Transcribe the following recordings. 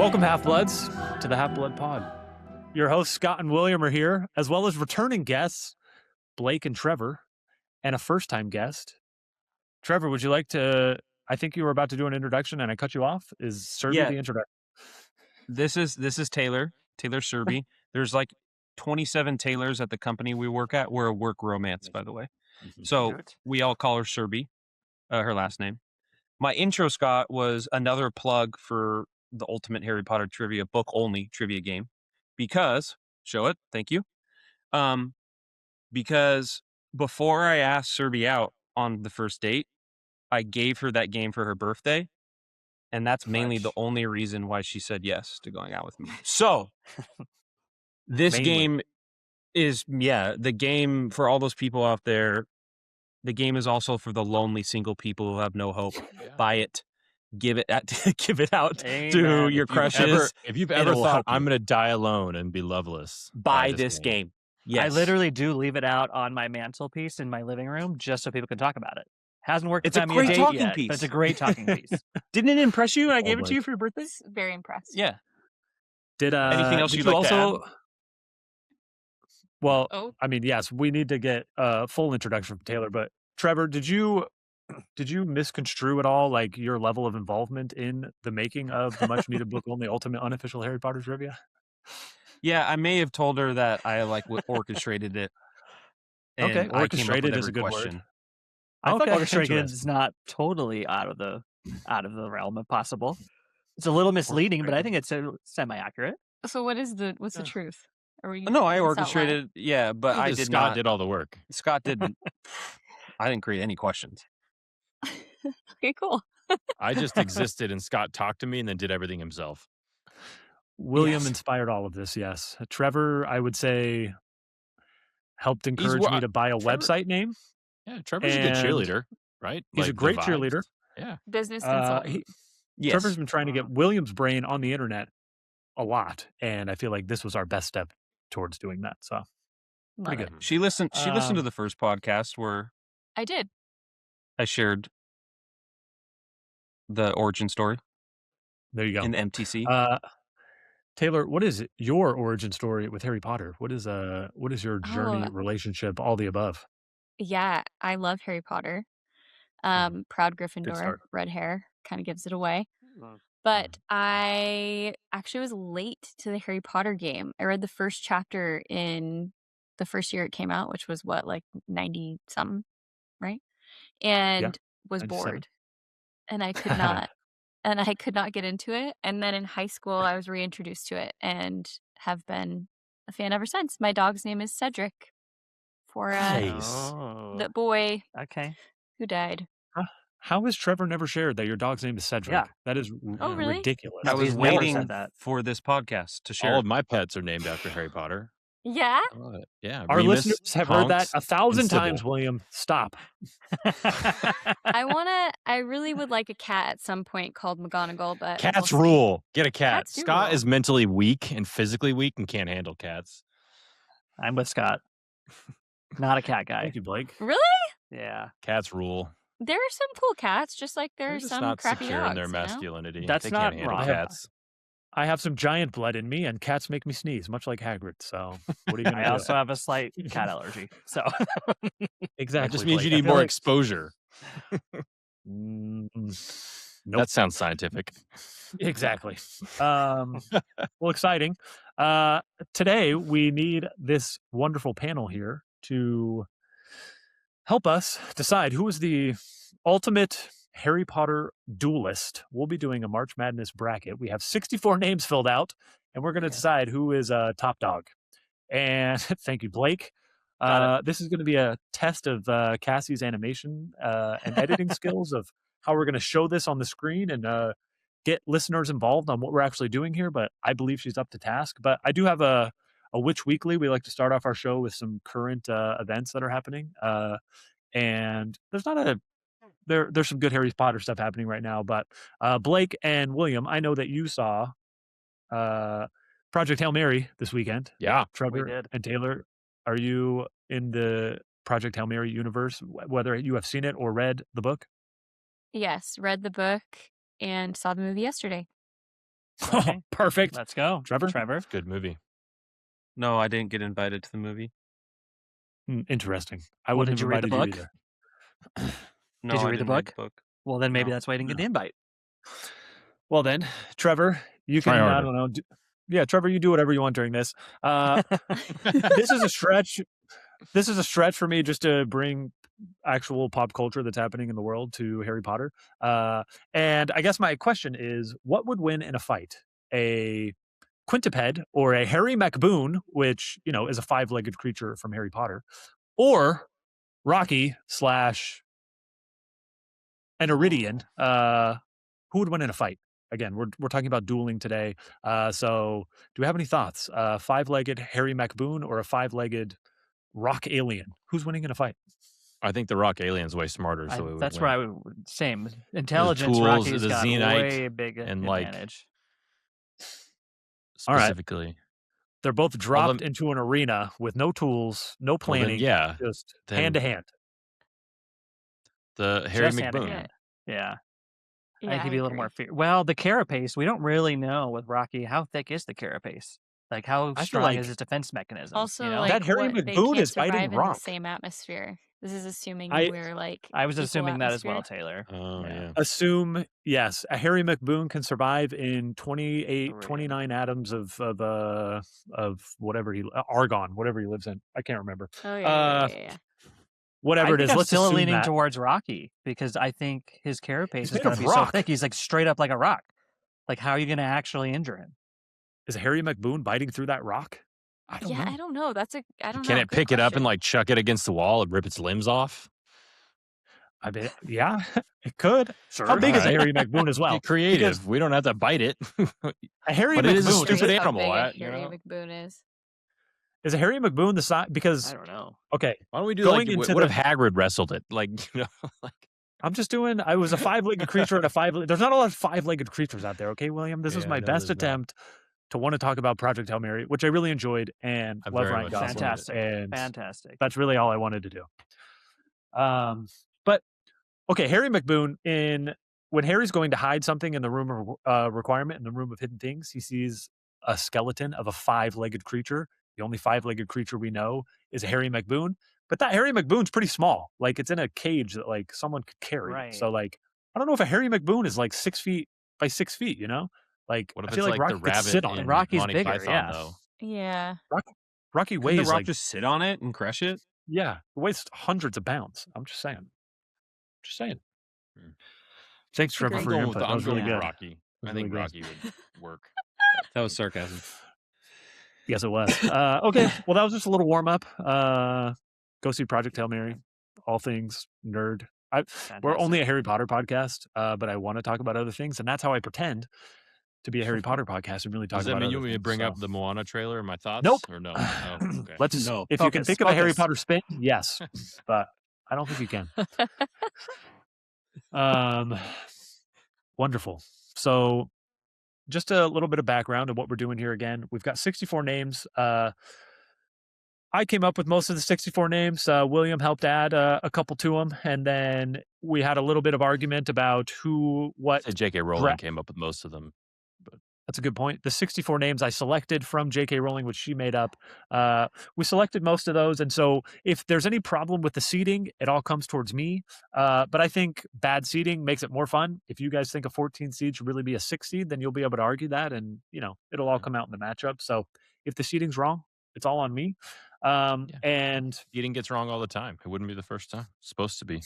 Welcome, Half-Bloods, to the Half-Blood Pod. Your hosts, Scott and William, are here, as well as returning guests, Blake and Trevor, and a first-time guest. Trevor, would you like to... I think you were about to do an introduction, and I cut you off. Is Serby the introduction? This is Taylor Serby. There's like 27 Taylors at the company we work at. We're a work romance, by the way. So we all call her Serby, her last name. My intro, Scott, was another plug for the Ultimate Harry Potter Trivia book-only trivia game. Because, show it, thank you. Because before I asked Serby out on the first date, I gave her that game for her birthday. And that's mainly the only reason why she said yes to going out with me. So, this game is, the game for all those people out there. The game is also for the lonely single people who have no hope. Yeah. Buy it. Give it out to your crushes. If you've ever thought, I'm going to die alone and be loveless, buy this game. Yes. I literally do leave it out on my mantelpiece in my living room just so people can talk about it. Hasn't worked. It's a great talking piece. But it's a great talking piece. Didn't it impress you? I gave it to you for your birthday. Very impressed. Yeah. Did anything else you'd like to add? Well, I mean, yes, we need to get a full introduction from Taylor. But Trevor, did you misconstrue at all, like, your level of involvement in the making of the much needed book only Ultimate Unofficial Harry Potter Trivia? Yeah, I may have told her that I orchestrated it. Okay, orchestrated is a good question. word. I thought orchestrated is not totally out of the realm of possible. It's a little misleading, but I think it's semi-accurate. So what's the truth? No, I orchestrated. Yeah, but I did Scott did all the work. Scott didn't. I didn't create any questions. Okay, cool. I just existed, and Scott talked to me, and then did everything himself. William inspired all of this. Yes, Trevor, I would say, helped encourage me to buy a website name. Yeah, Trevor's a good cheerleader, right? He's a great cheerleader. Yeah. Business consultant. Trevor's been trying to get William's brain on the internet a lot, and I feel like this was our best step towards doing that. So, pretty good. She listened to the first podcast where I did. I shared the origin story. There you go. In the MTC. Taylor, what is your origin story with Harry Potter? What is your journey, relationship, all the above? Yeah, I love Harry Potter. Proud Gryffindor, red hair, kind of gives it away. But I actually was late to the Harry Potter game. I read the first chapter in the first year it came out, which was like 90-something, right? And was 97. bored. And I could not. And I could not get into it. And then in high school, I was reintroduced to it and have been a fan ever since. My dog's name is Cedric, for the boy who died. How has Trevor never shared that your dog's name is Cedric? Yeah. That is really? ridiculous. I was waiting for this podcast to share. All of my pets are named after Harry Potter. Yeah? Yeah. Our Remus, listeners have Tonks, heard that 1,000 times, Sybil. William. Stop. I really would like a cat at some point called McGonagall, but Cats rule. Get a cat. Cats do Scott rule. is mentally weak and physically weak and can't handle cats. I'm with Scott. Not a cat guy. Thank you, Blake. Really? Yeah. Cats rule. There are some cool cats, just like there are They're just some not crappy secure dogs. in their you know? masculinity. That's they not can't handle wrong. cats. I have some giant blood in me, and cats make me sneeze, much like Hagrid. So, what are you going to do? I also have a slight cat allergy. So, Exactly. That just means Blake. you I need feel more like- exposure. Nope. That sounds scientific. Exactly. Well, exciting. Today, we need this wonderful panel here to help us decide who is the ultimate Harry Potter duelist. We'll be doing a March Madness bracket. We have 64 names filled out, and we're going to decide who is top dog. And thank you, Blake. This is going to be a test of Cassie's animation and editing skills of how we're going to show this on the screen and get listeners involved on what we're actually doing here. But I believe she's up to task. But I do have a Witch Weekly. We like to start off our show with some current events that are happening. And there's some good Harry Potter stuff happening right now. But Blake and William, I know that you saw Project Hail Mary this weekend. Yeah. Trevor and Taylor, are you in the Project Hail Mary universe, whether you have seen it or read the book? Yes, read the book and saw the movie yesterday. Okay. Perfect. Let's go. Trevor? Trevor. It's a good movie. No, I didn't get invited to the movie. Interesting. I Well, wouldn't did have you read the invited you book? either. No, Did you I read the didn't read book? the book. Well, then maybe No. that's why you didn't get the invite. Well then, Trevor, you Try can, I harder. don't know. Trevor, you do whatever you want during this. This is a stretch. This is a stretch for me just to bring actual pop culture that's happening in the world to Harry Potter. And I guess my question is, what would win in a fight? A quintuped or a Harry MacBoon, which, is a 5-legged creature from Harry Potter, or Rocky / an Iridian. Who would win in a fight? Again, we're talking about dueling today. So do we have any thoughts? 5-legged Harry MacBoon or a 5-legged rock alien? Who's winning in a fight? I think the rock alien's way smarter, so it would That's win. where I would. Same intelligence. tools, Rocky's the got Xenite, way big and, like, advantage. All right. Specifically. They're both dropped into an arena with no tools, no Well, planning, then, just then hand to hand. the Harry Just hand to MacBoon. hand. Yeah. Yeah, I could be a little agree. more fear. Well, the carapace, we don't really know with Rocky how thick is the carapace. Like how I feel strong like- is his defense mechanism? Also, you know? like That Harry what, they MacBoon can't is fighting survive in the rock. same atmosphere. This is assuming I- we're like. I was equal assuming that as well, atmosphere. Taylor. Oh, Yeah. yeah. Assume, yes, a Harry MacBoon can survive in 28, Arena. 29 atoms of whatever argon, whatever he lives in. I can't remember. Oh yeah. Whatever I it think is, I'm let's still assume leaning that. towards Rocky because I think his carapace He's is made going of to be so rock. thick. He's like straight up like a rock. Like how are you going to actually injure him? Is Harry MacBoon biting through that rock? I don't know. I don't know. I don't know. Can it Good pick it up and question. like chuck it against the wall and rip its limbs off? I bet, yeah, it could. Sure. How big is a Alright. Harry MacBoon as well? Get creative. Because We don't have to bite it. a Harry But it is a MacBoon stupid Curious how animal, big a you Harry know? MacBoon is. is a Harry MacBoon the size? Because I don't know. okay, Why don't we do Going like into what if the- Hagrid wrestled it? Like, like I'm just doing. I was a 5-legged creature and a 5. There's not a lot of 5-legged creatures out there. Okay, William, this was Yeah, my no, best there's not. attempt to want to talk about Project Hail Mary, which I really enjoyed and I love very Ryan much Gosling. enjoyed it. Fantastic. And Fantastic. that's really all I wanted to do. But okay, Harry MacBoon when Harry's going to hide something in the room of requirement, in the room of hidden things, he sees a skeleton of a 5-legged creature. The only 5-legged creature we know is a Harry MacBoon, but that Harry MacBoon's pretty small. Like it's in a cage that like someone could carry. Right. So like I don't know if a Harry MacBoon is like 6 feet by 6 feet. Like what if I feel it's like like Rocky the could rabbit sit on in it. Rocky's Monty bigger, Python, yeah. though? Yeah. Rocky Couldn't weighs the rock like just sit on it and crush it? yeah, it weighs hundreds of pounds. I'm just saying. Hmm. Thanks, Trevor, Agreed. for your I'm input. That going was really with good. Rocky. was I think really Rocky would work. That was sarcasm. Yes, it was. Okay, well, that was just a little warm up. Go see Project Hail Mary. All things nerd. We're only a Harry Potter podcast, but I want to talk about other things, and that's how I pretend to be a Harry Potter podcast and really talk Does that about mean other you want me to things, bring so. up the Moana trailer and my thoughts? Nope. Or no? Oh, okay. Let's just, No. if you can Focus, think of a Harry focus. Potter spin, yes, but I don't think you can. Wonderful. So just a little bit of background of what we're doing here again. We've got 64 names. I came up with most of the 64 names. William helped add a couple to them. And then we had a little bit of argument about what. Say J.K. Rowling came up with most of them. That's a good point. The 64 names I selected from J.K. Rowling, which she made up, we selected most of those. And so if there's any problem with the seeding, it all comes towards me. But I think bad seeding makes it more fun. If you guys think a 14 seed should really be a 6 seed, then you'll be able to argue that. And, it'll all come out in the matchup. So if the seeding's wrong, it's all on me. And Eating gets wrong all the time. It wouldn't be the first time. It's supposed to be.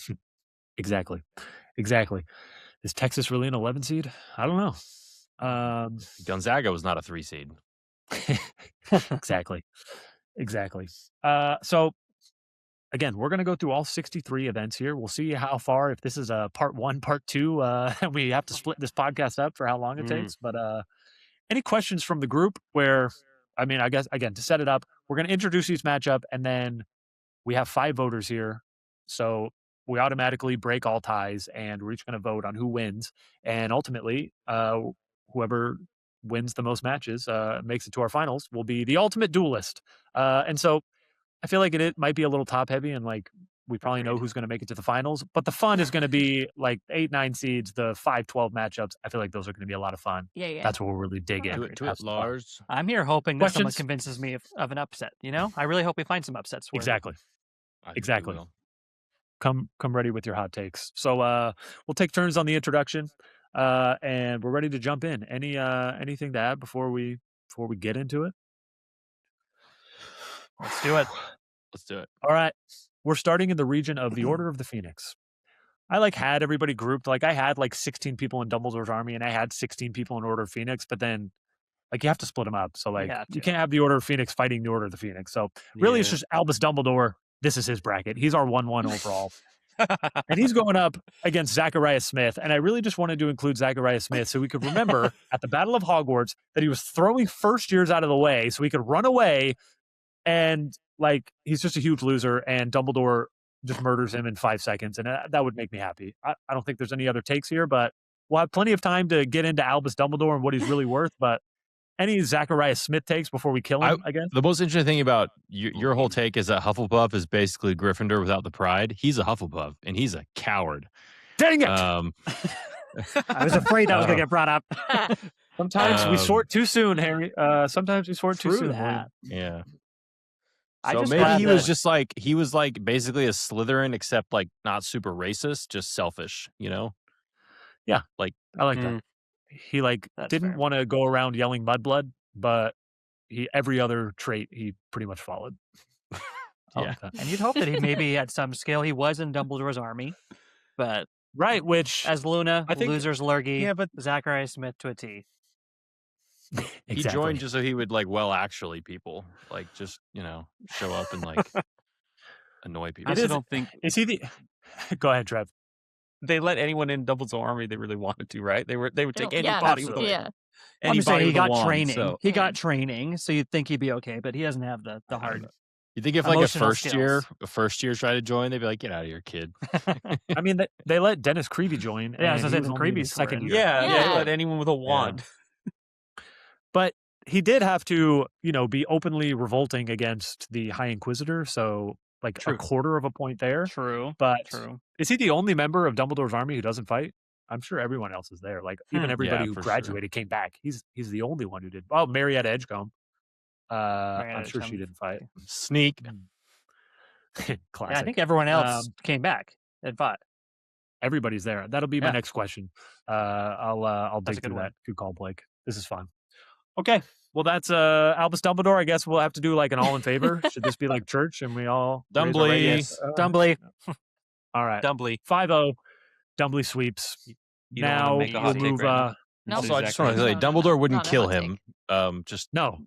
exactly. Is Texas really an 11 seed? I don't know. Gonzaga was not a 3 seed. Exactly. So again, we're going to go through all 63 events here. We'll see how far, if this is a part 1, part 2, and we have to split this podcast up for how long it takes. But any questions from the group I guess, again, to set it up, we're going to introduce each matchup, and then we have 5 voters here. So we automatically break all ties, and we're each going to vote on who wins. And ultimately, whoever wins the most matches, makes it to our finals, will be the ultimate duelist. And so I feel like it might be a little top heavy, and like We probably know who's going to make it to the finals, but the fun is going to be like 8-9 seeds, the 5-12 matchups. I feel like those are going to be a lot of fun. Yeah. That's where we'll really dig in. Do it, Have some fun. Lars. I'm here hoping that someone Questions? convinces me of an upset. I really hope we find some upsets. Exactly. I think Exactly. we will. Come ready with your hot takes. So we'll take turns on the introduction, and we're ready to jump in. Anything to add before we get into it? Let's do it. Let's do it. All right. We're starting in the region of the Order of the Phoenix. I had everybody grouped. I had 16 people in Dumbledore's army, and I had 16 people in Order of Phoenix, but then you have to split them up. So you can't have the Order of Phoenix fighting the Order of the Phoenix. So really it's just Albus Dumbledore. This is his bracket. He's our 1-1 overall. And he's going up against Zachariah Smith. And I really just wanted to include Zachariah Smith so we could remember at the Battle of Hogwarts that he was throwing first years out of the way so he could run away. And he's just a huge loser. And Dumbledore just murders him in 5 seconds. And that would make me happy. I don't think there's any other takes here, but we'll have plenty of time to get into Albus Dumbledore and what he's really worth. But any Zachariah Smith takes before we kill him, I guess? The most interesting thing about your whole take is that Hufflepuff is basically Gryffindor without the pride. He's a Hufflepuff, and he's a coward. Dang it! I was afraid that was going to get brought up. Sometimes we sort too soon, Harry. Sometimes we sort too soon. That. Yeah. I So just maybe glad he was that- just he was basically a Slytherin, except not super racist, just selfish, Yeah. I like that. He That's didn't fair. want to go around yelling mudblood, but every other trait he pretty much followed. I like that. And you'd hope that he maybe had some skill. He was in Dumbledore's army, but Right, which as Luna, I think- losers lurgy. Yeah, but Zachariah Smith to a T. he joined just so he would actually people just show up and annoy people. I also don't think Is he the? Go ahead, Trev. they let anyone in Dumbledore's army they really wanted to, right? They would take Yeah, anybody with absolutely. a Yeah. I'm just saying anybody he with a got wand, training. so- He got training, so you'd think he'd be okay, but he doesn't have the hard. You think if Emotional a skills. first year tried to join, they'd be like, "Get out of here, kid." I mean, they let Dennis Creevy join. Yeah, I was and gonna he say, only in Creevy's his second in. year. Yeah, Yeah. they let anyone with a wand. But he did have to, be openly revolting against the High Inquisitor. So, a True. quarter of a point there. True. But True. is he the only member of Dumbledore's army who doesn't fight? I'm sure everyone else is there. Even everybody Yeah, who for sure. graduated came back. He's the only one who did. Oh, Marietta Edgecombe. Marietta I'm sure she Edgecombe. didn't fight. Sneak. Classic. Yeah, I think everyone else came back and fought. Everybody's there. That'll be my Yeah. next question. I'll That's dig a good through one. that. Good call, Blake. This is fun. Okay. Well, that's Albus Dumbledore. I guess we'll have to do an all in favor. Should this be like church and we all raise our Dumbly. right hands? Dumbly. All right. Dumbly. 5-0. Dumbly sweeps. You don't wanna Now make a we'll hot take move. right now? No, Also, I just Exactly. want to say, No, no, Dumbledore wouldn't not a kill hot him. Just No.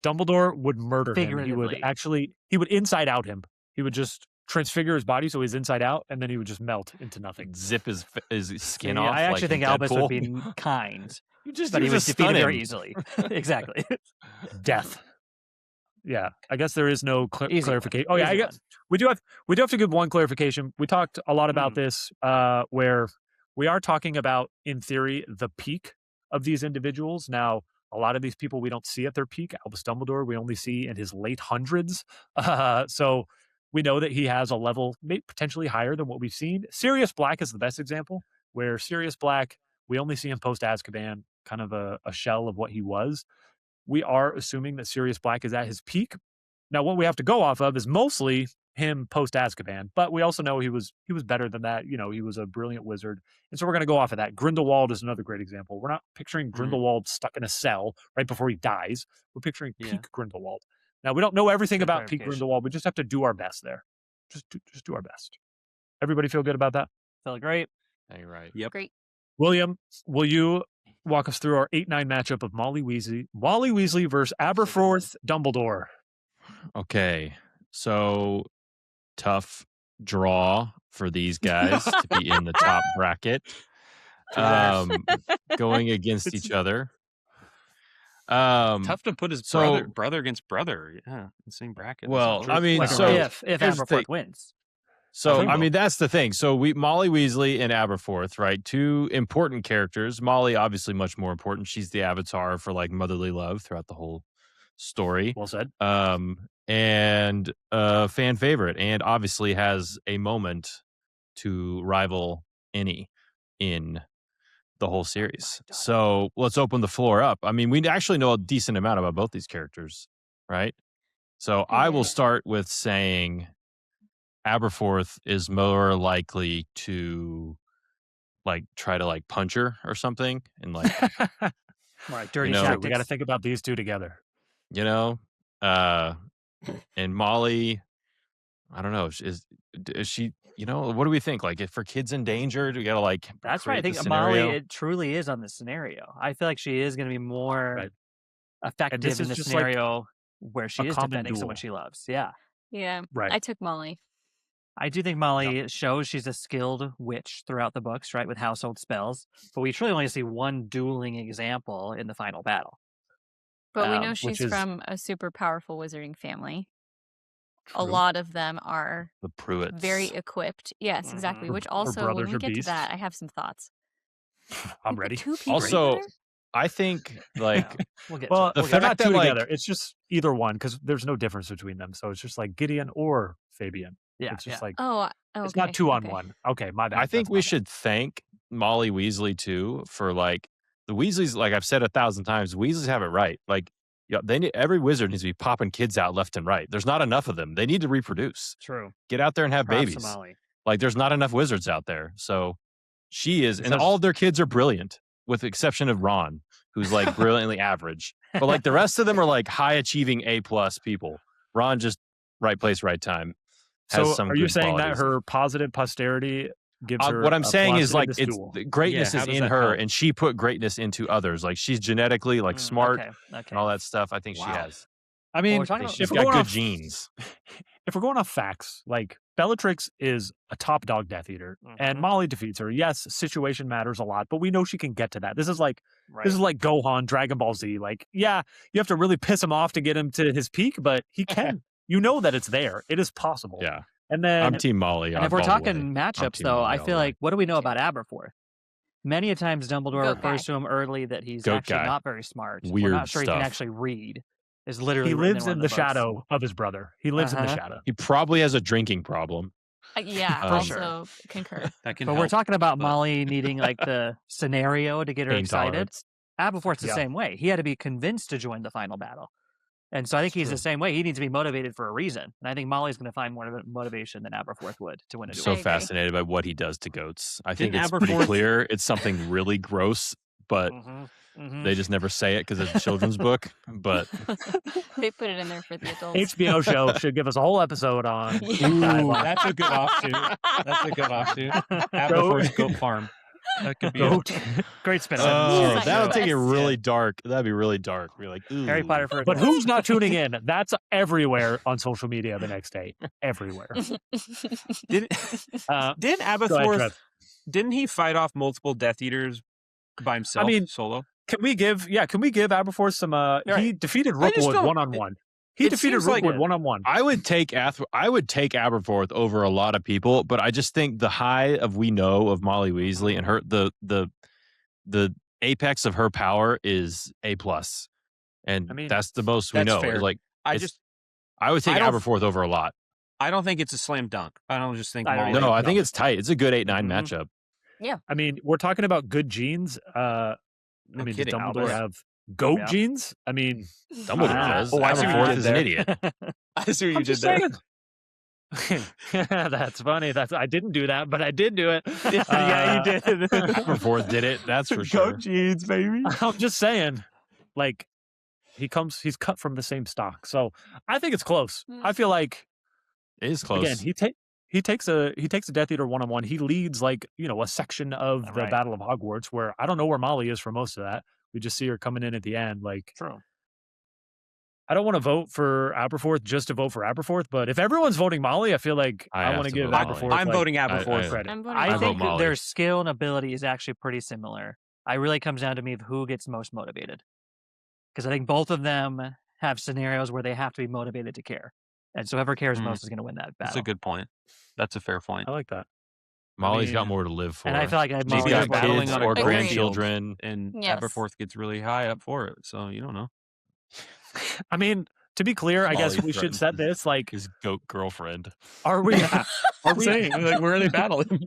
Dumbledore would murder him. He would Figuratively. he would inside out him. He would just transfigure his body so he's inside out, and then he would just melt into nothing. zip his skin See, off. I actually in think Albus would Deadpool. be kind, You just but you he was just defeated stun very him. easily. Exactly. Death. Yeah, I guess there is no Easy one. clarification. Oh yeah, I Easy guess we do have to give one clarification. We talked a lot about this, where we are talking about, in theory, the peak of these individuals. Now, a lot of these people we don't see at their peak. Albus Dumbledore we only see in his late hundreds. So we know that he has a level potentially higher than what we've seen. Sirius Black is the best example, where Sirius Black, we only see him post Azkaban, kind of a shell of what he was. We are assuming that Sirius Black is at his peak. Now, what we have to go off of is mostly him post Azkaban, but we also know he was better than that. He was a brilliant wizard, and so we're going to go off of that. Grindelwald is another great example. We're not picturing Grindelwald stuck in a cell right before he dies. We're picturing peak Grindelwald. Now, we don't know everything Good about peak clarification. Grindelwald. We just have to do our best there. Just do our best. Everybody feel good about that? Felt great. Yeah, you're right. Yep. Great. William, will you walk us through our 8-9 matchup of Molly Weasley versus Aberforth Dumbledore? Okay, so tough draw for these guys to be in the top bracket, going against each other. Tough to put his so- brother against brother. Yeah, in the same bracket. Well, That's not I mean, Like so if here's the Aberforth thing. wins. So think I so. mean, that's the thing. So Molly Weasley and Aberforth, right? Two important characters. Molly, obviously, much more important. She's the avatar for motherly love throughout the whole story. Well said. And a fan favorite, and obviously has a moment to rival any in the whole series. So let's open the floor up. I mean, we actually know a decent amount about both these characters, right? So I will start with saying Aberforth is more likely to like try to like punch her or something, and like Right, dirty know, tactics. We got to think about these two together. And Molly, I don't know, is she? What do we think? Like, if for kids in danger, do we gotta like? That's right. I think Molly, it truly is on this scenario. I feel like she is going to be more effective in the scenario where she is defending someone she loves. Yeah. Yeah. Right. I took Molly. I do think Molly shows she's a skilled witch throughout the books, right, with household spells. But we truly only see one dueling example in the final battle. But we know she's from a super powerful wizarding family. True. A lot of them are the Pruitts. Very equipped. Yes, exactly. Which also, when we get to that, I have some thoughts. I'm ready. Also, I think like they're not two together. It's just either one because there's no difference between them. So it's just like Gideon or Fabian. Yeah, it's just like it's not 2-on-1. Okay, my bad. I think we should thank Molly Weasley too for like the Weasleys. Like I've said 1,000 times, Weasleys have it right. Like every wizard needs to be popping kids out left and right. There's not enough of them. They need to reproduce. True. Get out there and have babies. Like there's not enough wizards out there. So she is, and all of their kids are brilliant, with the exception of Ron, who's like brilliantly average. But like the rest of them are like high achieving A+ people. Ron just right place, right time. So are you saying that her positive posterity gives her? What I'm saying is like the greatness is in her, and she put greatness into others. Like she's genetically like smart and all that stuff. I think she has. I mean, she's got good genes. If we're going off facts, like Bellatrix is a top dog Death Eater, and Molly defeats her. Yes, situation matters a lot, but we know she can get to that. This is like Gohan, Dragon Ball Z. Like, yeah, you have to really piss him off to get him to his peak, but he can. You know that it's there. It is possible. Yeah. And then I'm Team Molly. And if we're talking matchups, though, I feel like what do we know about Aberforth? Many a times Dumbledore refers to him early that he's actually not very smart. Weird We're not sure stuff. he can actually read. Is literally he lives in the shadow of his brother. He lives in the shadow. He probably has a drinking problem. Also concur. But we're talking about Molly needing like the scenario to get her excited. Aberforth's the same way. He had to be convinced to join the final battle. And so I think he's the same way. He needs to be motivated for a reason. And I think Molly's going to find more motivation than Aberforth would to win a duel. So fascinated by what he does to goats. I think it's pretty clear it's something really gross, but they just never say it because it's a children's book. But they put it in there for the adults. HBO show should give us a whole episode on. Ooh, that's a good offshoot. Aberforth's Goat Farm. That could be great spin. Oh, that'll take it really dark. That'd be really dark. We're like, ooh. Harry Potter for But who's not tuning in? That's everywhere on social media the next day. Everywhere. Didn't Aberforth? Didn't he fight off multiple Death Eaters by himself? Solo. Can we give Aberforth some? He defeated Rookwood 1-on-1. He defeated Rookwood 1-on-1. I would take Aberforth over a lot of people, but I just think the high of we know of Molly Weasley and her the apex of her power is A+, and that's the most we know. Fair. Like I would take Aberforth over a lot. I don't think it's a slam dunk. I don't just think. No, I think it's tight. It's a good 8-9 matchup. Yeah, I mean, we're talking about good genes. Does Dumbledore have goat genes? I mean, Dumbledore does. Aberforth is an idiot. I see what you did there. That's funny. I didn't do that, but I did do it. Yeah, you did. Aberforth did it. That's for sure. Goat genes, baby. I'm just saying, like, he's cut from the same stock, so I think it's close. I feel like it is close. Again, he takes a Death Eater 1-on-1. He leads a section of the Battle of Hogwarts where I don't know where Molly is for most of that. We just see her coming in at the end. Like, true. I don't want to vote for Aberforth just to vote for Aberforth, but if everyone's voting Molly, I feel like I want to give Aberforth. I'm voting Aberforth credit. I think that their skill and ability is actually pretty similar. It really comes down to me of who gets most motivated, because I think both of them have scenarios where they have to be motivated to care, and so whoever cares most is going to win that battle. That's a good point. That's a fair point. I like that. Molly's got more to live for. And I feel like she's got kids or grandchildren, and Aberforth gets really high up for it. So you don't know. I mean, to be clear, I guess Molly we should set this like his goat girlfriend. are we I'm saying, like, where are they battling?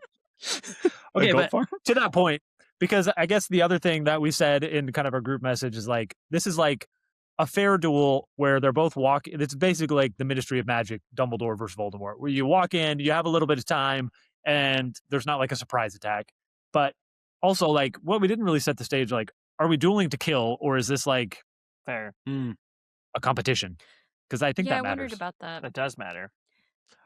okay, goat but farm? to that point, because I guess the other thing that we said in kind of our group message is like this is like a fair duel where they're both walking. It's basically like the Ministry of Magic, Dumbledore versus Voldemort, where you walk in, you have a little bit of time, and there's not like a surprise attack. But also, like, what we didn't really set the stage, like, are we dueling to kill, or is this like Fair. a competition? Because I think Yeah, that I matters. wondered about that. It does matter.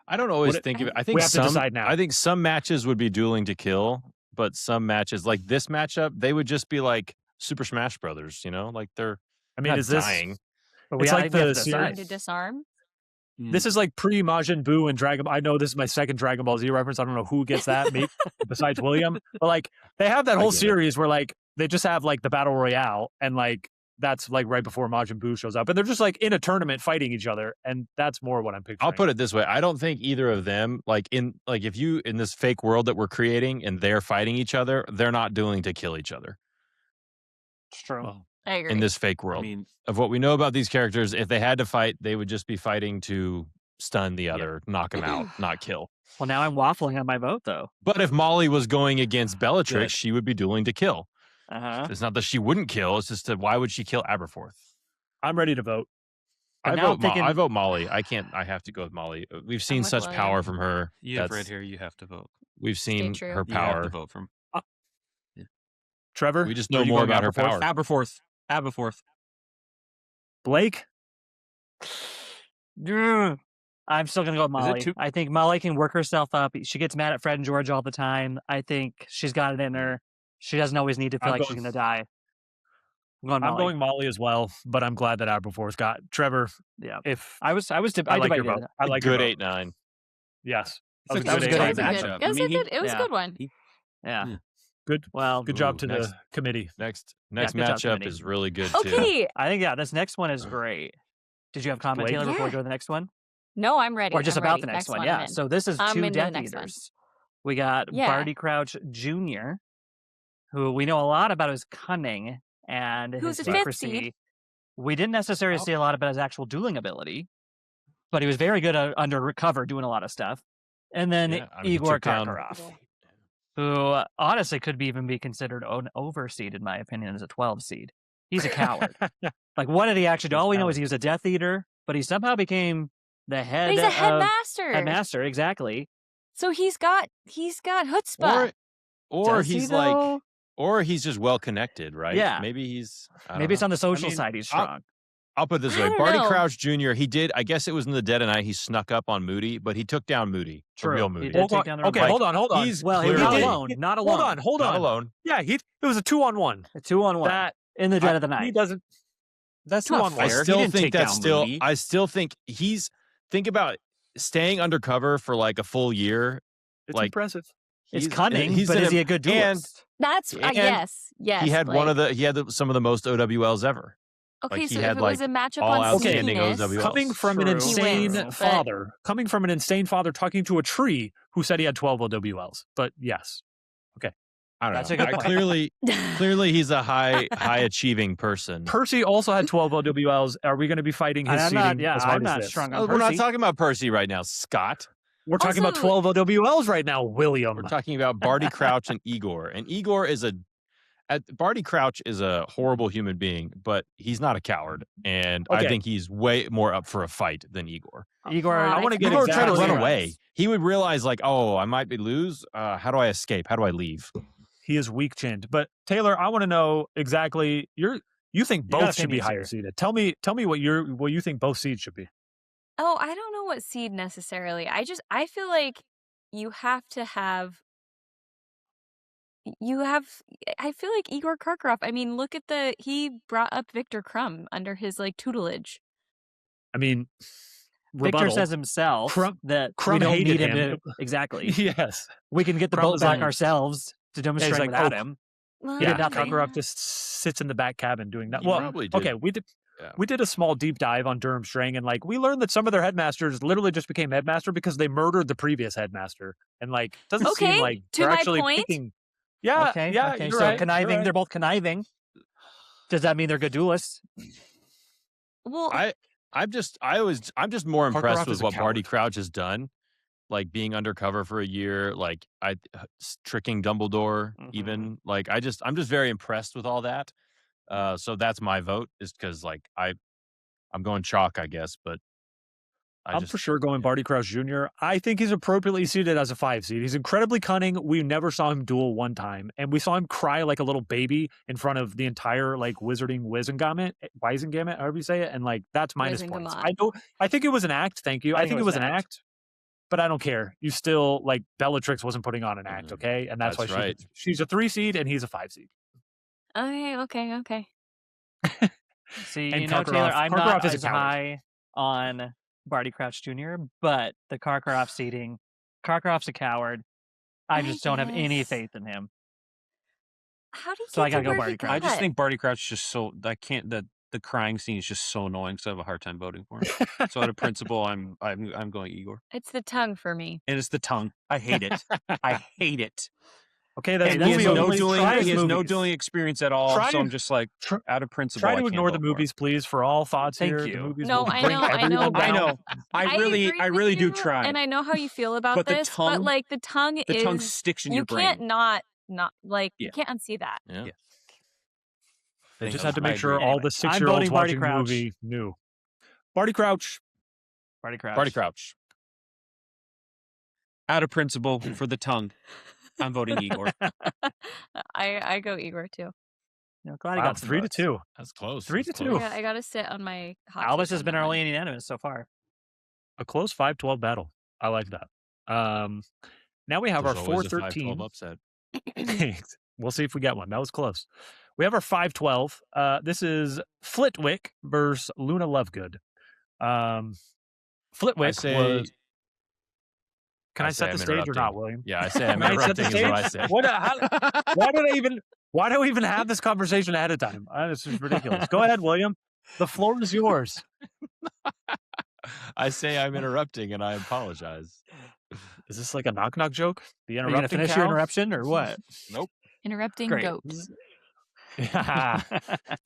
I don't always think of it. I think we have to decide now. I think some matches would be dueling to kill, but some matches, like this matchup, they would just be like Super Smash Brothers. You know, like they're. I mean, not is this? dying. But It's we like have the to series. Trying decide. to disarm. This is like pre Majin Buu and Dragon. I know this is my second Dragon Ball Z reference. I don't know who gets that, maybe besides William. But like they have that whole get it. series where like they just have like the battle royale, and like that's like right before Majin Buu shows up, and they're just like in a tournament fighting each other, and that's more what I'm picturing. I'll put it this way: I don't think either of them, like if you in this fake world that we're creating, and they're fighting each other, they're not dueling to kill each other. It's true. Well, I agree. In this fake world, I mean, of what we know about these characters, if they had to fight, they would just be fighting to stun the other, knock him out, not kill. Well, now I'm waffling on my vote, though. But if Molly was going against Bellatrix, Good. she would be dueling to kill. Uh-huh. It's not that she wouldn't kill; it's just that why would she kill Aberforth? I'm ready to vote. But I now I'm vote. thinking- I vote Molly. I can't. I have to go with Molly. We've seen with such William. power from her. You have That's- red hair. You have to vote. We've seen true. her You have power. to vote from Trevor, We just are know you more going about her Aberforth? power. Aberforth. Blake. I'm still going to go with Is it Molly. too- I think Molly can work herself up. She gets mad at Fred and George all the time. I think she's got it in her. She doesn't always need to feel I'm like she's going- going to die. I'm going Molly. I'm going Molly as well, but I'm glad that Aberforth got Trevor. Yeah. If I like your debated vote. it. I like your Good vote. 8-9. Yes, That was That was a a good good That was a matchup. good. It was a good. It was a Yeah. good one. Yeah. good. Well, Good job Ooh, to next- the committee. Next good job, matchup committee. is really good too. Okay. I think, this next one is great. Did you have a comment, Blake? Taylor, before we Yeah. go to the next one? No, I'm ready. Or just I'm about ready. the next one? I'm Yeah. in. So this is I'm two into the Death next one. Eaters. We got Yeah. Barty Crouch Jr., who we know a lot about his cunning and Who's his a fifth secrecy. seed. We didn't necessarily see a lot about his actual dueling ability, but he was very good under cover doing a lot of stuff. And then Yeah, I mean, he Igor took down- Karkaroff, who honestly could even be considered an overseed, in my opinion, as a 12 seed. He's a coward. Like, what did he actually do? He's All we know coward. is he was a Death Eater, but he somehow became the head But he's a of headmaster. headmaster, exactly. So he's got chutzpah. Or Does he, he's like, though? or he's just well connected, right? Yeah. Maybe he's. I don't Maybe it's know. on the social mean, side he's I'll- strong. I'll put it this I way: don't Barty know. Crouch Jr. He did. I guess it was in the dead of night. He snuck up on Moody, but he took down Moody. The True. real He Moody. did Hold take on. down the Okay, Republic. hold on. He's Well, he was not clearly- alone. Not alone. Hold Not on. alone. Yeah, it was a 2-on-1. A 2-on-1 That in the dead of the he night. doesn't. That's not 2-on-1. I fair. He still didn't think take that's down still. Moody. I still think think about staying undercover for like a full year. It's like, impressive. It's He's- cunning, he's but in is he a good and duelist? That's And yes. He had Blake. some of the most OWLs ever. Okay, he so had, if it was a matchup all on outstanding sneakiness, OWLs. Coming from an True. insane He wins, but- father talking to a tree who said he had 12 OWLs. But yes, I don't That's know. a good I point. clearly he's a high achieving person. Percy also had 12 OWLs. Are we going to be fighting his I'm seeding not, as hard I'm as not this? strong Oh, on we're not Percy. talking about Percy right now, Scott. We're talking about Also- 12 OWLs right now, William. We're talking about Barty Crouch and Igor. And Igor is Barty Crouch is a horrible human being, but he's not a coward. And I Okay. think he's way more up for a fight than Igor. Igor, I wanna get Igor would try to exactly run right. away. He would realize, like, oh, I might be lose. How do I escape? How do I leave? He is weak chinned. But Taylor, I want to know exactly you think gotta both say should be me higher too. seeded. Tell me what you think both seeds should be. Oh, I don't know what seed necessarily. I feel like you have to have. I feel like Igor Karkaroff. I mean, look at he brought up Victor Crumb under his tutelage. I mean, Victor rebuttal. says himself Crumb- that Crumb we don't hated need him him. to exactly. Yes. We can get the Crumb boat was back like- ourselves to demonstrate like, without oh, him. Well, did Yeah, nothing. Karkaroff just sits in the back cabin doing that. He Well, probably did. okay, Yeah. we did a small deep dive on Durmstrang, and we learned that some of their headmasters literally just became headmaster because they murdered the previous headmaster, and doesn't Okay, seem like to they're my actually point. picking. Yeah, Okay. yeah, Okay. you're So right, conniving. you're right. They're both conniving. Does that mean they're good duelists? Well, I'm just more impressed Karkaroff is with a what Barty coward. Crouch has done, like being undercover for a year, like tricking Dumbledore, even like I'm just very impressed with all that. So that's my vote, is because like I'm going chalk, I guess, but I'm for sure going Barty Crouch Jr. I think he's appropriately seated as a 5 seed. He's incredibly cunning. We never saw him duel one time, and we saw him cry like a little baby in front of the entire like wizarding Wizengamot, however you say it, and like that's minus points. I think it was an act. Thank you. I think it was an act, but I don't care. You still like Bellatrix wasn't putting on an act, okay? And that's why she's a 3 seed and he's a 5 seed. Okay. See, And you know, Karkaroff- Taylor, I'm Karkaroff not is a as coward. high on Barty Crouch Jr., but the Karkaroff seating, Karkaroff's a coward. I just don't have any guess. faith in him. How do you So I get to gotta go where Barty he Crouch. I got? just think Barty Crouch is just so the crying scene is just so annoying, so I have a hard time voting for him. So out of principle, I'm going Igor. It's the tongue for me. And it's the tongue. I hate it. I hate it. Okay, that's And he has movie no only. dueling. Try He has no movies. dueling experience at all. Try so to- I'm just like out of principle. Try I to can't ignore the vote for him. movies, please, for all thoughts Thank here. you. The movies No, will I bring know, I everyone know. I down. know. I really agree with do you, try. and I know how you feel about But the this. tongue- but like the tongue sticks in you your brain. can't not like Yeah. you can't unsee that. Yeah. They just I had to make sure agree. all Anyway, the I'm 6-year-olds voting Barty watching the Crouch. movie knew. Barty Crouch. Barty Crouch. Barty Crouch. Out of principle for the tongue, I'm voting Igor. I go Igor too. You know, glad he Wow, got some 3 to votes. 2. That's close. 3 That's to close. 2. I gotta sit on my hot Albus take has on been that our one. only unanimous so far. A close 5-12 battle. I like that. Now we have There's our always a 4-13. 5-12 upset. We'll see if we get one. That was close. We have our 5-12. This is Flitwick versus Luna Lovegood. Flitwick I say. was. Can I say set the I'm stage or interrupting. not, William? Yeah, I say I'm Can I set the interrupting. Is what I stage? say. Why do I even have this conversation ahead of time? This is ridiculous. Go ahead, William. The floor is yours. I say I'm interrupting, and I apologize. Is this like a knock-knock joke? The Are you going to interrupting finish cow? your interruption or what? Nope. Interrupting Great. goats.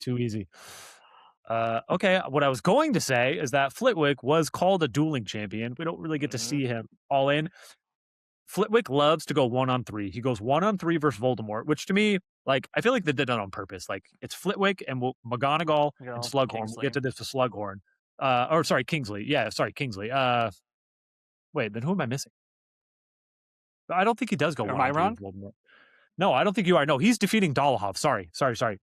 Too easy. Okay, what I was going to say is that Flitwick was called a dueling champion. We don't really get to see him all in. Flitwick loves to go 1-on-3. He goes 1-on-3 versus Voldemort, which to me, like, I feel like they did that on purpose. Like, it's Flitwick and McGonagall and Slughorn. We'll Kingsley. get to this with Slughorn. Kingsley. Yeah, sorry, Kingsley. Wait, then who am I missing? I don't think he does go Am 1-on-3 I wrong? with Voldemort. No, I don't think you are. No, he's defeating Dolohov. Sorry.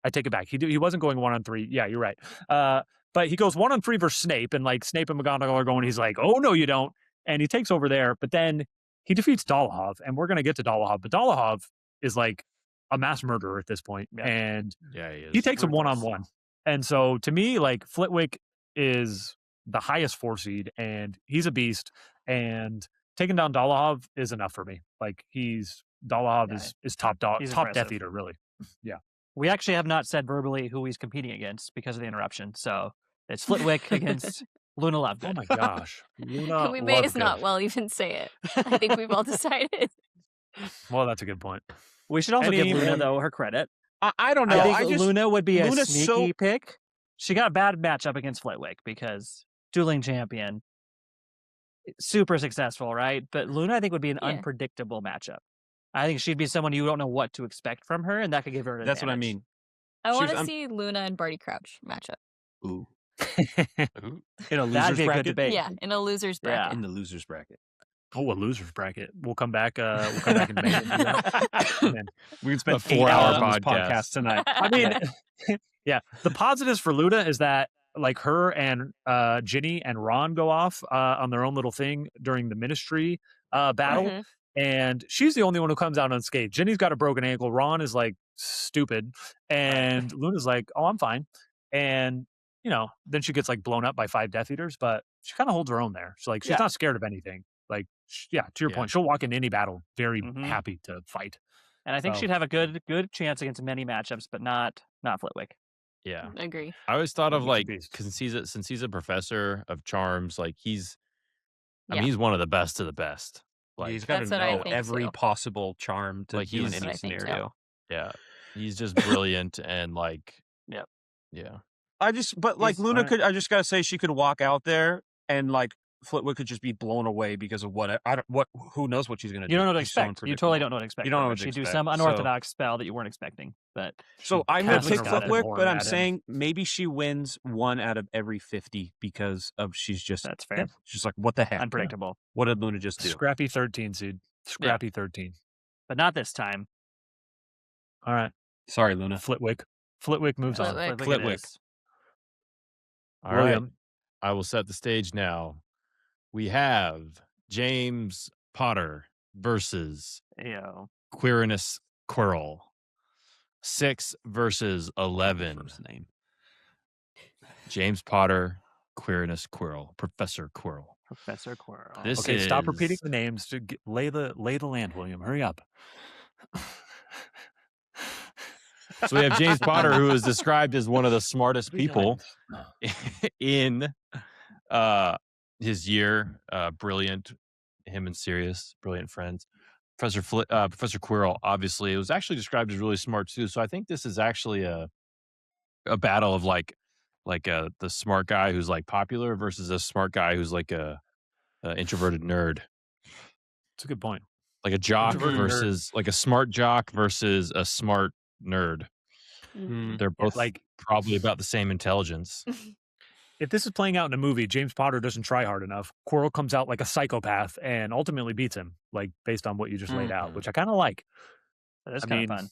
I take it back. He wasn't going 1-on-3. Yeah, you're right. But he goes 1-on-3 versus Snape, and like Snape and McGonagall are going. He's like, oh no, you don't, and he takes over there. But then he defeats Dolohov, and we're gonna get to Dolohov. But Dolohov is like a mass murderer at this point, and Yeah, he is. he takes him 1-on-1. And so to me, like Flitwick is the highest 4 seed, and he's a beast. And taking down Dolohov is enough for me. Like Dolohov is top Death impressive. Eater, really. Yeah. We actually have not said verbally who he's competing against because of the interruption. So it's Flitwick against Luna Lovegood. Oh my gosh. Luna We may as Lovegood. not well even say it. I think we've all decided. Well, that's a good point. We should also give Luna, Anyone- though, her credit. I don't know. I think Luna would be a Luna's sneaky so- pick. She got a bad matchup against Flitwick because dueling champion, super successful, right? But Luna, I think, would be an Yeah. unpredictable matchup. I think she'd be someone you don't know what to expect from her, and that could give her an That's what I advantage. mean. I want to I'm- see Luna and Barty Crouch match up. Ooh. Ooh. In a That'd loser's be a good bracket. debate. Yeah, in a loser's Yeah. bracket. In the loser's bracket. Oh, a loser's bracket. We'll come back. We'll come back in May. And do that. Man. We can spend A 4-hour 8 hours on this podcast. podcast tonight. I mean, yeah. The positives for Luna is that like her and Ginny and Ron go off on their own little thing during the Ministry battle, Mhm. and she's the only one who comes out unscathed. Ginny's got a broken ankle. Ron is like stupid, and Luna's like, "Oh, I'm fine." And then she gets like blown up by 5 Death Eaters, but she kind of holds her own there. So like, she's Yeah. not scared of anything. Like, to your Yeah. point, she'll walk into any battle very Mhm. happy to fight. And I think So- she'd have a good chance against many matchups, but not Flitwick. Yeah. Agree. I always thought of He's a like beast. since he's a professor of charms, like I Yeah. mean, he's one of the best of the best. Like He's got to That's what I know think, every too. possible charm to Like, do in he's- any That's what I think, too. scenario. yeah, he's just brilliant and like Yep. yeah. Luna could. I just gotta say, she could walk out there and like Flitwick could just be blown away because of what who knows what she's gonna do. You don't know what to She's so expect. You totally don't know what to expect. You don't know what to She'd do expect. some unorthodox spell that you weren't expecting. But so I'm gonna pick Flitwick, Flitwick, but I'm saying maybe she wins 1 out of every 50 because of she's just that's fair. She's like, what the heck? Unpredictable. What did Luna just do? Scrappy 13 seed. Scrappy 13. But not this time. All right. Sorry, Luna. Flitwick moves on. Flitwick. All right. I will set the stage now. We have James Potter versus Quirinus Quirrell. 6 versus 11. First name. James Potter, Quirinus Quirrell, Professor Quirrell. Professor Quirrell. Okay, stop repeating the names to lay the land, William. Hurry up. So we have James Potter, who is described as one of the smartest people in his year. Brilliant, him and Sirius, brilliant friends. Professor Quirrell, obviously, it was actually described as really smart too. So I think this is actually a battle of like the smart guy who's like popular versus a smart guy who's like a introverted nerd. That's a good point. Like a jock versus like a smart jock versus a smart nerd. They're both like probably about the same intelligence. If this is playing out in a movie, James Potter doesn't try hard enough. Quirrell comes out like a psychopath and ultimately beats him, like based on what you just laid out, which I kind of like. That's kind of fun.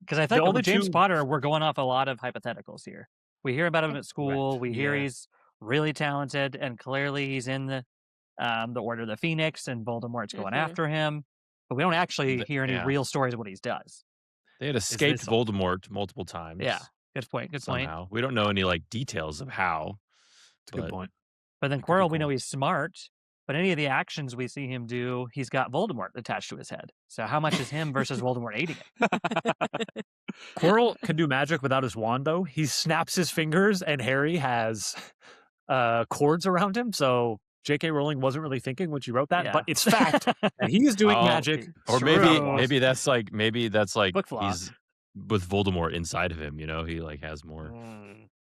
Because I think with James Potter, we're going off a lot of hypotheticals here. We hear about him at school. Right. We hear he's really talented, and clearly he's in the Order of the Phoenix, and Voldemort's going after him. But we don't actually hear any real stories of what he does. They had escaped Voldemort multiple times. Yeah, good point. Good point. We don't know any like details of how. It's a good point. But then Quirrell, we know he's smart. But any of the actions we see him do, he's got Voldemort attached to his head. So how much is him versus Voldemort aiding it? Quirrell can do magic without his wand, though. He snaps his fingers, and Harry has cords around him. So J.K. Rowling wasn't really thinking when she wrote that, but it's fact that he is doing magic. Or maybe that's like he's with Voldemort inside of him. You know, he like has more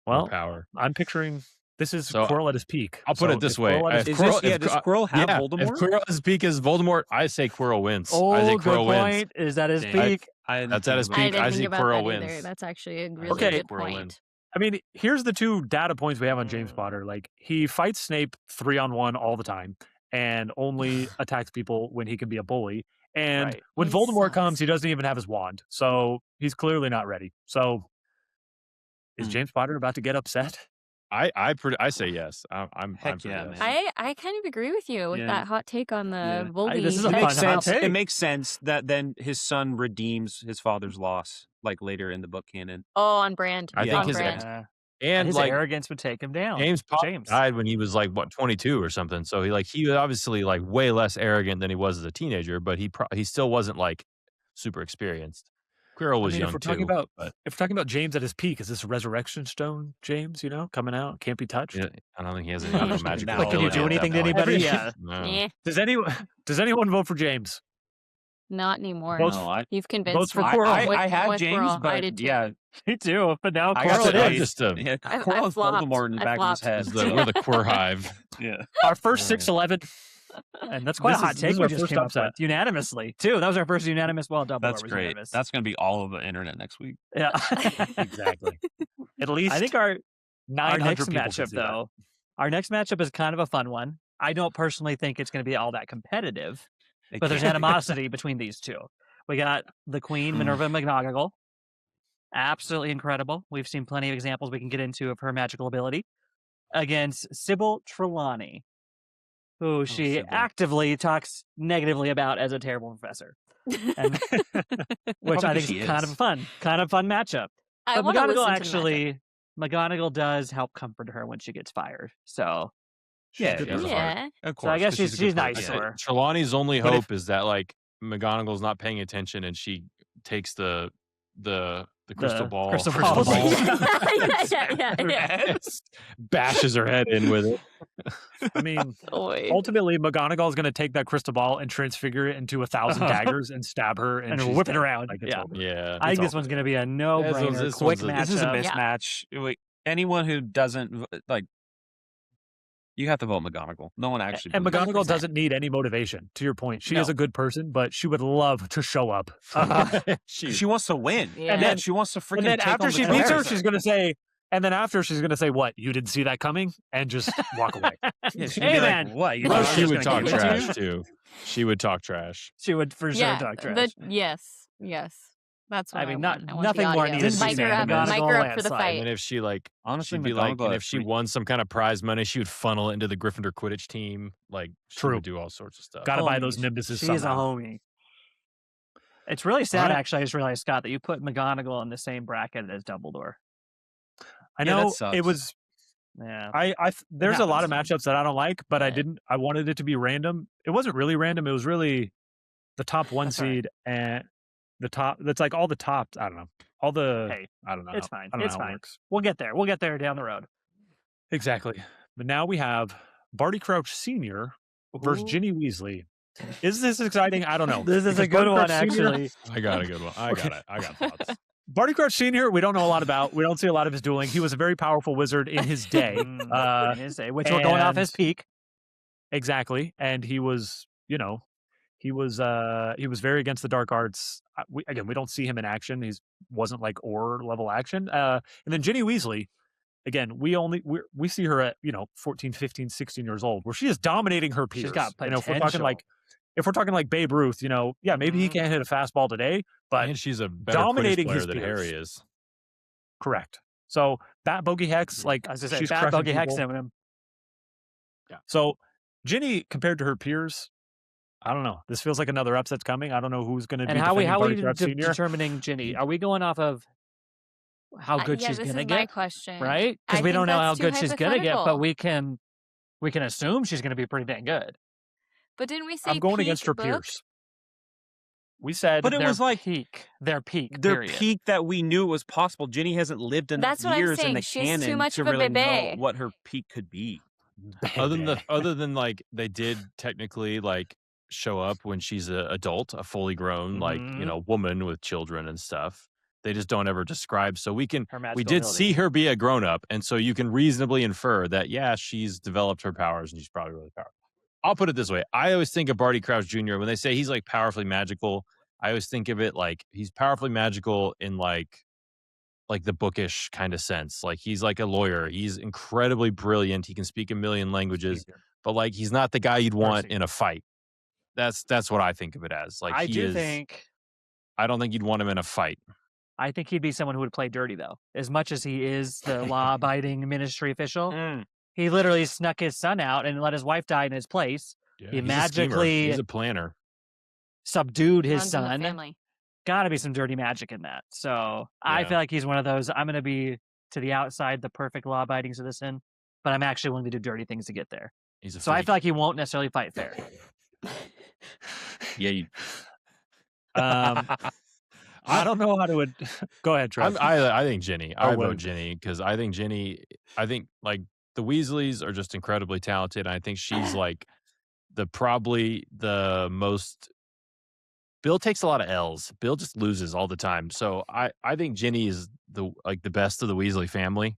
power. I'm picturing. This is Quirrell at his peak. I'll put it this way. Does Quirrell have Voldemort? If Quirrell at his peak is Voldemort, I say Quirrell wins. Oh, I say good Quirrell point. wins. Is that his peak? That's at his peak. I see Quirrell wins. Either. That's actually a really good point. Wins. I mean, here's the 2 data points we have on James Potter. Like, he fights Snape 3-on-1 all the time and only attacks people when he can be a bully. And when Voldemort comes, he doesn't even have his wand. So he's clearly not ready. So is James Potter about to get upset? I say yes. I'm Heck yeah, man. I kind of agree with you with that hot take on the Voldy. This is a fun hot take. It makes sense that then his son redeems his father's loss, like later in the book canon. Oh, on brand. I think his like, arrage would take him down. James Potter died when he was like 22 or something. So he was obviously like way less arrogant than he was as a teenager, but he still wasn't like super experienced. Quirrell was young if we're talking about James at his peak, is this a resurrection stone, James? You know, coming out, can't be touched. Yeah, I don't think he has any other magic. Like, can you do anything to anybody? Yeah. No. Does anyone vote for James? Not anymore. You've convinced votes for me. Quirrell. I had James, Quirrell. but I did too. Me too. But now Quirrell Quirrell Quirrell has Voldemort in the back of his head. We're the Quirrell hive. Yeah. Our first 6-11. And that's quite a hot take we just came up with. Unanimously, too. That was our first unanimous. Well, Dumbledore That's was great. unanimous. That's going to be all over the internet next week. Yeah. Exactly. At least I think our next people matchup, though, our next matchup is kind of a fun one. I don't personally think it's going to be all that competitive, but there's animosity between these two. We got the Queen, Minerva McGonagall. Absolutely incredible. We've seen plenty of examples we can get into of her magical ability. Against Sybil Trelawney, who she actively talks negatively about as a terrible professor. And, which I think is kind of a fun matchup. But McGonagall does help comfort her when she gets fired. So Yeah. Of course. So I guess she's nice to her. Trelawney's only hope is that like McGonagall's not paying attention and she takes the The crystal ball. Crystal Crystal ball. yeah. Bashes her head in with it. I mean, ultimately, McGonagall is going to take that crystal ball and transfigure it into 1,000 daggers and stab her and whip it around. Like it's over. Yeah. I think this one's going to be a no-brainer, quick matchup. This is a mismatch. Wait, anyone who doesn't like, you have to vote McGonagall. No one actually. And McGonagall doesn't need any motivation. To your point, she is a good person, but she would love to show up. She wants to win, Yeah. and she wants to freaking. And then take after on she the beats her, Trevor. she's going to say. And then after, she's going to say, "What? You didn't see that coming?" And just walk away. Yeah, she'd Hey, be man. like, what? You Well, thought I she was would gonna talk give it to you? trash too. She would talk trash. She would for sure talk trash. Yes. That's what I mean, want. I want nothing the more audio. needed to Mic be her said. up, mic her up for the McGonagall fight. And if she Honestly, she'd be like, and McGonagall if she won some kind of prize money, she would funnel it into the Gryffindor Quidditch team. Like, she True. would do all sorts of stuff. Got to buy those nimbuses. She's a somehow. homie. It's really sad, right. actually. I just realized, Scott, that you put McGonagall in the same bracket as Dumbledore. I Yeah, that know sucks. it was. Yeah. There's a lot of happens. matchups that I don't like, but Right. I wanted it to be random. It wasn't really random. It was really the top one That's all right. seed and the top. That's like all the tops. I don't know. All the. Hey, I don't know. it's fine. I don't It's know how it fine. works. We'll get there. We'll get there down the road. Exactly. But now we have Barty Crouch Sr. versus Ginny Weasley. Is this exciting? I don't know. This is a Because good Barty one, Crouch Sr. actually. I got a good one. I got thoughts. Barty Crouch Sr. We don't know a lot about. We don't see a lot of his doing. He was a very powerful wizard in his day. In his day, which we're going off his peak. Exactly. And he was, he was very against the dark arts. We don't see him in action. He wasn't like Auror level action. And then Ginny Weasley, again, we see her at 14, 15, 16 years old, where she is dominating her peers. She's got potential. If we're talking like Babe Ruth, maybe he can't hit a fastball today, but And she's a better dominating Quidditch player his than peers. Harry is. Correct. So Bat Bogey Hex, like I was gonna say, she's Bat crushing Bogey Hex people. him. So Ginny, compared to her peers, I don't know. This feels like another upset's coming. I don't know who's going to be And how defending are Barty we Crouch Sr. determining Ginny? Are we going off of how good she's this gonna is my get? question. Right? I Because we think don't know how that's too good she's gonna get, but hypothetical. we can assume she's gonna be pretty dang good. But didn't we say I'm going peak against her book? peers. We said, But it was like their peak. their period. peak that we knew was possible. Ginny hasn't lived enough That's what I'm years in saying. the She's too canon much to of a really know bebe. what her peak could be. Other than like they did technically like show up when she's an adult, a fully grown woman with children and stuff. They just don't ever describe. So we Her magical did abilities. see her be a grown up, and so you can reasonably infer that she's developed her powers and she's probably really powerful. I'll put it this way: I always think of Barty Crouch Jr. when they say he's like powerfully magical. I always think of it like he's powerfully magical in like the bookish kind of sense. Like he's like a lawyer. He's incredibly brilliant. He can speak a million languages, but like he's not the guy you'd want in a fight. That's what I think of it as. Like I don't think you'd want him in a fight. I think he'd be someone who would play dirty, though. As much as he is the law-abiding ministry official, he literally snuck his son out and let his wife die in his place. Yeah, he he's magically he's a planner. Subdued his Runs in the son. family. Got to be some dirty magic in that. So I feel like he's one of those. I'm going to be to the outside, the perfect law-abiding citizen, but I'm actually willing to do dirty things to get there. He's a so I freak. feel like he won't necessarily fight fair. Yeah. I don't know how to. Go ahead, Trev. I think Ginny. I Wood. vote Ginny because I think Ginny. I think like the Weasleys are just incredibly talented. And I think she's like probably the most. Bill takes a lot of L's. Bill just loses all the time. So I think Ginny is the best of the Weasley family.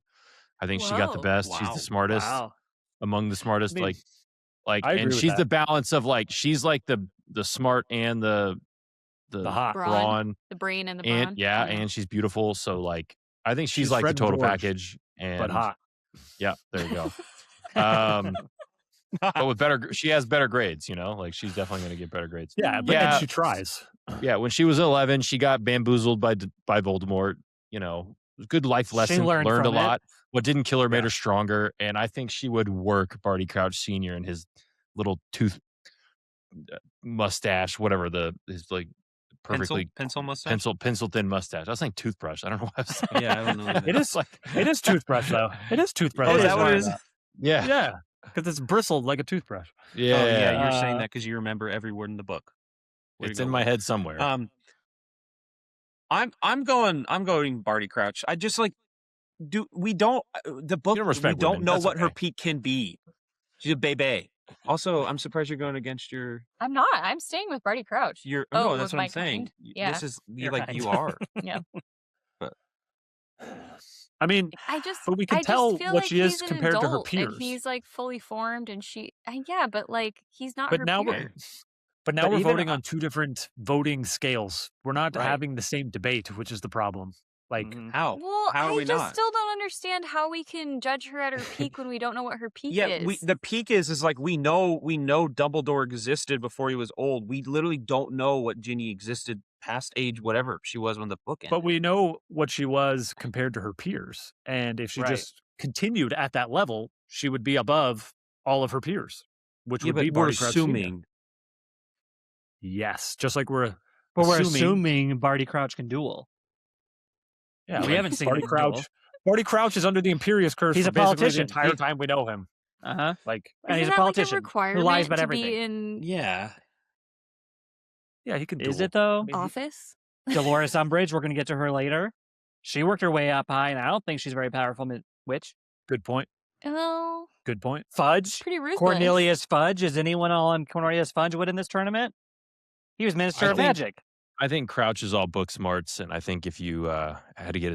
I think she got the best. She's the smartest among the smartest. I agree and with she's that. the balance of like she's like the smart and the hot brawn. The brain and the brawn. And and she's beautiful. So like I think she's like Fred the total George, package. And but hot. Yeah, there you go. But with she has better grades, like she's definitely going to get better grades. Yeah, but and she tries. Yeah, when she was 11, she got bamboozled by Voldemort. Good life lesson. She learned a from lot. it. What didn't kill her made her stronger, and I think she would work Barty Crouch Sr. and his little tooth mustache, whatever his like perfectly pencil mustache, pencil thin mustache. I was saying toothbrush. I don't know why I was saying. Yeah, I don't know. It is toothbrush though. It is toothbrush. Oh, is that what it is? Yeah. Yeah. Because it's bristled like a toothbrush. Yeah. Oh, yeah, you're saying that because you remember every word in the book. It's in my head somewhere. I'm going Barty Crouch. I just like we don't the book. We don't know what her peak can be. She's a baby. Also, I'm surprised you're going against your. I'm not. I'm staying with Barty Crouch. No, that's what I'm saying. Yeah. This is you are. Yeah. But I mean, but we can tell what she is compared to her peers. And he's like fully formed, and but like he's not. But her now peer. But now we're voting on two different voting scales. We're not having the same debate, which is the problem. Like how? Well, how are we I just not? still don't understand how we can judge her at her peak when we don't know what her peak is. The peak is like we know Dumbledore existed before he was old. We literally don't know what Ginny existed past age whatever she was when the book ended. But we know what she was compared to her peers, and if she just continued at that level, she would be above all of her peers, which would be Barty Crouch assuming. Yes, just like we're assuming Barty Crouch can duel. Yeah, we haven't seen Barty Crouch. Barty Crouch is under the Imperious Curse. He's for a politician. The entire time we know him. Like, and he's a politician like who lies about to everything. Be in yeah, he can. Duel. Is it though? I mean, office. Dolores Umbridge. We're going to get to her later. She worked her way up high, and I don't think she's very powerful. Witch. Good point. Well, good point. Fudge. Pretty ruthless. Cornelius Fudge. Is anyone on Cornelius Fudge in this tournament? He was Minister of Magic. I think Crouch is all book smarts, and I think if you had to get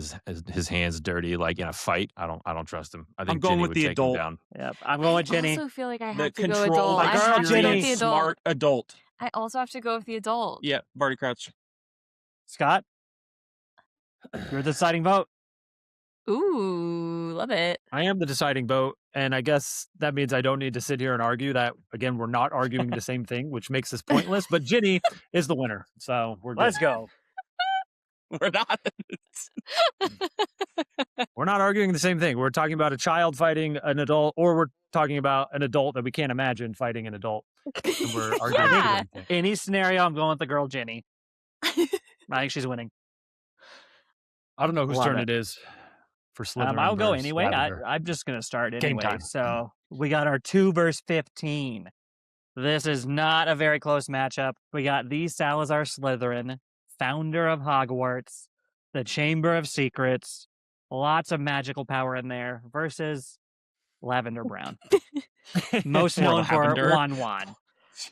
his hands dirty, like in a fight, I don't trust him. I think I'm going Ginny with would the take adult. him down. Yep, I'm going with Ginny. I also feel like I have to control, go adult. I have to go with the adult. Smart adult. I also have to go with the adult. Yeah, Barty Crouch. Scott, you're the deciding vote. Ooh, love it. I am the deciding vote, and I guess that means I don't need to sit here and argue that, again, we're not arguing the same thing, which makes this pointless, but Ginny is the winner, so we're good. Let's go. We're not. We're not arguing the same thing. We're talking about a child fighting an adult, or we're talking about an adult that we can't imagine fighting an adult. And we're arguing the same thing. Any scenario, I'm going with the girl Ginny. I think she's winning. I don't know whose turn it is for Slytherin. I'll go versus anyway. Lavender. I'm just going to start Game anyway. time. So we got our 2 versus 15. This is not a very close matchup. We got the Salazar Slytherin, founder of Hogwarts, the Chamber of Secrets, lots of magical power in there, versus Lavender Brown, most known for Wan Wan.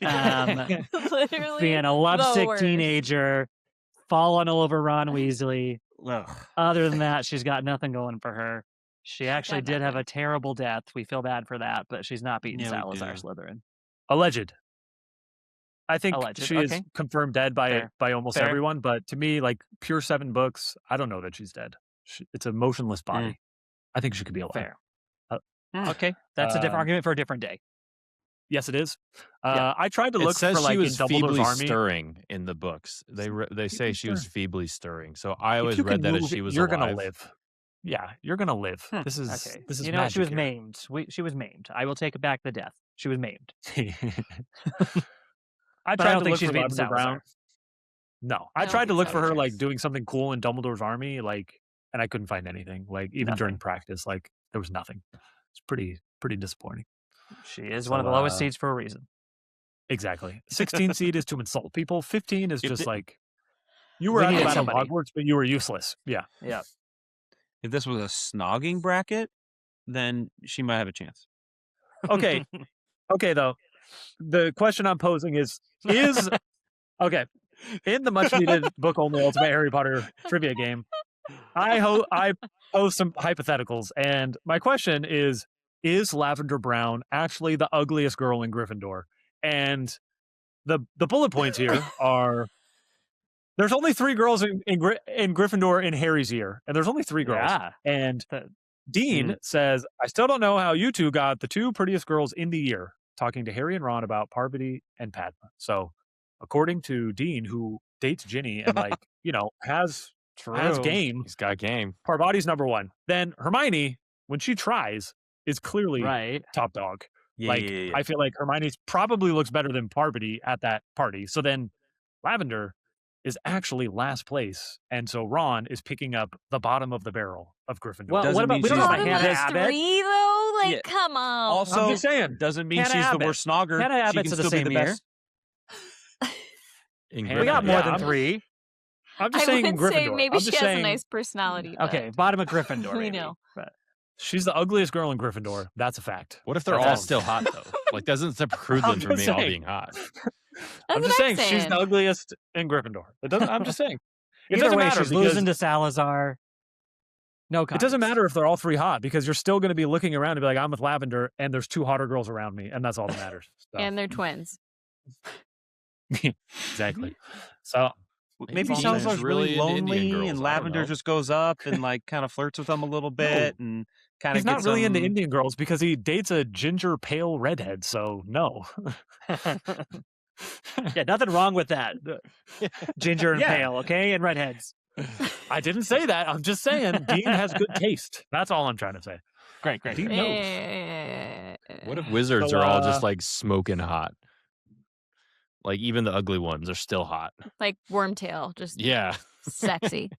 Literally being a lovesick teenager, falling all over Ron Weasley. Ugh. Other than that, she's got nothing going for her. She actually did have a terrible death. We feel bad for that, but she's not beating Salazar Slytherin. Alleged. I think she is Okay. confirmed dead by almost Fair. everyone, but to me, like pure 7 books, I don't know that she's dead. It's a motionless body. I think she could be alive. Fair. Okay, that's a different argument for a different day. Yes, it is. Yeah. I tried to It look says for like she was in Dumbledore's feebly army. stirring in the books. They say she was feebly stirring. So I If always you read can that as move, she was you're alive. gonna live. Yeah, you're gonna live. This is Okay. this is You know, she was magic maimed. She was maimed. I will take back the death. She was maimed. here. I But I tried don't to think look she's for beating Lavender Brown. Salazar. No, I I don't tried to think look so for her either. like doing something cool in Dumbledore's army, like, and I couldn't find anything. Like even during Nothing. practice, like there was nothing. It's pretty disappointing. She is So, one of the lowest seeds for a reason. Exactly. 16 seed is to insult people. 15 is just like you were We at the needed Battle of somebody. Hogwarts, but you were useless. Yeah. Yeah. If this was a snogging bracket, then she might have a chance. Okay. Okay, though. The question I'm posing is okay. In the much needed book only Ultimate Harry Potter trivia game, I pose some hypotheticals, and my question is Lavender Brown actually the ugliest girl in Gryffindor? And the bullet points here are there's only 3 girls in Gryffindor in Harry's year, and there's only 3 girls. Yeah. And Dean says, I still don't know how you two got the 2 prettiest girls in the year, talking to Harry and Ron about Parvati and Padma. So, according to Dean, who dates Ginny and like, you know, has game, He's got game. Parvati's number 1. Then Hermione, when she tries, is clearly Right. top dog. Yeah, Like I feel like Hermione's probably looks better than Parvati at that party. So then Lavender is actually last place, and so Ron is picking up the bottom of the barrel of Gryffindor. Well, Doesn't what about mean we don't she's know the about Bottom Hannah best. of Abbott? 3 though? Like, Yeah. come on. Also, I'm just saying. doesn't mean Hannah she's Abbott. the worst snogger. Hannah She Abbott's can the still be same the year. best. In We We got Gryffindor. more Yeah, than I'm- 3. I'm just I saying would Gryffindor. say maybe I'm she just has saying, a nice personality. But Okay, bottom of Gryffindor. we maybe, know. but she's the ugliest girl in Gryffindor. That's a fact. What if they're That's all all. still hot though? Like, doesn't that preclude I'm them from just all saying. being hot? I'm That's just what I'm saying she's the ugliest in Gryffindor. It doesn't. I'm just saying. It either doesn't way, matter she's because losing to Salazar. No it doesn't matter if they're all three hot because you're still going to be looking around and be like, I'm with Lavender, and there's two hotter girls around me, and that's all that matters. So. And they're twins. Exactly. So Maybe Dean's Salazar's really really into Indian lonely, girls, and I don't Lavender know. just goes up and like kind of flirts with them a little bit, and kind of he's not really into Indian girls because he dates a ginger pale redhead. So no. Yeah, nothing wrong with that. Ginger and Yeah. pale, okay, and redheads. I didn't say that. I'm just saying Dean has good taste. That's all I'm trying to say. Great. Dean knows. What if wizards So, are all just like smoking hot? Like even the ugly ones are still hot. Like Wormtail, just Yeah. sexy.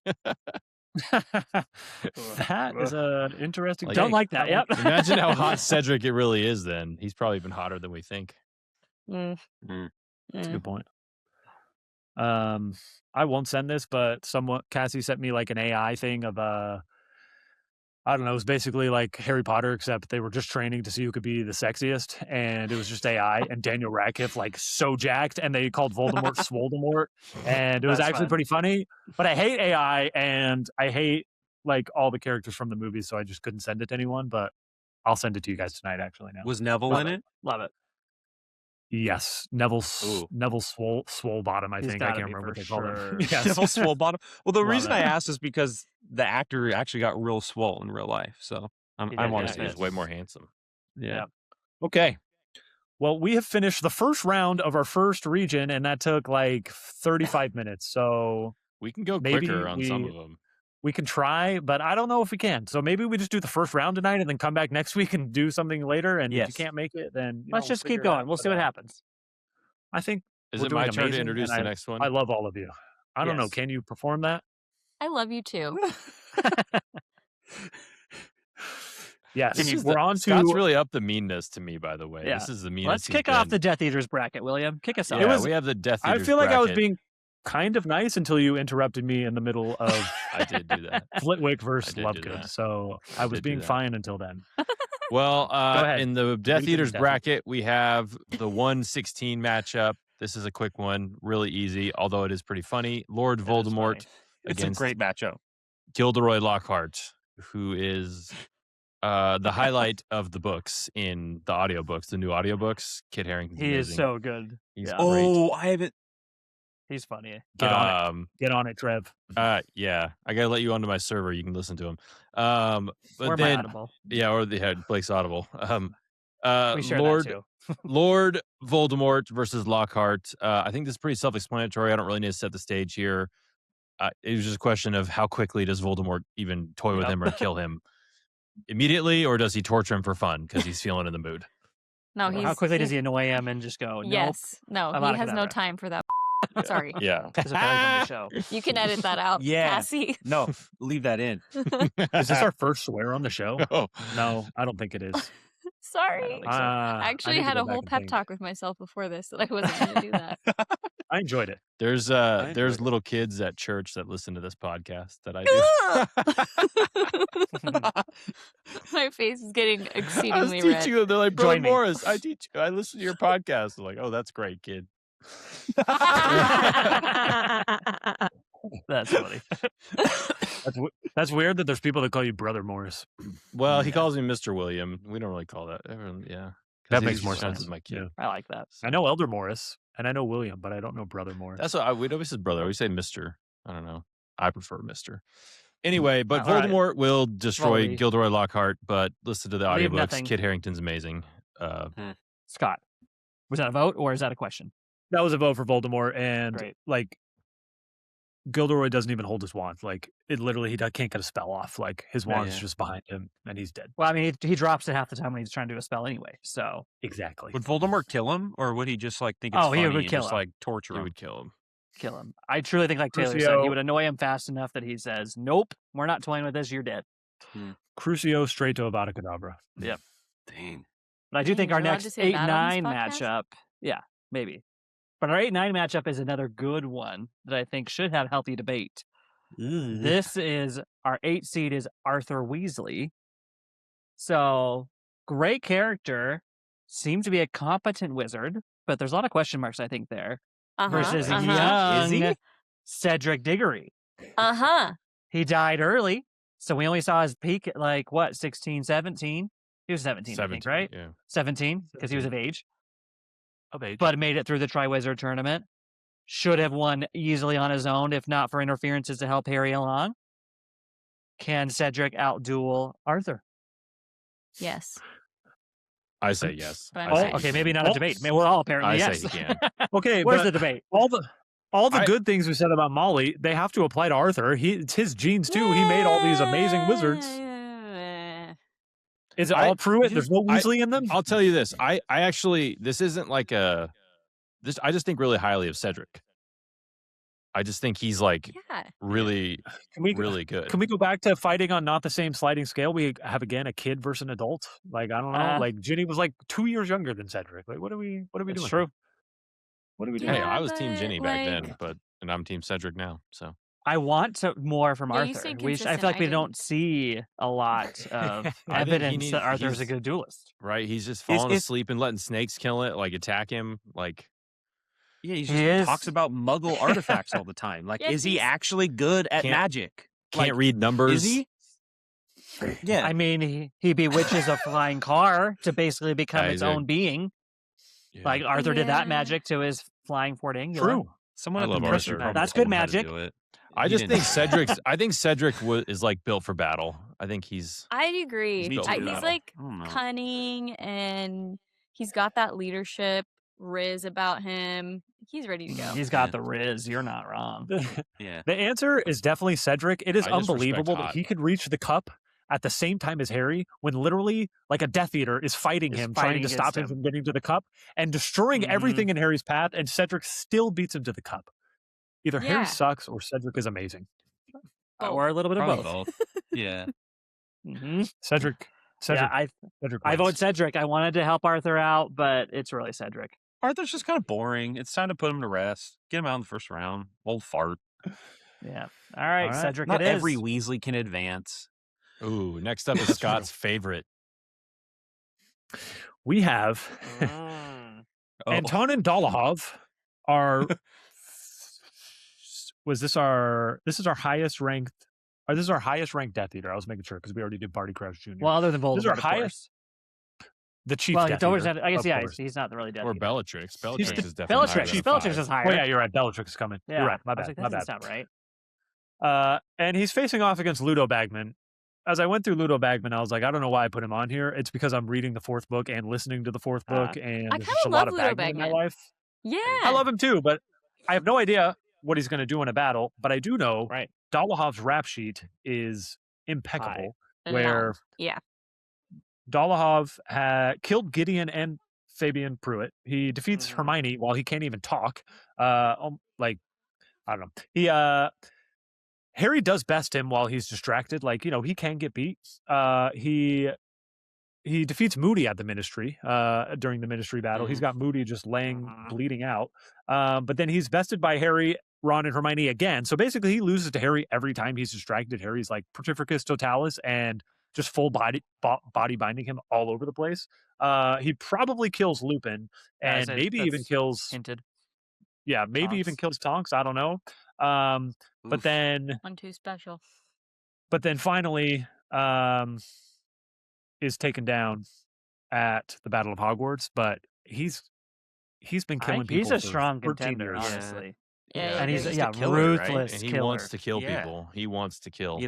That is an interesting. Like, take. Don't like that. Yep. Imagine how hot Cedric it really is. Then he's probably even hotter than we think. Mm. That's a good point. I won't send this, but Cassie sent me like an AI thing of I don't know, it was basically like Harry Potter, except they were just training to see who could be the sexiest, and it was just AI and Daniel Radcliffe like so jacked, and they called Voldemort Swoldemort, and it was That's actually fun. pretty funny. But I hate AI and I hate like all the characters from the movies, so I just couldn't send it to anyone. But I'll send it to you guys tonight. Actually, now. Was Neville Love in it. it? Love it. Yes, Neville Ooh. Swole Bottom. I He's think I gotta can't be remember what for they call sure. him. Yes. Neville swole bottom. Well, the Love reason it. I asked is because the actor actually got real swole in real life, so I did, want yeah, to see He's it. way more handsome. Yeah. Okay. Well, we have finished the first round of our first region, and that took like 35 minutes. So We can go Maybe quicker on some we- of them. we can try, but I don't know if we can. So maybe we just do the first round tonight and then come back next week and do something later. And if Yes. you can't make it, then Let's just keep going. We'll see what happens. I think Is we're it my doing turn amazing, to introduce and the next one? I love all of you. I don't know. Yes. Can you perform that? I love you too. Yes. This is We're on to. Scott's really up the meanness to me, by the way. Yeah. This is the meanest. Let's kick off the Death Eaters bracket, William. Kick us off. Yeah, was- we have the Death I Eaters feel like I was bracket. being kind of nice until you interrupted me in the middle of I did do that. Flitwick versus I did do Lovegood. that. So I was did do being that. fine until then. Well, ahead. in the Death do you Eaters think, Death bracket, we have the 116 matchup. This is a quick one, really easy, although it is pretty funny. Lord That is Voldemort funny. It's against a great matchup. Gilderoy Lockhart, who is the highlight of the books in the audiobooks, the new audiobooks. Kit Harington's He is amazing. so good. He's yeah. great. Oh, I haven't. He's funny. Get on it. Get on it, Trev. Yeah, I gotta let you onto my server. You can listen to him. But Or my then, Audible. yeah, or Blake's Audible. We share Lord that too. Lord Voldemort versus Lockhart. I think this is pretty self-explanatory. I don't really need to set the stage here. It was just a question of how quickly does Voldemort even toy with him or kill him immediately, or does he torture him for fun because he's feeling in the mood? No, he's How quickly does he annoy him and just go, nope, Yes. No, I'm he out of has no Kadabra. time for that. Sorry. Yeah. It's a very funny show. You can edit that out. Yeah. Cassie. No, leave that in. Is this our first swear on the show? Oh, No, I don't think it is. Sorry. think so. I I actually need to had go a back whole and pep think. talk with myself before this that I wasn't going to do that. I enjoyed it. there's enjoyed it. little kids at church that listen to this podcast that I do. My face is getting I was exceedingly teaching red. them. They're like, Brother Join me. Morris, I listen to your podcast. I'm like, oh, that's great, kid. That's funny. That's weird that there's people that call you Brother Morris. Well, he calls me Mr. William. We don't really call that. Everyone, yeah. 'Cause That he's makes more just friends sense. with my kid. Yeah. I like that. I know Elder Morris and I know William, but I don't know Brother Morris. That's what we'd always say brother. We say Mr. I don't know. I prefer Mr. Anyway, but All right. Voldemort will destroy Voldy. Gilderoy Lockhart, but listen to the Leave audiobooks. nothing. Kit Harington's amazing. Scott, was that a vote or is that a question? That was a vote for Voldemort, and Great. like Gilderoy doesn't even hold his wand. Like it literally, can't get a spell off. Like his Right, wand's yeah. just behind him, and he's dead. Well, I mean, he drops it half the time when he's trying to do a spell anyway. So Exactly. Would Voldemort kill him, or would he just like think it's Oh, he funny would and kill just him. like torture He him? would kill him. kill him. I truly think, like Taylor said, Crucio- he would annoy him fast enough that he says, "Nope, we're not toying with this. You're dead." Crucio straight to Avada Kedavra. Dang. But I do Dang, think our you're allowed to next say that on 8-9 this podcast? matchup, yeah, maybe. But our 8-9 matchup is another good one that I think should have healthy debate. This is our 8 seed is Arthur Weasley. So great character, seems to be a competent wizard, but there's a lot of question marks, I think, there. Versus young Cedric Diggory. He died early, so we only saw his peak at 16, 17? He was 17, I think, right? Yeah. 17, because he was of age. Of age. But made it through the Triwizard Tournament. Should have won easily on his own, if not for interferences to help Harry along. Can Cedric outduel Arthur? Yes. I say yes. Okay, maybe not a debate. We're all apparently yes. Say he can. Okay, where's the debate? All the good things we said about Molly, they have to apply to Arthur. It's his genes too. He made all these amazing wizards. Is it all Pruitt? There's no Weasley in them? I'll tell you this. I actually, this isn't like I just think really highly of Cedric. I just think he's really good. Can we go back to fighting on not the same sliding scale? We have again a kid versus an adult. I don't know. Ginny was 2 years younger than Cedric. What are we doing? True. What are we doing? Hey, I was Team Ginny back then, and I'm Team Cedric now. So I want more from Arthur. I feel like we don't see a lot of evidence that Arthur's a good duelist. Right? He's just falling asleep and letting snakes kill it, attack him, Yeah, he just talks about Muggle artifacts all the time. Is he actually good at magic? Can't read numbers. Is he? Yeah. I mean, he bewitches a flying car to basically become its own being. Yeah. Arthur did that magic to his flying Ford Angula. True. I love Arthur. That's good magic. I just think Cedric is built for battle. I think he's. I agree. He's cunning and he's got that leadership riz about him. He's ready to go. He's got the riz. You're not wrong. Yeah. The answer is definitely Cedric. It is unbelievable that he could reach the cup at the same time as Harry when literally a Death Eater is fighting him, trying to stop him from getting to the cup and destroying everything in Harry's path, and Cedric still beats him to the cup. Either Harry sucks or Cedric is amazing. Or a little bit of both. Yeah. Cedric. I vote Cedric. I wanted to help Arthur out, but it's really Cedric. Arthur's just kind of boring. It's time to put him to rest. Get him out in the first round. Old fart. Yeah. All right, Cedric. Not every Weasley can advance. Ooh, next up is Scott's favorite. We have Anton and Dolohov are. This is our highest ranked. Or this is our highest ranked Death Eater. I was making sure because we already did Barty Crouch Jr. Well, other than Voldemort, this is our highest. The chief. Well, Death Eater, I guess he's not really Death Or Eater. Bellatrix. Bellatrix is definitely Bellatrix is higher. Oh yeah, you're right. Bellatrix is coming. Yeah. You're right. My bad. That's not right. And he's facing off against Ludo Bagman. As I went through Ludo Bagman, I was like, I don't know why I put him on here. It's because I'm reading the fourth book and listening to the fourth book, and there's just a lot of Bagman in my life. Yeah, I love him too, but I have no idea what he's going to do in a battle. But I do know Dolohov's rap sheet is impeccable. Where Dolohov had killed Gideon and Fabian Pruitt. He defeats Hermione while he can't even talk. I don't know. Harry does best him while he's distracted. He can get beat. He defeats Moody at the Ministry during the Ministry battle. He's got Moody just bleeding out. But then he's bested by Harry, Ron, and Hermione again. So basically he loses to Harry every time he's distracted. Harry's Petrificus Totalis and just full body binding him all over the place. He probably kills Lupin and maybe even kills... Hinted. Yeah, maybe Tonks. even kills Tonks. I don't know. But then... One too special. But then finally... is taken down at the Battle of Hogwarts, but he's been killing people. He's a strong contender, years. honestly. Yeah, and he's a killer, ruthless right? And he killer. wants to kill people. He wants to kill.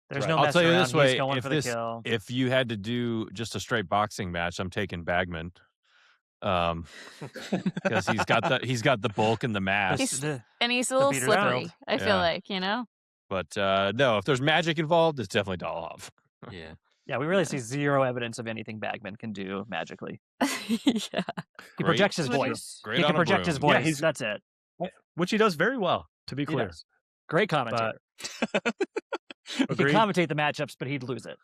There's no. I'll tell you this way: He's going for the kill. if you had to do just a straight boxing match, I'm taking Bagman, because he's got the bulk and the mass. He's a little slippery. I feel like But no, if there's magic involved, it's definitely Dolohov. Yeah. Yeah, we really see zero evidence of anything Bagman can do magically. Yeah. He projects his voice. Great He on can a project his broom. voice. That's it. Which he does very well, to be clear. Great commentator. He could commentate the matchups, but he'd lose it.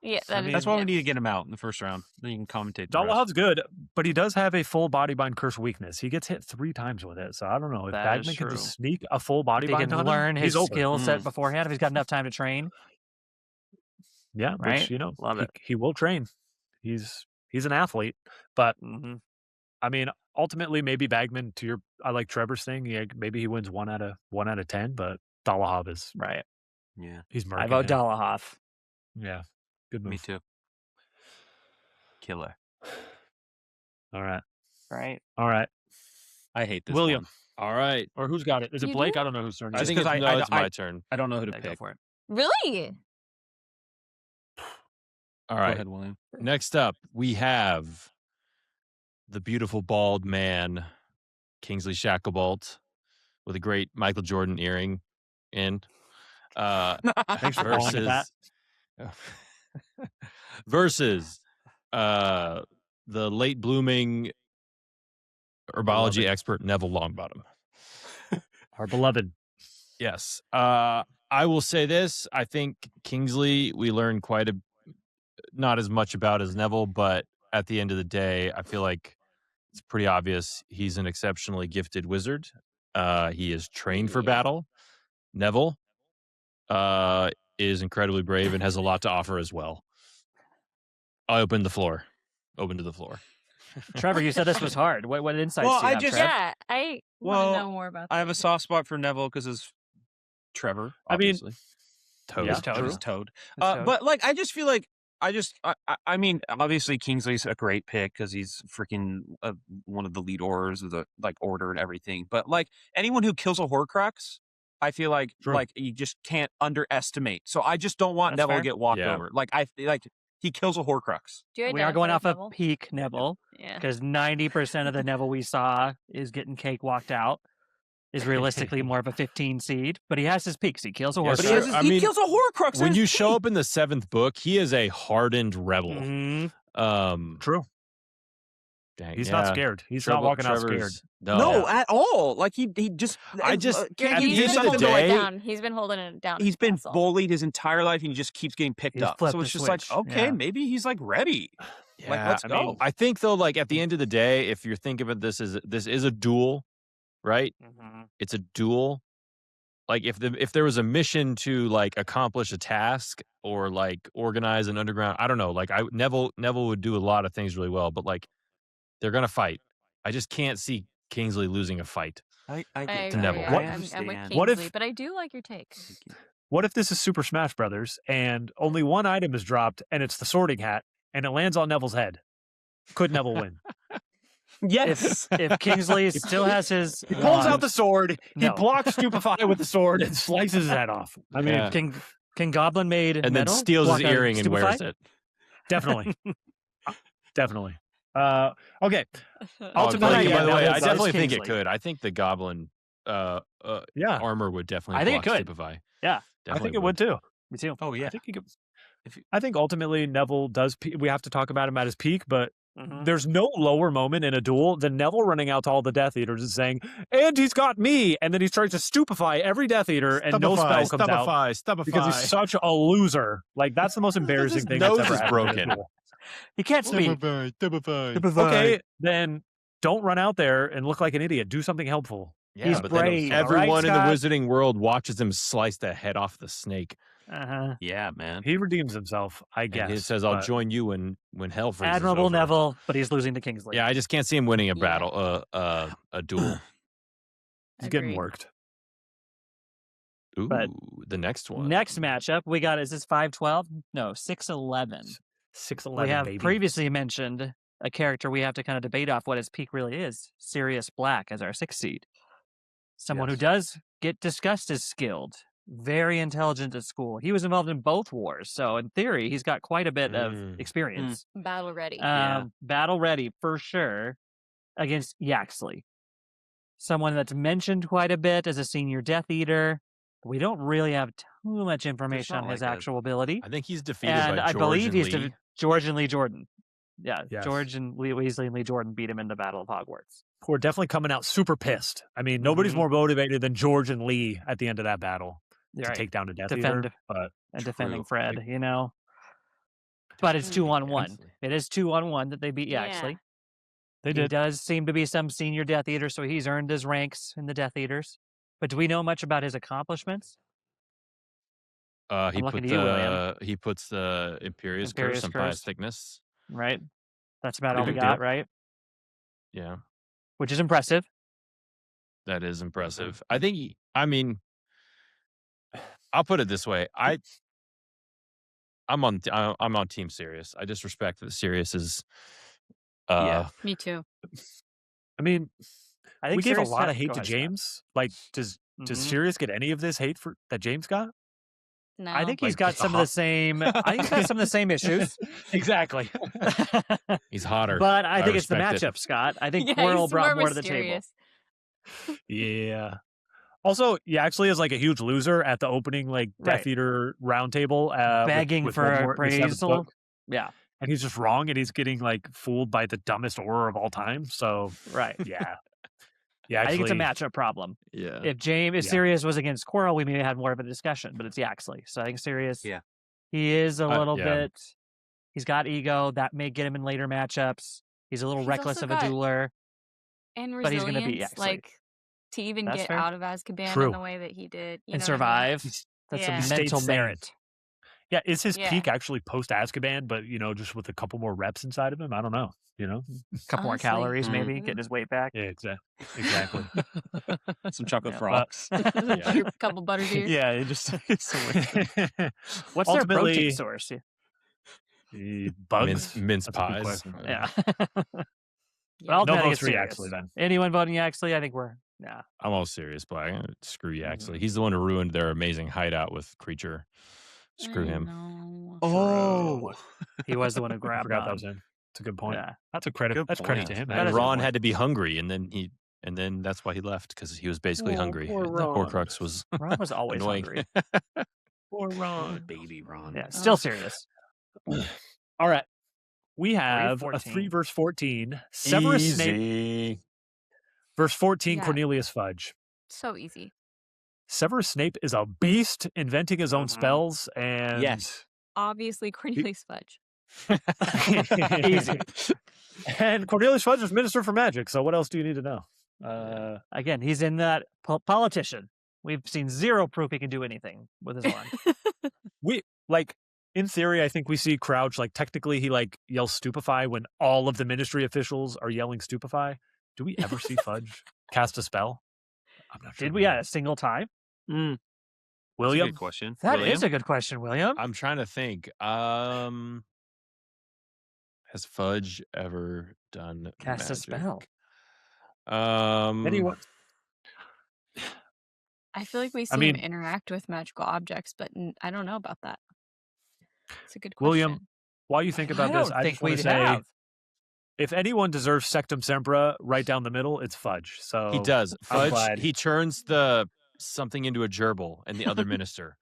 Yeah, That's why we need to get him out in the first round. Then you can commentate. Dalahov's good, but he does have a full body bind curse weakness. He gets hit 3 times with it, so I don't know if That is Bagman can true. just sneak a full body If he bind can on learn him, his he's over. skill set beforehand, if he's got enough time to train. Yeah, Right? which Love it. he will train. He's an athlete, but I mean, ultimately, maybe Bagman. I like Trevor's thing. Yeah, maybe he wins 1 out of 10, but Dalahov is right. Yeah, he's murking I vote him. Dalahov. Yeah, good move. Me too. Killer. All right. Right. All right. I hate this William. one. All right. Or who's got it? Is it You Blake? do? I don't know whose turn it I is. think it's, it's my turn. I don't know who to Yeah, go pick. for it. Really? All Go right. ahead, William. Next up, we have the beautiful bald man, Kingsley Shacklebolt, with a great Michael Jordan earring in. Thanks for calling it that. Versus the late blooming herbology expert Neville Longbottom. Our beloved. Yes. I will say this. I think Kingsley, we learned not as much about as Neville, but at the end of the day, I feel like it's pretty obvious he's an exceptionally gifted wizard. He is trained for battle. Neville is incredibly brave and has a lot to offer as well. I open the floor. Open to the floor. Trevor, you said this was hard. What insights Well, do you I have, just- Trev? Yeah, I want to know more about that. I have a soft spot for Neville because it's Trevor. Obviously. Toad. Yeah, It's Toad. true. It's Toad. It's Toad. But like, I just feel like I mean, obviously Kingsley's a great pick because he's freaking one of the lead orders of the order and everything. But like anyone who kills a Horcrux, I feel like you just can't underestimate. So I just don't want That's Neville fair. to get walked Yeah. over. He kills a Horcrux. Do you We are going off identify of with peak Neville Yeah. because 90% of the Neville we saw is getting cake walked out. Is realistically more of a 15 seed, but he has his peaks. He kills a Yes, horse. sir. He kills a Horcrux. When you show up in the 7th book, he is a hardened rebel. True. Dang, He's not scared. He's not walking out scared. No, at all. Like he just. I just- can't at he the do end of something the to, like, day- down. He's been holding it down. He's been Castle. bullied his entire life and he just keeps getting picked He's up. flipped So the it's just like, switch. okay, Yeah. maybe he's like ready. Like, let's I go. mean, I think though, like at the end of the day, if you're thinking of this is a duel, right? It's a duel. Like if there was a mission to like accomplish a task or like organize an underground, I don't know. Like Neville would do a lot of things really well, but like they're gonna fight. I just can't see Kingsley losing a fight. I I get agree. that. Neville. I I'm with understand. What if- Kingsley, but I do like your take. What if this is Super Smash Brothers and only one item is dropped and it's the sorting hat and it lands on Neville's head? Could Neville win? Yes. If Kingsley still has his, He pulls out the sword, he No. blocks Stupefy with the sword and slices his head off. I mean, Yeah. King Goblin made And then metal steals block his out earring and Stupefy? wears it. definitely. Definitely. Okay. Oh, Ultimately, by the way, I Neville's definitely think it Kingsley. could. I think the goblin Yeah. armor would definitely I think it block could. Stupefy. Yeah. I think it would too. Me too. Oh yeah. I think he could. I think ultimately Neville does. We have to talk about him at his peak, but there's no lower moment in a duel than Neville running out to all the Death Eaters and saying, "And he's got me," and then he tries to stupefy every Death Eater, and no spell comes out because he's such a loser. Like that's the most embarrassing thing. nose that's ever is happened in a broken. duel. He can't speak. Okay, then don't run out there and look like an idiot. Do something helpful. Yeah, He's but then brave, everyone right, in the Scott? wizarding world watches him slice the head off the snake. Yeah, man. He redeems himself, I guess. And he says, "I'll but- join you when hell freezes Admirable over." Neville, but he's losing to Kingsley. Yeah, I just can't see him winning a Yeah. battle, a duel. He's getting Agreed. worked. Ooh, But the next one. Next matchup, we got, is this 5-12? No, 6-11. 6'11", We have baby. previously mentioned a character we have to kind of debate off what his peak really is. Sirius Black as our 6th seed. Someone who Yes. does get discussed as skilled, very intelligent at school. He was involved in both wars, so in theory, he's got quite a bit of experience. Battle ready. Battle ready for sure against Yaxley. Someone that's mentioned quite a bit as a senior Death Eater. We don't really have too much information not on his like a- actual ability. I think he's defeated And by I George believe and he's Lee. George and Lee Jordan. Yeah, Yes. George and Weasley and Lee Jordan beat him in the Battle of Hogwarts. Who are definitely coming out super pissed. I mean, nobody's Mhm. more motivated than George and Lee at the end of that battle to Right. take down a Death Defend- Eater. But And defending True. Fred, you know. But it's 2-on-1. Yaxley. It is 2-on-1 that they beat Yeah. Yaxley. They He did. does seem to be some senior Death Eater, so he's earned his ranks in the Death Eaters. But do we know much about his accomplishments? He looking to you, William. He puts the Imperious Imperious Curse on Curse. Pious Thickness. Right? That's about Pretty all we big got, deal. right? Yeah, Which is impressive. that is impressive. I think. I mean, I'll put it this way. I'm on Team Sirius. I just respect that Sirius is. Yeah. Me too. I mean, I think we gave Sirius a lot had- of hate go to ahead, Scott. James. Like, does Mhm. Sirius get any of this hate that James got? No. I think he's Like, got just a some of the hot- same. I think he's got some of the same issues. Exactly. He's hotter. But I think it's the respect it. matchup, Scott. I think yeah, Quirrell he's brought more to the table. mysterious. Yeah. Also, Yaxley is like a huge loser at the opening like Death Right. Eater roundtable, Begging with for Voldemort in the seventh appraisal. book. Yeah, And he's just wrong, and he's getting like fooled by the dumbest aura of all time. So right. yeah, I think it's a Yaxley- matchup problem. Yeah. If Yeah. Sirius was against Quirrell, we may have had more of a discussion, but it's Yaxley. So I think Sirius, Yeah. he is a little yeah. bit, he's got ego. That may get him in later matchups. He's a little He's reckless also of a got dueler. And But he's resilience, gonna beat Yaxley. like to even That's get fair. out of Azkaban True. in the way that he did. You And know what I mean? survive. That's Yeah. a He stayed mental sane. merit. Yeah, is his Yeah. peak actually post Azkaban, but just with a couple more reps inside of him? I don't know. A couple more Honestly. calories, maybe, Mhm. getting his weight back. Yeah, exactly. Some chocolate Yeah. frogs. Your couple butterbeers. Yeah, it just what's their Ultimately, protein source? bugs. Mince That's a good pies. question. Yeah. Yeah. Well, No ultimately, votes it's for Sirius. Yaxley then. Anyone voting Yaxley? I think we're I'm all serious, but I screw Mm-hmm. Yaxley. He's the one who ruined their amazing hideout with Creature. Screw I him. know. Oh, he was the one who I grabbed forgot that on. was him. It's a good point. Yeah. That's a credit. Good That's credit to point. him. That And is a good Ron point. had to be hungry, and then that's why he left, because he was basically hungry. poor And the Ron. Horcrux was Ron was always annoying. hungry. Poor Ron. baby Ron. Yeah, still serious. All right. We have a 3-14. 3 verse 14. Severus Snape Easy. verse 14. Yeah. Cornelius Fudge. So easy. Severus Snape is a beast, inventing his own Mhm. spells, and Yes. Obviously, Cornelius Fudge. Easy. And Cornelius Fudge is Minister for Magic. So what else do you need to know? Again, he's in that politician. We've seen zero proof he can do anything with his wand. We like in theory, I think we see Crouch like technically he like yells stupefy when all of the ministry officials are yelling stupefy. Do we ever see Fudge cast a spell? I'm not sure. Did we at a single time? That's a William? good question. That is William? a good question, William. I'm trying to think. Has Fudge ever done Cast a magic? spell. Anyone? I feel like we see mean- him interact with magical objects, but I don't know about that. It's a good question. William, while you think about I this, don't I think just want we'd to say have. if anyone deserves Sectum Sempra right down the middle, it's Fudge. So He does. I'm Fudge. glad. He turns the something into a gerbil, and the other minister.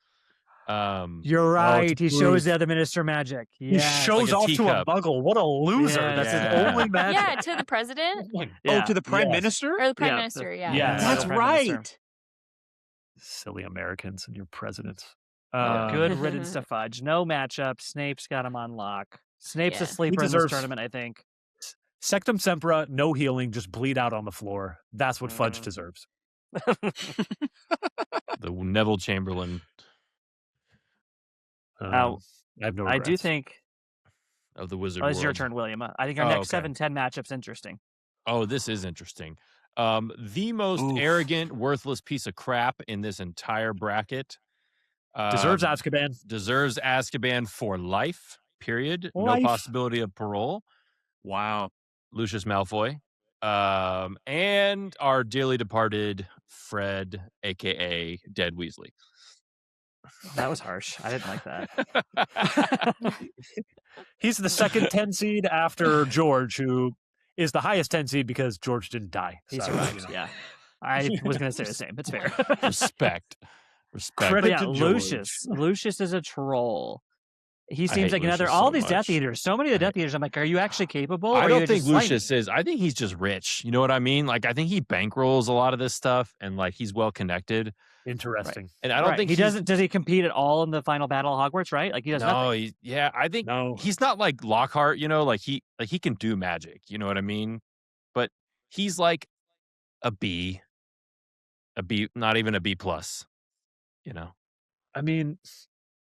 You're right. He true. shows the other minister magic. He Yes. shows like a off to a teacup. muggle. What a loser. Yeah, That's yeah. his only magic. Yeah, to the president Yeah. Oh, to the prime Yes. minister? or the prime Yeah, minister. Yeah. yeah. That's Prime Minister. right. Silly Americans and your presidents. Good riddance to Fudge. No matchup. Snape's got him on lock. Snape's a Yeah. sleeper in this deserves- tournament, I think. Sectum Sempra, no healing, just bleed out on the floor. That's what Fudge deserves. The Neville Chamberlain Now, I have no I regrets. do think. of the wizard Oh, it's your world. turn, William. I think our Oh, next okay. 7-10 matchup's interesting. Oh, this is interesting. The most Oof. arrogant, worthless piece of crap in this entire bracket. Deserves Um, Azkaban. Deserves Azkaban for life, period. Life. No possibility of parole. Wow. Lucius Malfoy. And our dearly departed Fred, a.k.a. Dead Weasley. That was harsh. I didn't like that. He's the second 10 seed after George, who is the highest 10 seed because George didn't die. He So, survived. you know. Yeah. I was going to say the same. It's fair. Respect. Credit But yeah, to George. Lucius is a troll. He seems like another. All these Death Eaters. So many of the Death Eaters. I'm like, are you actually capable? I don't think Lucius is. I think he's just rich. You know what I mean? Like, I think he bankrolls a lot of this stuff, and like he's well connected. Interesting. Right. And I don't think he doesn't. Does he compete at all in the final battle of Hogwarts? Right? Like he does nothing. I think he's not like Lockhart. You know, like he can do magic. You know what I mean? But he's like a B, not even a B plus. You know. I mean,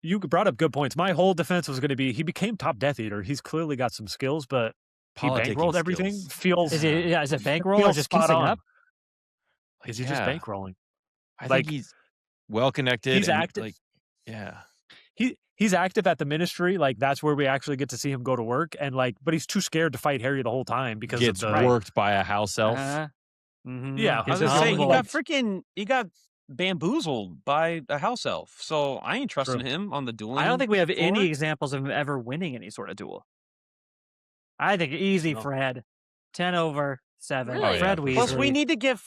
you brought up good points. My whole defense was going to be he became top Death Eater. He's clearly got some skills, but he bankrolled everything. Skills. Is it bankroll or just kissing up? Is he just bankrolling? I think he's well connected. He's active. He's active at the Ministry. Like that's where we actually get to see him go to work. And like, but he's too scared to fight Harry the whole time because gets worked by a house elf. Yeah, I was gonna say he got bamboozled by a house elf. So I ain't trusting him on the dueling. I don't think we have any examples of him ever winning any sort of duel. I think easy, Fred. 10/7. Really? Fred Weasley. Plus, we need to give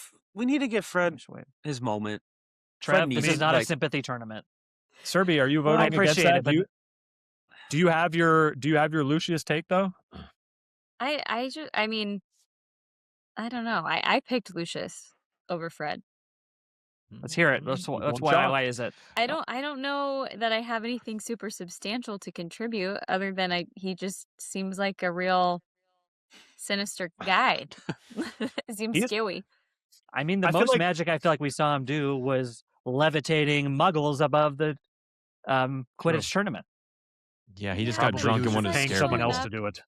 Fred his moment. Trev, this is not a sympathy tournament. Serby, are you voting against that? Do you have your Lucius take though? I mean, I don't know. I picked Lucius over Fred. Let's hear it. That's why is it? I don't know that I have anything super substantial to contribute other than he just seems like a real sinister guy. Seems scary. I mean, the most magic I feel like we saw him do was levitating muggles above the Quidditch tournament. Yeah, he just got drunk and wanted to scare someone else to do it.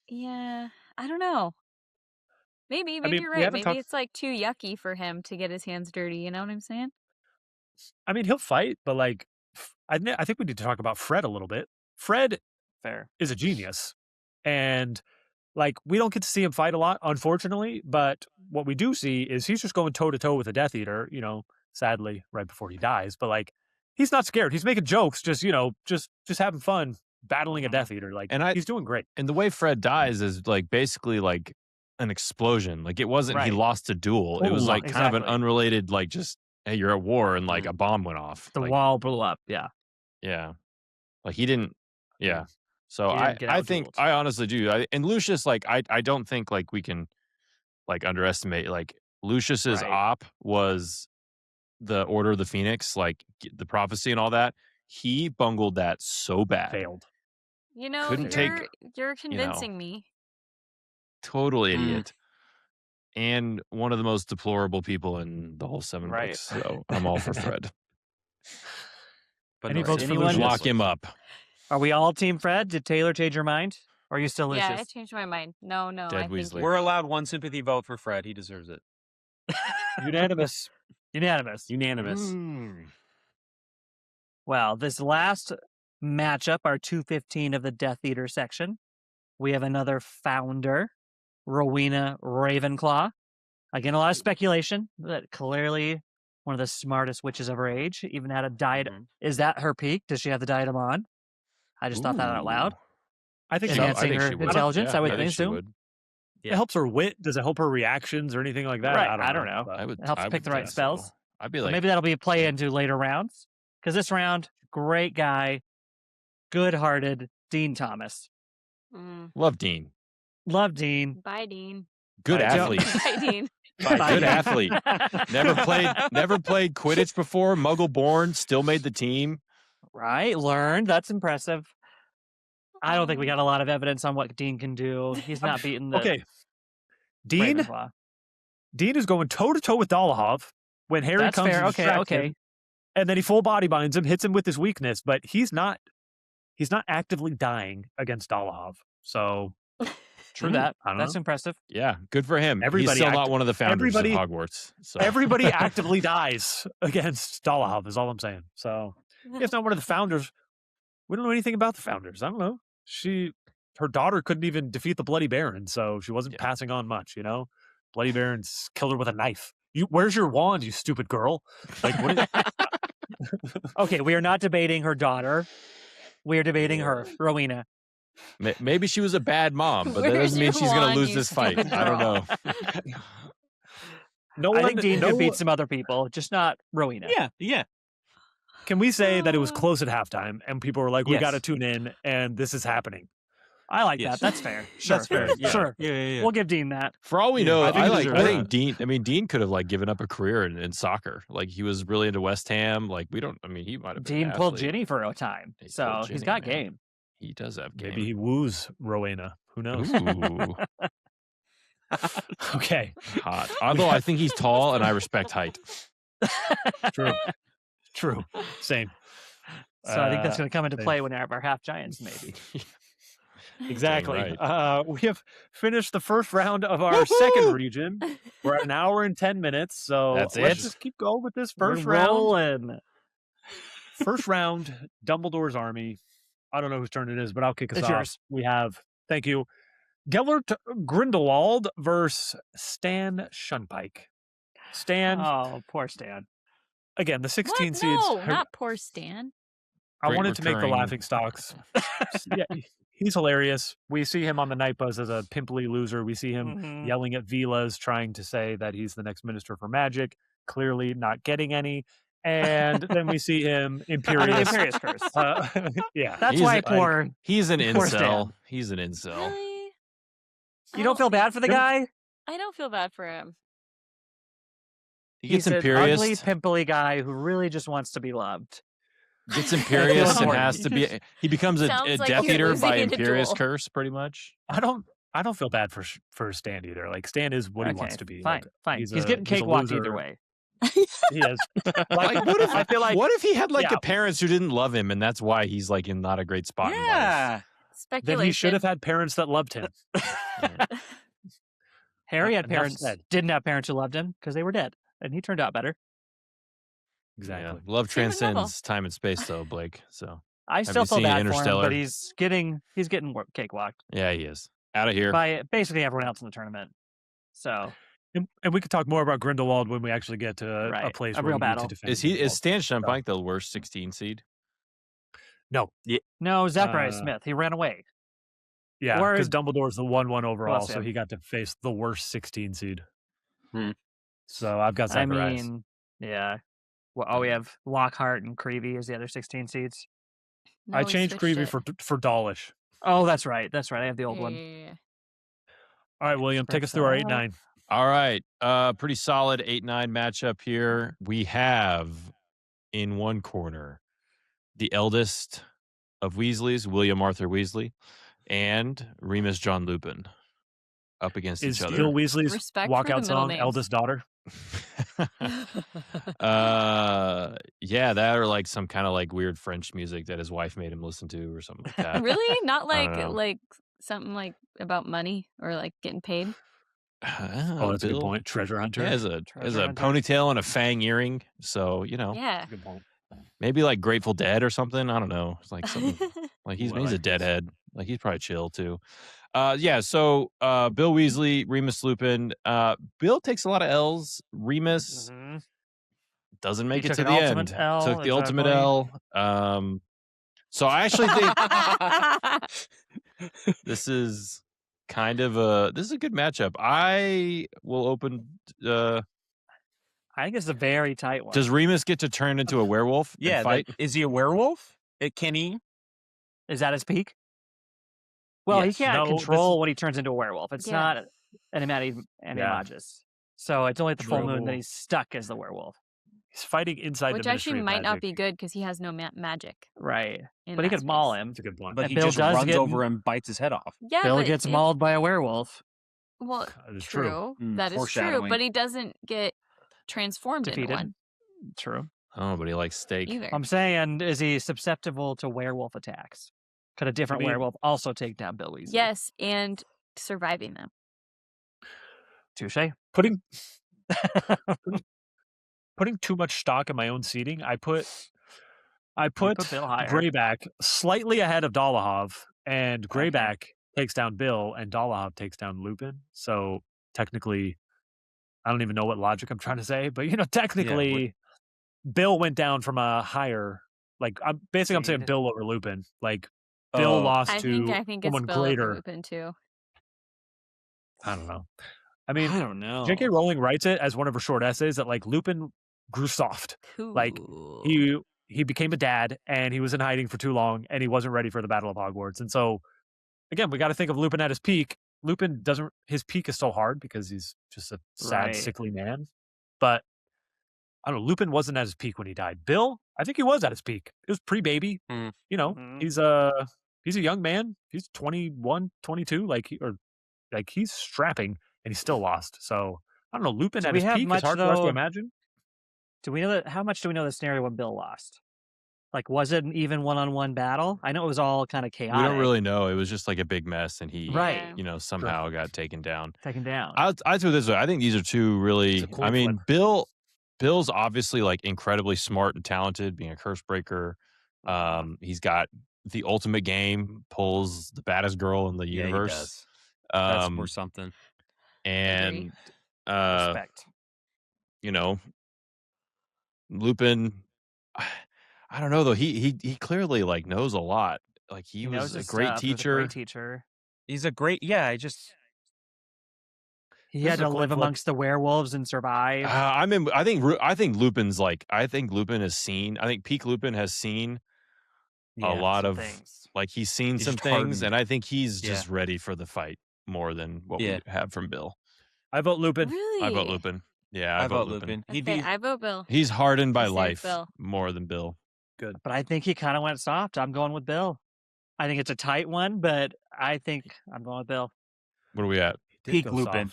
Yeah, I don't know. Maybe you're right. Maybe it's like too yucky for him to get his hands dirty. You know what I'm saying? I mean, he'll fight, but like, I think we need to talk about Fred a little bit. Fred is a genius, and like we don't get to see him fight a lot, unfortunately. But what we do see is he's just going toe to toe with a Death Eater. You know, sadly, right before he dies. But like, he's not scared. He's making jokes, just having fun battling a Death Eater. Like, he's doing great. And the way Fred dies is like basically like an explosion. Like it wasn't he lost a duel. It was like kind of an unrelated, like just hey, you're at war and like a bomb went off. The wall blew up. Yeah. Yeah. Like he didn't. Yeah. So I think I honestly do. And Lucius, like I don't think like we can like underestimate like Lucius's op was the Order of the Phoenix, like the prophecy and all that. He bungled that so bad. Failed. You know, you're convincing me. Total idiot. And one of the most deplorable people in the whole 7 books. So I'm all for Fred. But anyone lock him up. Are we all Team Fred? Did Taylor change your mind? Or are you still Lucius? Yeah, I changed my mind. No, Dead I Weasley. think We're allowed one sympathy vote for Fred. He deserves it. Unanimous. Well, this last matchup, our 215 of the Death Eater section, we have another founder, Rowena Ravenclaw. Again, a lot of speculation, but clearly one of the smartest witches of her age. Even had a diadem. Is that her peak? Does she have the diadem on? I just thought that out loud. I think enhancing her intelligence. I would assume. Yeah. It helps her wit. Does it help her reactions or anything like that? Right. I don't know. It helps pick the right spells. So. I'd be like, maybe that'll be a play into later rounds. Because this round, great guy, good-hearted Dean Thomas. Love Dean. Bye, Dean. Good athlete. Bye, Dean. Good athlete. Never played Quidditch before. Muggle born, still made the team. Right. Learned. That's impressive. I don't think we got a lot of evidence on what Dean can do. He's not beating the Dean is going toe to toe with Dolohov when Harry comes and distracts him, and then he full body binds him, hits him with his weakness, but he's not actively dying against Dolohov. So true that. That's impressive. Yeah, good for him. He's still not one of the founders of Hogwarts. So. Everybody actively dies against Dolohov is all I'm saying. So if not one of the founders, we don't know anything about the founders. I don't know. Her daughter couldn't even defeat the Bloody Baron, so she wasn't passing on much, you know? Bloody Baron's killed her with a knife. Where's your wand, you stupid girl? Like, what is Okay, we are not debating her daughter. We are debating her, Rowena. Maybe she was a bad mom, but that doesn't mean she's going to lose this fight. I don't know. I think Dean could beat some other people, just not Rowena. Yeah. Can we say that it was close at halftime and people were like, we Yes. got to tune in and this is happening? I like Yes. that. That's fair. Sure. That's fair. Yeah. Sure. Yeah. We'll give Dean that. For all we Yeah, know, I think he deserves I think that. Dean. I mean, Dean could have like given up a career in soccer. Like he was really into West Ham. Like we don't. I mean, he might have. Been Dean an pulled athlete. Ginny for a time, He so pulled he's Ginny, got man. game. He does have game. Maybe he woos Rowena. Who knows? Ooh, Okay. hot. Although I think he's tall, and I respect height. True. Same. So I think that's going to come into same. play when we have our half giants, maybe. Exactly. Dang We have finished the first round of our second region. We're at an hour and 10 minutes. So That's let's it? just keep going with this We're first round. rolling. First round, Dumbledore's Army. I don't know whose turn it is, but I'll kick us It's off. yours. We have, thank you, Gellert Grindelwald versus Stan Shunpike. Stan, Oh, poor Stan. again, the 16 What? seeds. No, not poor Stan. I Great wanted to make the recurring- laughing stocks. Yeah, he's hilarious. We see him on the Night Buzz as a pimply loser. We see him Mhm. yelling at Vilas, trying to say that he's the next Minister for Magic, clearly not getting any. And then we see him The Imperious. Imperious Curse. Yeah. That's He's why a- poor. He's an Poor incel. Stan. He's an incel. Really? You don't feel bad for the guy? I don't feel bad for him. He gets He's imperious. an ugly, pimply guy who really just wants to be loved. Gets imperious and important. has to be. He becomes a Sounds like Death he's Eater losing by in a Imperious duel. curse, pretty much. I don't feel bad for Stan either. Like Stan is what he wants to be. Fine, Like, fine. he's He's a- getting he's a cakewalked loser. either way. He is. Like, what if I feel like what if he had like yeah. the parents who didn't love him, and that's why he's like in not a great spot in life? Yeah. Speculation. then he should have had parents that loved him. Harry had Enough parents, said. didn't have parents who loved him because they were dead, and he turned out better. Exactly. Yeah. Love Same with Neville. transcends time and space, though, Blake. So I still you feel seen bad for him, Interstellar? but he's getting cakewalked yeah, he is out of here. by basically everyone else in the tournament. So And we could talk more about Grindelwald when we actually get to a Right. place A where real we need battle. to defend Is Grindelwald. Stan Shunpike the worst 16 seed? no, Zachariah Uh, Smith, he ran away. Yeah, Or- because Dumbledore's the 1-1 overall, Plus so him. he got to face the worst 16 seed. Hmm. So I've got I Zacharias. mean, yeah. Well, we have Lockhart and Creevy as the other 16 seeds. No, I we changed switched Creevy it. for Dawlish. Oh, that's right. That's right. I have the old one. Yeah. All right, William, take us through our 8-9. All right. Pretty solid 8-9 matchup here. We have in one corner the eldest of Weasleys, William Arthur Weasley, and Remus John Lupin up against Is each other. Hill Weasley's Respect for the walkout middle song names. "Eldest Daughter"? Yeah, that or like some kind of like weird French music that his wife made him listen to or something like that. Really? Not I don't like know. like something like about money or like getting paid? Oh, that's a good Bill- point. Treasure Hunter. Yeah, has a Treasure hunter. ponytail and a fang earring. So, Yeah. That's a good point. maybe like Grateful Dead or something. I don't know. It's like something like he's Ooh, I a like this. deadhead. Like he's probably chill too. So Bill Weasley, Remus Lupin. Bill takes a lot of L's. Remus Mhm. doesn't make He it took to an the ultimate end. L, Took the ultimate exactly. L. So I actually think this is kind of a good matchup. I will open. I think it's a very tight one. Does Remus get to turn into a werewolf? and Yeah. fight. Is he a werewolf? Can he? Is that his peak? Well, Yes. he can't No, control when he turns into a werewolf. It's Yeah. not an animagus. So it's only at the full moon that True. he's stuck as the werewolf. He's fighting inside Which the Ministry actually of might not Magic. be good because he has no magic. Right. In But he that could maul space. him. That's a good point. But And he Bill just does runs get- over and bites his head off. Yeah, Bill but gets if- mauled by a werewolf. Well, That is true. That is true, foreshadowing. but he doesn't get transformed Defeated. into one True. Oh, but he likes steak. either. I'm saying, is he susceptible to werewolf attacks? Could a different I mean- werewolf also take down Bill Weasley? Yes, and surviving them. Touche. Putting too much stock in my own seating, I put put Bill higher. Greyback slightly ahead of Dolohov, and Greyback takes down Bill, and Dolohov takes down Lupin. So technically, I don't even know what logic I'm trying to say, but technically, Bill went down from a higher. Like I'm saying Seed. Bill over Lupin. Like Bill Oh. lost I to think it's someone Bill over greater. Lupin too. I don't know. I mean, don't know. J.K. Rowling writes it as one of her short essays that like Lupin grew soft. Like, Cool. he became a dad, and he was in hiding for too long, and he wasn't ready for the Battle of Hogwarts. And so, again, we got to think of Lupin at his peak. Lupin doesn't. His peak is so hard because he's just a sad, sickly man. But I don't know. Lupin wasn't at his peak when he died. Bill, I think he was at his peak. It was pre-baby. You know, he's a young man. He's 21, 22. Like he's strapping, and he's still lost. So I don't know. Lupin at his peak is hard for us to imagine. Do we know that? How much do we know the scenario when Bill lost? Like, was it an even one-on-one battle? I know it was all kind of chaotic. We don't really know. It was just like a big mess, and he, you know, somehow got taken down. I'd do this way. I think these are two really. I mean, Bill's obviously like incredibly smart and talented, being a curse breaker. He's got the ultimate game, pulls the baddest girl in the universe. He does. That's worth something. And respect. You know, Lupin, I don't know though. He clearly like knows a lot. Like he was a great teacher. He's a great. Yeah, he had to live amongst the werewolves and survive. I think Lupin's like. I think Lupin has seen. I think peak Lupin has seen a lot of things. Like he's seen some things, and I think he's just ready for the fight more than what we have from Bill. I vote Lupin. Really? I vote Lupin. Yeah, I vote Lupin. Okay, I vote Bill. He's hardened by life more than Bill. Good. But I think he kind of went soft. I'm going with Bill. I think it's a tight one, but I think I'm going with Bill. What are we at? Peak Lupin.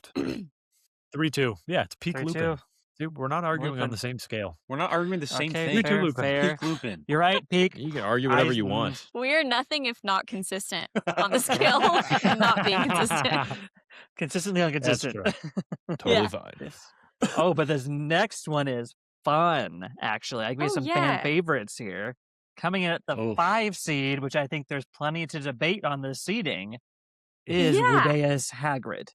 3-2. Yeah, it's peak 3-2. Lupin. Dude, we're not arguing on the same scale. We're not arguing the same thing. 3-2 Lupin. Fair. Peak Lupin. You're right, peak. You can argue whatever you want. We are nothing if not consistent on the scale and not being consistent. Consistently inconsistent. Totally fine. Oh, but this next one is fun, actually. I give you some fan favorites here. Coming in at the 5 seed, which I think there's plenty to debate on this seeding, is Rubeus Hagrid.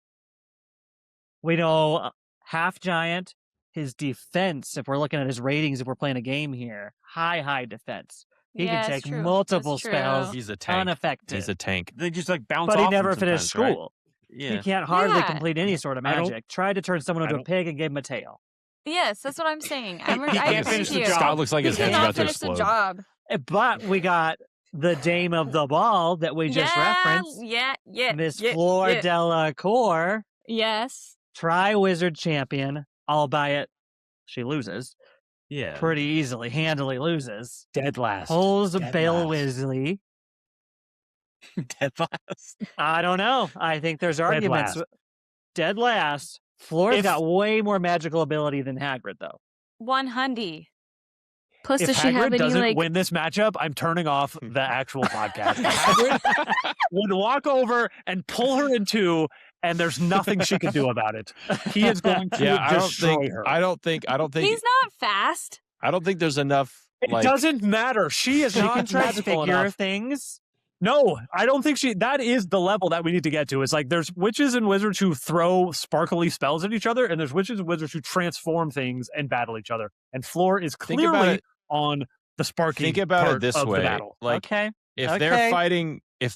We know half giant. His defense, if we're looking at his ratings, if we're playing a game here, high defense. He can take multiple spells. He's a tank. Unaffected. He's a tank. They just like bounce off. But he never finished school. Yeah. He can't hardly complete any sort of magic. Tried to turn someone into a pig and gave him a tail. Yes, that's what I'm saying. He can't finish the job. Scott looks like his head's about to explode. The job. But we got the Dame of the Ball that we just referenced. Miss Flor Delacour. Yes. Tri-Wizard champion. I'll buy it. She loses. Yeah. Pretty easily. Handily loses. Dead last. Pulls Bill Weasley. Dead last. I don't know. I think there's arguments. Dead last. Flora's got way more magical ability than Hagrid, though. 100. Plus, if does she Hagrid have any doesn't win this matchup, I'm turning off the actual podcast. Hagrid would walk over and pull her in two, and there's nothing she can do about it. He is going to destroy her. I don't think he's not fast. I don't think there's enough. It doesn't matter. She is not magical enough. Things. No, I don't think that is the level that we need to get to. It's like there's witches and wizards who throw sparkly spells at each other, and there's witches and wizards who transform things and battle each other. And Flor is clearly on the sparky Think about part it this of way. the battle. Like, if they're fighting, if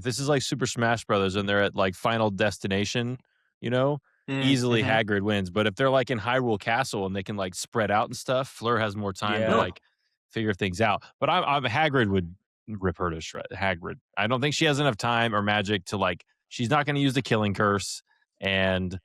this is like Super Smash Brothers and they're at like Final Destination, you know, easily Hagrid wins. But if they're like in Hyrule Castle and they can like spread out and stuff, Fleur has more time to like figure things out. But I'm Hagrid would rip her to shred. Hagrid. I don't think she has enough time or magic to like. She's not going to use the killing curse, and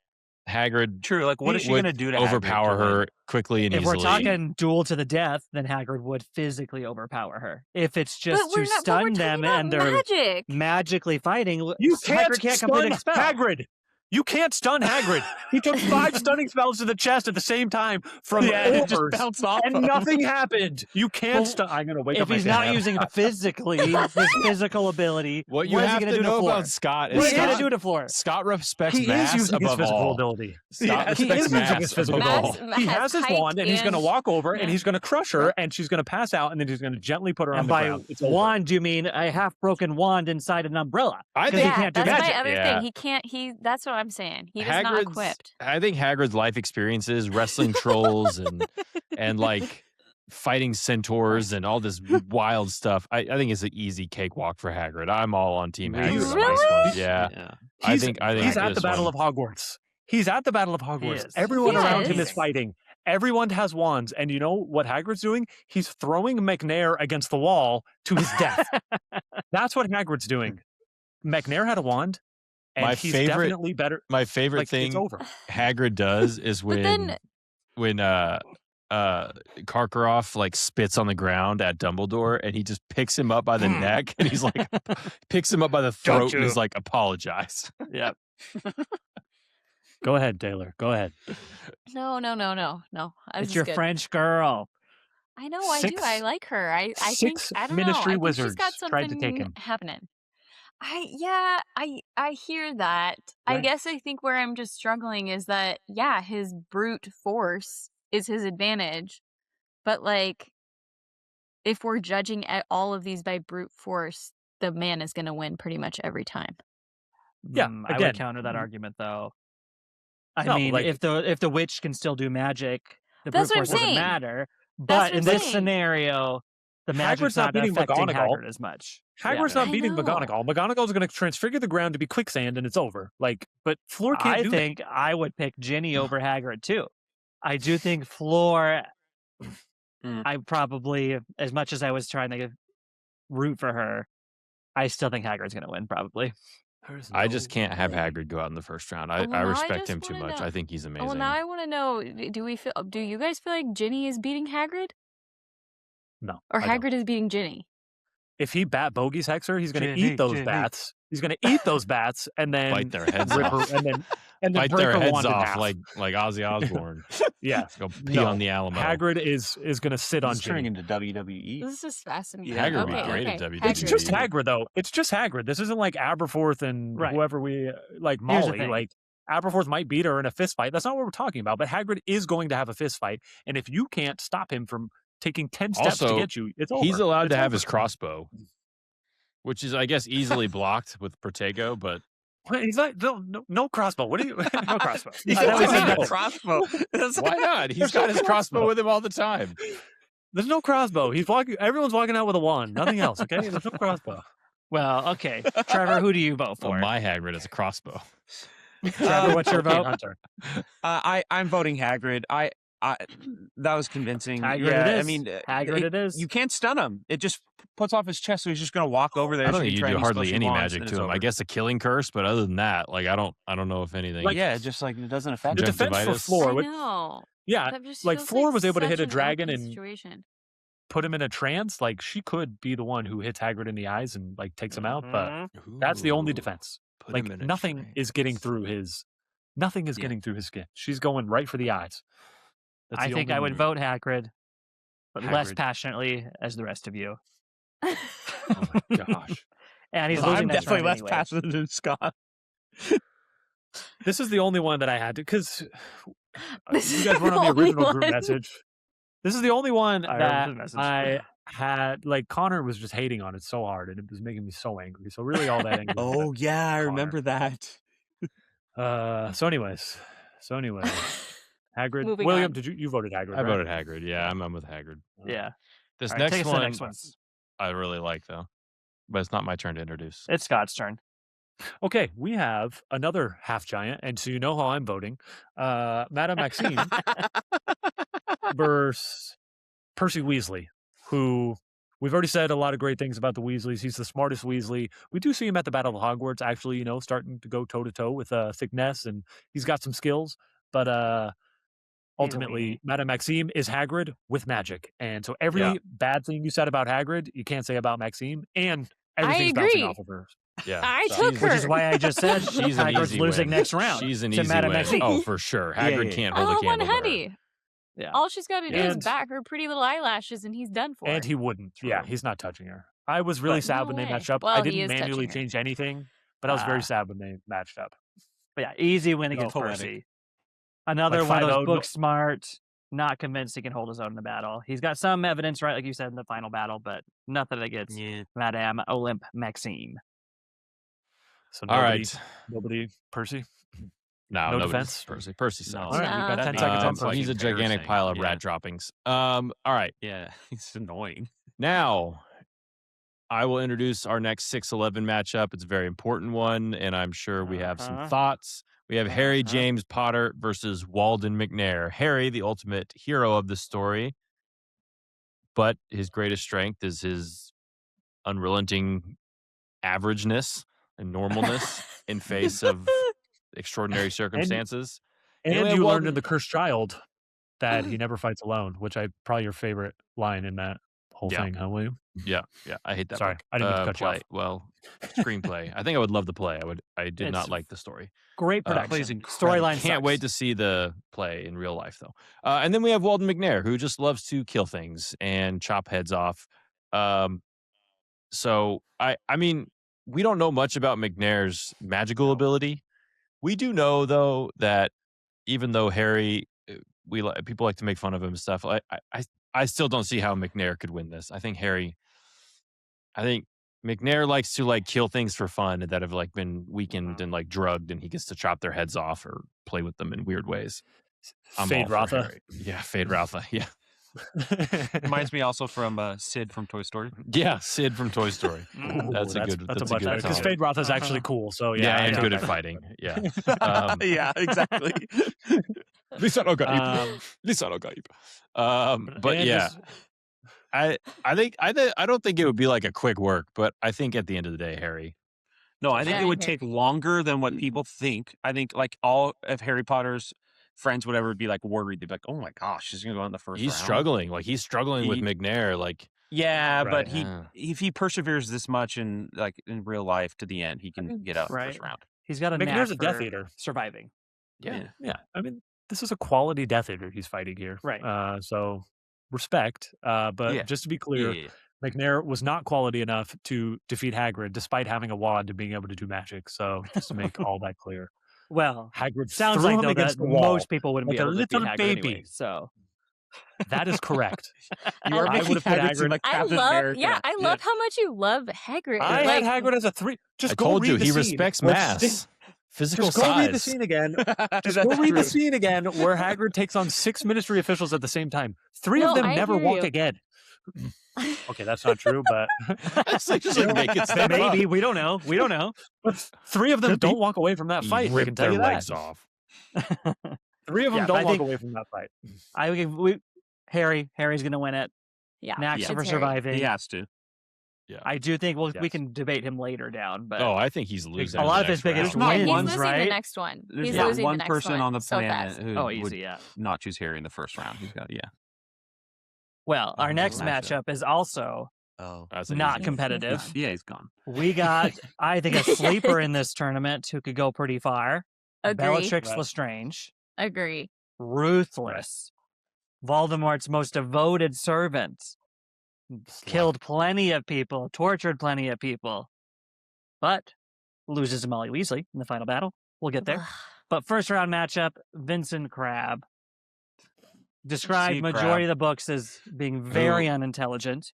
Hagrid. True. Like, what is she going to do to overpower her quickly and easily? If we're talking duel to the death, then Hagrid would physically overpower her. If it's just to stun them and they're magically fighting, Hagrid can't complete a spell. Hagrid. You can't stun Hagrid. He took 5 stunning spells to the chest at the same time from it just bounced off and nothing happened. You can't stun. I'm going to wake up. If he's not using physically his physical ability, what you have to know about Scott is what is he going to do to Flor? Scott respects he mass is using above his physical all. ability. Scott respects mass physical above all. He has his wand and he's going to walk over and he's going to crush her and she's going to pass out and then he's going to gently put her on the ground. And by wand, you mean a half-broken wand inside an umbrella? I think he can't do that's magic. my other thing. He can't. That's what I'm saying. He does not equipped. I think Hagrid's life experiences, wrestling trolls and like fighting centaurs and all this wild stuff. I think it's an easy cakewalk for Hagrid. I'm all on Team Hagrid. Really? Yeah. I think he's at the Battle of Hogwarts. He's at the Battle of Hogwarts. Everyone around him is fighting. Everyone has wands, and you know what Hagrid's doing? He's throwing McNair against the wall to his death. That's what Hagrid's doing. McNair had a wand, and he's definitely better. My favorite thing it's over. Hagrid does is when Karkaroff like spits on the ground at Dumbledore, and he just picks him up by the neck, and he's like, picks him up by the throat, and is like, apologize. Yep. Go ahead, Taylor. Go ahead. No. It's your French girl. I know. I do. I like her. I think I don't Ministry know. I think wizards she's got tried to take something him. happening. I hear that. I Right. guess I think where I'm just struggling is that his brute force is his advantage, but like if we're judging at all of these by brute force, the man is going to win pretty much every time. Yeah, I would counter that argument though. I mean, if the witch can still do magic, the brute force doesn't matter. But in this scenario, the magic's not beating affecting McGonagall Hagrid as much. Hagrid's not beating McGonagall. McGonagall's going to transfigure the ground to be quicksand, and it's over. But Fleur can't do that. I think I would pick Ginny over Hagrid too. I do think Fleur. I probably, as much as I was trying to root for her, I still think Hagrid's going to win. Probably. I just can't have Hagrid go out in the first round. I respect him too much. I think he's amazing. Well, now I want to know: do you guys feel like Ginny is beating Hagrid? No. Or Hagrid is beating Ginny? If he bat bogeys Hexer, he's going to eat those bats. He's going to eat those bats and then bite their heads off. And then bite break their her heads wand in off half. like Ozzy Osbourne. Yeah, go pee on the Alamo. Hagrid is going to sit on Ginny. Turning into WWE. This is fascinating. Hagrid would be great at WWE. It's just Hagrid though. It's just Hagrid. This isn't like Aberforth and whoever we like Molly. Like Aberforth might beat her in a fist fight. That's not what we're talking about. But Hagrid is going to have a fist fight, and if you can't stop him from taking 10 steps to get you, it's over. He's allowed to have his crossbow, which is, I guess, easily blocked with Protego, but he's like, no crossbow. What do you? No crossbow. Crossbow. Why not? He's got his crossbow with him all the time. There's no crossbow. He's walking. Everyone's walking out with a wand. Nothing else. Okay. There's no crossbow. Well, okay. Trevor, who do you vote for? Oh, my Hagrid is a crossbow. Trevor, what's your vote? Hunter. I'm voting Hagrid. That was convincing. Hagrid it is. I mean, Hagrid it is. You can't stun him. It just puts off his chest, so he's just going to walk over there. I don't think you do hardly any magic to him. I guess a killing curse, but other than that, like I don't know if anything. Like, just like it doesn't affect the defense for Fleur. I know. Yeah, like Fleur was able to hit a dragon and situation. Put him in a trance. Like she could be the one who hits Hagrid in the eyes and like takes him out, but that's the only defense. Like nothing is getting through his. Nothing is getting through his skin. She's going right for the eyes. I think I would vote Hagrid, but less passionately as the rest of you. Oh my gosh. And he's I'm definitely less anyway. passionate than Scott. This is the only one that I had to, because This you guys is weren't on the the original only group one. message. This is the only one I that remember the message. I had, like, Connor was just hating on it so hard, and it was making me so angry. So really all that anger. Oh yeah, I remember that. So anyways. Hagrid. Moving William, on. you voted Hagrid, I right? voted Hagrid. Yeah, I'm with Hagrid. Yeah. This All right, take next us to the one, next one. I really like though, but it's not my turn to introduce. It's Scott's turn. Okay, we have another half giant, and so you know how I'm voting. Madame Maxime versus Percy Weasley, who we've already said a lot of great things about the Weasleys. He's the smartest Weasley. We do see him at the Battle of Hogwarts, actually, starting to go toe-to-toe with Thickness, and he's got some skills. But ultimately, Madame Maxime is Hagrid with magic. And so every bad thing you said about Hagrid, you can't say about Maxime, and everything's bouncing off of her. Yeah, I took her. Which is why I just said she's an Hagrid's easy losing win. next round. She's an to easy Madame win. Maxime. Oh, for sure. Hagrid can't hold a one candle to her. Hetty. Yeah. All she's got to do is And- bat her pretty little eyelashes, and he's done for. And he wouldn't. Yeah, he's not touching her. I was really sad when they way. matched up. Well, I he didn't is manually touching her. change anything, but I was very sad when they matched up. But yeah, easy win against poetic. Percy. Another Like one of 5-0, those book smart, not convinced he can hold his own in the battle. He's got some evidence, right, like you said in the final battle, but nothing against Madame Olympe Maxime. So All nobody, right. nobody, Percy. No No nobody's defense? Percy. Percy sucks. All right, you've got No. 10 seconds on Percy. He's a gigantic pile of rat droppings. All right. Yeah, it's annoying. Now, I will introduce our next 6-11 matchup. It's a very important one, and I'm sure we have some thoughts. We have Harry James Potter versus Walden McNair. Harry, the ultimate hero of the story, but his greatest strength is his unrelenting averageness and normalness in face of extraordinary circumstances. And we have you learned Walden- in The Cursed Child that he never fights alone, which probably your favorite line in that whole thing, huh, William? Yeah, I hate that. Sorry, book. I didn't mean to cut you play. off. Well, screenplay. I think I would love the play. I did not like the story. Great production. Storyline Can't wait to see the play in real life, though. And then we have Walden McNair, who just loves to kill things and chop heads off. So I mean, we don't know much about McNair's magical ability. We do know, though, that even though Harry, people like to make fun of him and stuff. I still don't see how McNair could win this. I think McNair likes to kill things for fun that have been weakened and drugged, and he gets to chop their heads off or play with them in weird ways. Fade Rotha. Yeah, Fade Rotha. Yeah. Reminds me also from Sid from Toy Story. Yeah, Sid from Toy Story. That's a good much better because Fade Rotha is actually cool. So yeah, and good at fighting. Yeah. Yeah, exactly. Lisa no gaib. Lisa no gaib. But yeah. I don't think it would be a quick work, but I think at the end of the day, Harry. No, I think it would take longer than what people think. I think all of Harry Potter's friends, whatever, would be worried. They'd be like, "Oh my gosh, he's gonna go in the first round." He's struggling. He's struggling with McNair. Yeah, right. But if he perseveres this much in real life to the end, he can get out in the first round. He's got a McNair's a Death Eater. Surviving. Yeah. I mean, this is a quality Death Eater he's fighting here. Right. So respect. But just to be clear, McNair was not quality enough to defeat Hagrid, despite having a wand and being able to do magic. So just to make all that clear. Well, Hagrid sounds threw like him though against that the wall most people wouldn't be able to little beat Hagrid baby. anyway, so that is correct. You are making Hagrid I love how much you love Hagrid. I had Hagrid as a 3. Just I go told read you the he scene. respects mass. Physical just go size. read the scene again. Just go read the scene again where Hagrid takes on 6 ministry officials at the same time. 3 of them never walk again. Okay, that's not true, but it's just make it step maybe up. we don't know. But 3 of them don't walk away from that fight. I can tell you legs that. off. 3 of them don't walk away from that fight. Harry's going to win it. Yeah, Max for surviving. He has to. Yeah, I do think we can debate him later down, but I think he's losing. A lot of his biggest wins, he's losing right? the next one. There's He's not losing one the next person one on the so planet fast. who Easy, would yeah. not choose Harry in the first round. He's got Well, our next matchup is also not competitive. Yeah, he's gone. We got, I think, a sleeper in this tournament who could go pretty far. Agree. Bellatrix Lestrange. Agree. Ruthless. Voldemort's most devoted servant. Killed plenty of people, tortured plenty of people, but loses to Molly Weasley in the final battle. We'll get there. But first round matchup, Vincent Crabbe. Described majority of the books as being very unintelligent.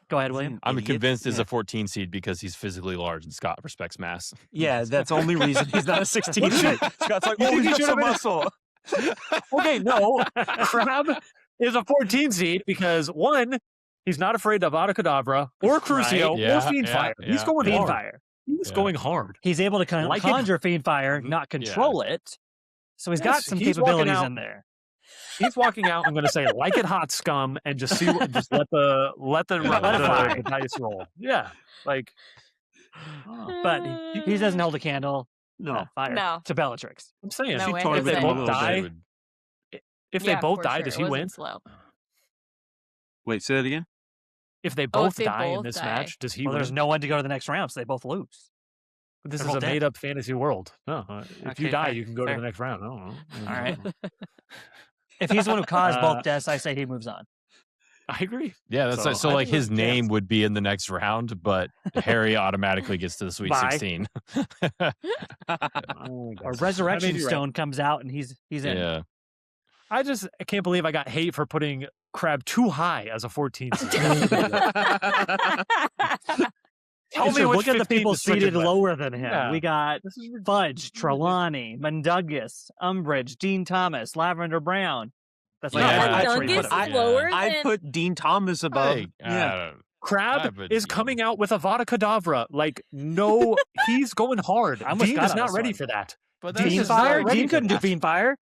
Go ahead, William. I'm convinced he's a 14 seed because he's physically large and Scott respects mass. Yeah, that's the only reason he's not a 16 seed. Scott's like, oh, he's got some muscle. Okay, no. Crabbe is a 14 seed because 1, he's not afraid of Avada Kedavra or Crucio or Fiend Fire. He's going Fiend hard. Fire. He's going hard. He's able to conjure Fiend Fire, not control it. So he's got some capabilities in there. He's walking out. I'm going to say, like it hot, scum, and just see. Just let the dice roll. Yeah, but he doesn't hold a candle. Fire to Bellatrix. I'm saying No way. if they both die, they both die, does he win? Slow. Wait, say that again. If they both die in this match, does he win? There's no one to go to the next round, so they both lose. This is a made-up fantasy world. No, if you die, you can go to the next round. I don't know. All right. If he's the one who caused both deaths, I say he moves on. I agree. Yeah, that's so his name would be in the next round, but Harry automatically gets to the Sweet 16. A Resurrection Stone comes out and he's in. Yeah. I can't believe I got hate for putting Crabbe too high as a 14 seed. Tell me look at the people seated lower than him. Yeah. We got Fudge, Trelawney, Mundungus, Umbridge, Dean Thomas, Lavender Brown. That's not where you put him. I put Dean Thomas above. Crabbe is coming out with Avada Kedavra. No, he's going hard. Dean is not ready for that. But Dean just Fire? not Dean ready couldn't for do Bean Fire.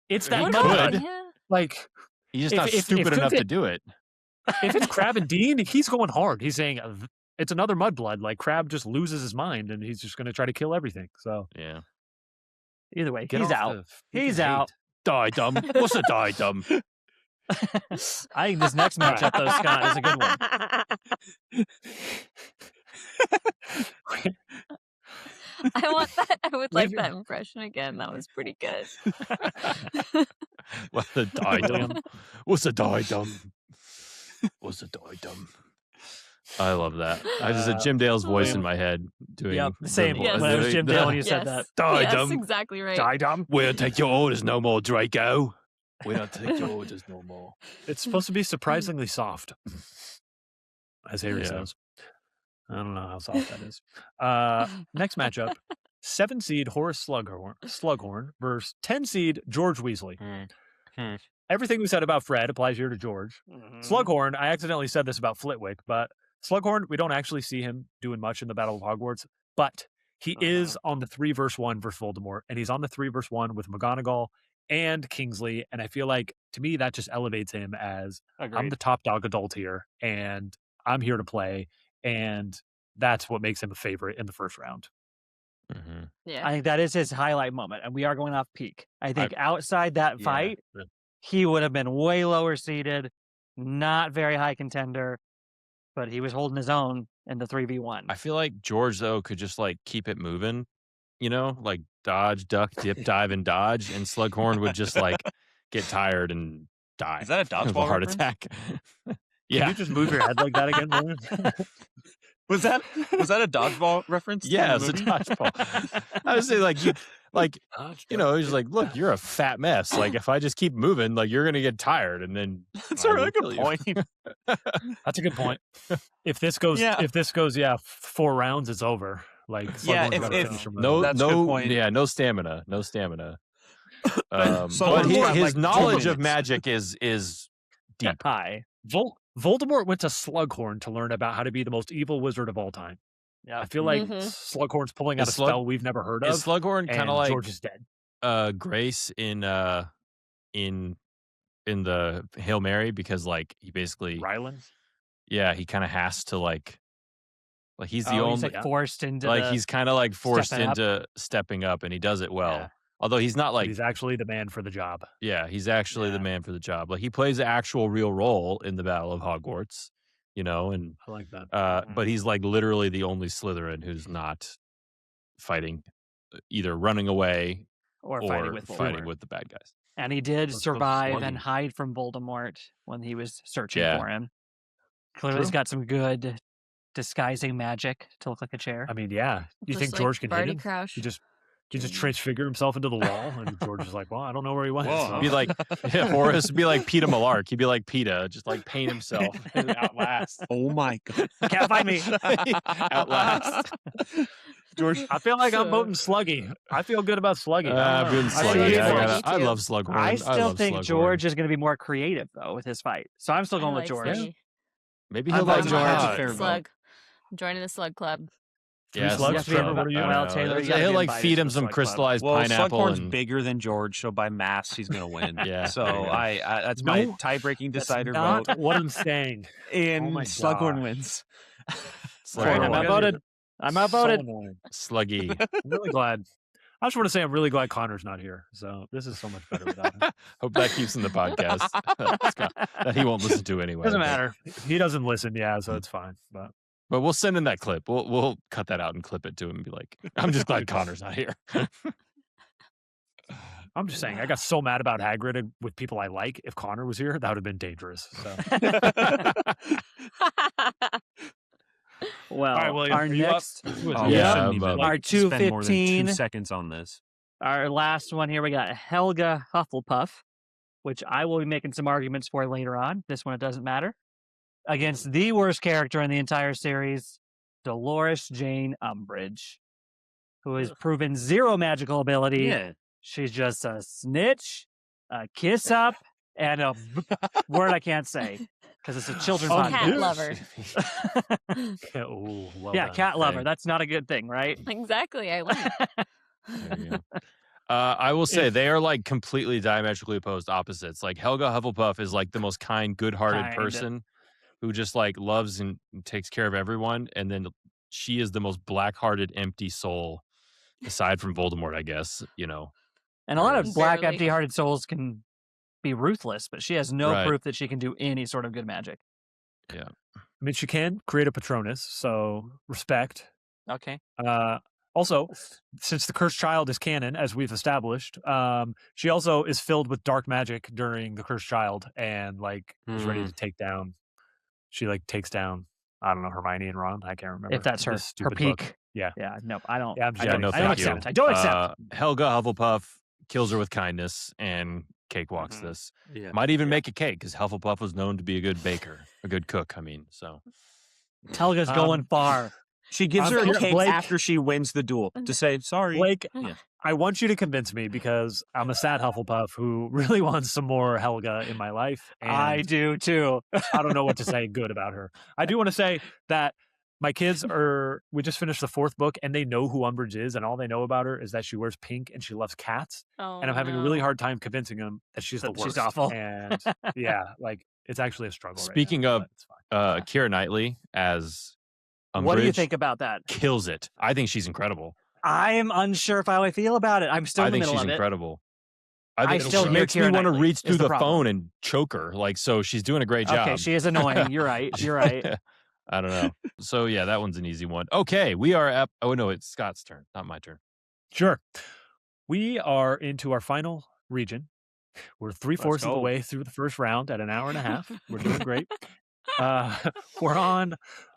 It's He that could. mud. Yeah. Like, He's just if- not if- stupid if enough it- to do it. if it's Crab and Dean, he's going hard. He's saying it's another mudblood. Like Crab just loses his mind and he's just going to try to kill everything. So Yeah. Either way, get he's off out. the He's freaking out. Die dumb. What's a die dumb? I think this next matchup, though, Scott, is a good one. hate. I want that. I would like Leave- that impression again. That was pretty good. What's a die dumb? What's a die dumb? What's a die dumb? I love that. I just had Jim Dale's voice in my head doing. Yep, same. Yes. When it was Jim Dale when you said yes. that. Die yes, dumb. exactly right. Die dumb. We don't take your orders no more, Draco. We don't take your orders no more. It's supposed to be surprisingly soft, as Harry Yeah. says. I don't know how soft that is. Next matchup: 7 seed Horace Slughorn versus 10 seed George Weasley. Everything we said about Fred applies here to George. Slughorn, I accidentally said this about Flitwick, but Slughorn, we don't actually see him doing much in the Battle of Hogwarts, but he is on the 3 versus 1 versus Voldemort, and he's on the 3 versus 1 with McGonagall and Kingsley, and I feel like, to me, that just elevates him as I'm the top dog adult here, and I'm here to play, and that's what makes him a favorite in the first round. Mm-hmm. Yeah. I think that is his highlight moment, and we are going off peak. I think outside that fight, Yeah. he would have been way lower seated, not very high contender, but he was holding his own in the 3v1. I feel like George, though, could just like keep it moving, like dodge, duck, dip, dive, and dodge. And Slughorn would just like get tired and die. Is that a of a dodgeball heart reference? attack? Can Yeah. you just move your head like that again, William? Was that a dodgeball reference? to Yeah, the it's a movie? dodgeball. I was saying, he's like, look, you're a fat mess. Like, if I just keep moving, like, you're gonna get tired, and then That's I a will really kill good you. point. That's a good point. If this goes, Yeah. 4 rounds, it's over. Like, Yeah, Slughorn's gotta if- finish him No, right. That's a good no, point. yeah, no stamina, no stamina. But But Slughorn's got, his like, 2 knowledge of minutes. magic is deep. High. Voldemort went to Slughorn to learn about how to be the most evil wizard of all time. Yeah. I feel like Mhm. Slughorn's pulling out Is a spell we've never heard of. Is Slughorn and kind of like George is dead. Grace in the Hail Mary, because like he basically Ryland? he kind of has to like he's the Oh, only he's like forced into like the- he's kind of like forced stepping up. into stepping up, and he does it well. Yeah. Although he's not But like he's actually the man for the job. he's actually the Yeah. man for the job. Like he plays the actual real role in the Battle of Hogwarts, and I like that. but he's like literally the only Slytherin who's not fighting, either running away or or fighting with fighting Voldemort. with the bad guys. And he did Let's go survive slugging. and hide from Voldemort when he was searching Yeah. for him. Clearly, he's True. got some good disguising magic to look like a chair. I mean, yeah. You Just think like George can hit Barty him? Crouch. He just transfigure himself into the wall, and George is like, well, I don't know where he went. Whoa. so- Be like Horace would be like Peter Malark. He'd be like PETA, just like paint himself and outlast. Oh my god! Can't find me. Outlast. George. I feel like I'm voting Sluggy. I feel good about Sluggy. I don't know. Being I see Sluggy. it. I Me too. love Slughorn. I still love think Slughorn. George is going to be more creative though with his fight. So I'm still I going like with George. Sluggy. Maybe I he'll like like George. George. Fair vote. Slug. I'm joining the Slug Club. Yeah, slugs, You have to be Trevor, able- what are you I doing? don't Well, know. Taylor, you gotta He'll be like invited feed to him the some Slug Club. crystallized Well, pineapple Slughorn's and bigger than George, so by mass he's gonna win. Yeah. So Yeah. I that's my No, tie-breaking That's decider not vote. what I'm saying. And Oh my Slughorn gosh. wins. Slughorn. I'm You guys outvoted. are I'm so outvoted. annoying. Sluggy. I'm really glad. I just want to say I'm really glad Connor's not here. So this is so much better without him. Hope that keeps in the podcast. Scott, that he won't listen to anyway. Doesn't but- matter. He doesn't listen. Yeah, so it's fine. But But we'll send in that clip. We'll cut that out and clip it to him and be like, I'm just glad Connor's not here. I'm just saying, I got so mad about Hagrid with people I like. If Connor was here, that would have been dangerous. So Well, All right, William, our are you up? next, Who is Oh, it? we Yeah, shouldn't I'm even, up. like, Our spend more than 2:15. 2 seconds on this. our last one here, we got Helga Hufflepuff, which I will be making some arguments for later on. This one, it doesn't matter. Against the worst character in the entire series, Dolores Jane Umbridge, who has proven zero magical ability. Yeah. She's just a snitch, a kiss up, and a word I can't say because it's a children's Cat podcast. lover. Well Yeah, done. cat lover. Hey. That's not a good thing, right? Exactly. I learned. There you go. I will say they are like completely diametrically opposed opposites. Like Helga Hufflepuff is like the most kind, good-hearted Kind. person who just like loves and takes care of everyone, and then she is the most black-hearted, empty soul, aside from Voldemort, I guess. You know, And a lot of black, Barely. empty-hearted souls can be ruthless, but she has no Right. proof that she can do any sort of good magic. Yeah. I mean, she can create a Patronus, so respect. Okay. Also, since the cursed child is canon, as we've established, she also is filled with dark magic during the cursed child, and like is ready to take down. She like takes down, I don't know, Hermione and Ron. I can't remember If that's her This stupid peak. book. Yeah. Yeah. No, I don't. Yeah, I'm I just- don't, no, I don't thank you. accept. I don't accept. Helga Hufflepuff kills her with kindness and cakewalks this. Yeah. Might even make a cake because Hufflepuff was known to be a good baker, a good cook. I mean, so Helga's going far. She gives her a Blake- cake Blake- after she wins the duel to say sorry. Blake, Yeah. I want you to convince me because I'm a sad Hufflepuff who really wants some more Helga in my life. And I do too. I don't know what to say good about her. I do want to say that my kids we just finished the 4th book and they know who Umbridge is, and all they know about her is that she wears pink and she loves cats. Oh, And I'm having a really no. hard time convincing them that she's the That worst. she's awful. And yeah, like it's actually a struggle. Speaking right now, of, but it's fine. Keira Knightley as Umbridge What do you think about that? kills it. I think she's incredible. I'm unsure if how I feel about it. I'm still I in the think middle she's of it. incredible. I think still she hear makes me Keira want to Knightley reach is through the the problem. phone and choke her. Like, so she's doing a great job. Okay, she is annoying. You're right. You're right. I don't know. So yeah, that one's an easy one. Okay, we are at. Oh no, it's Scott's turn, not my turn. Sure. We are into our final region. We're 3/4 of the go. way through the first round at an hour and a half. We're doing great. We're on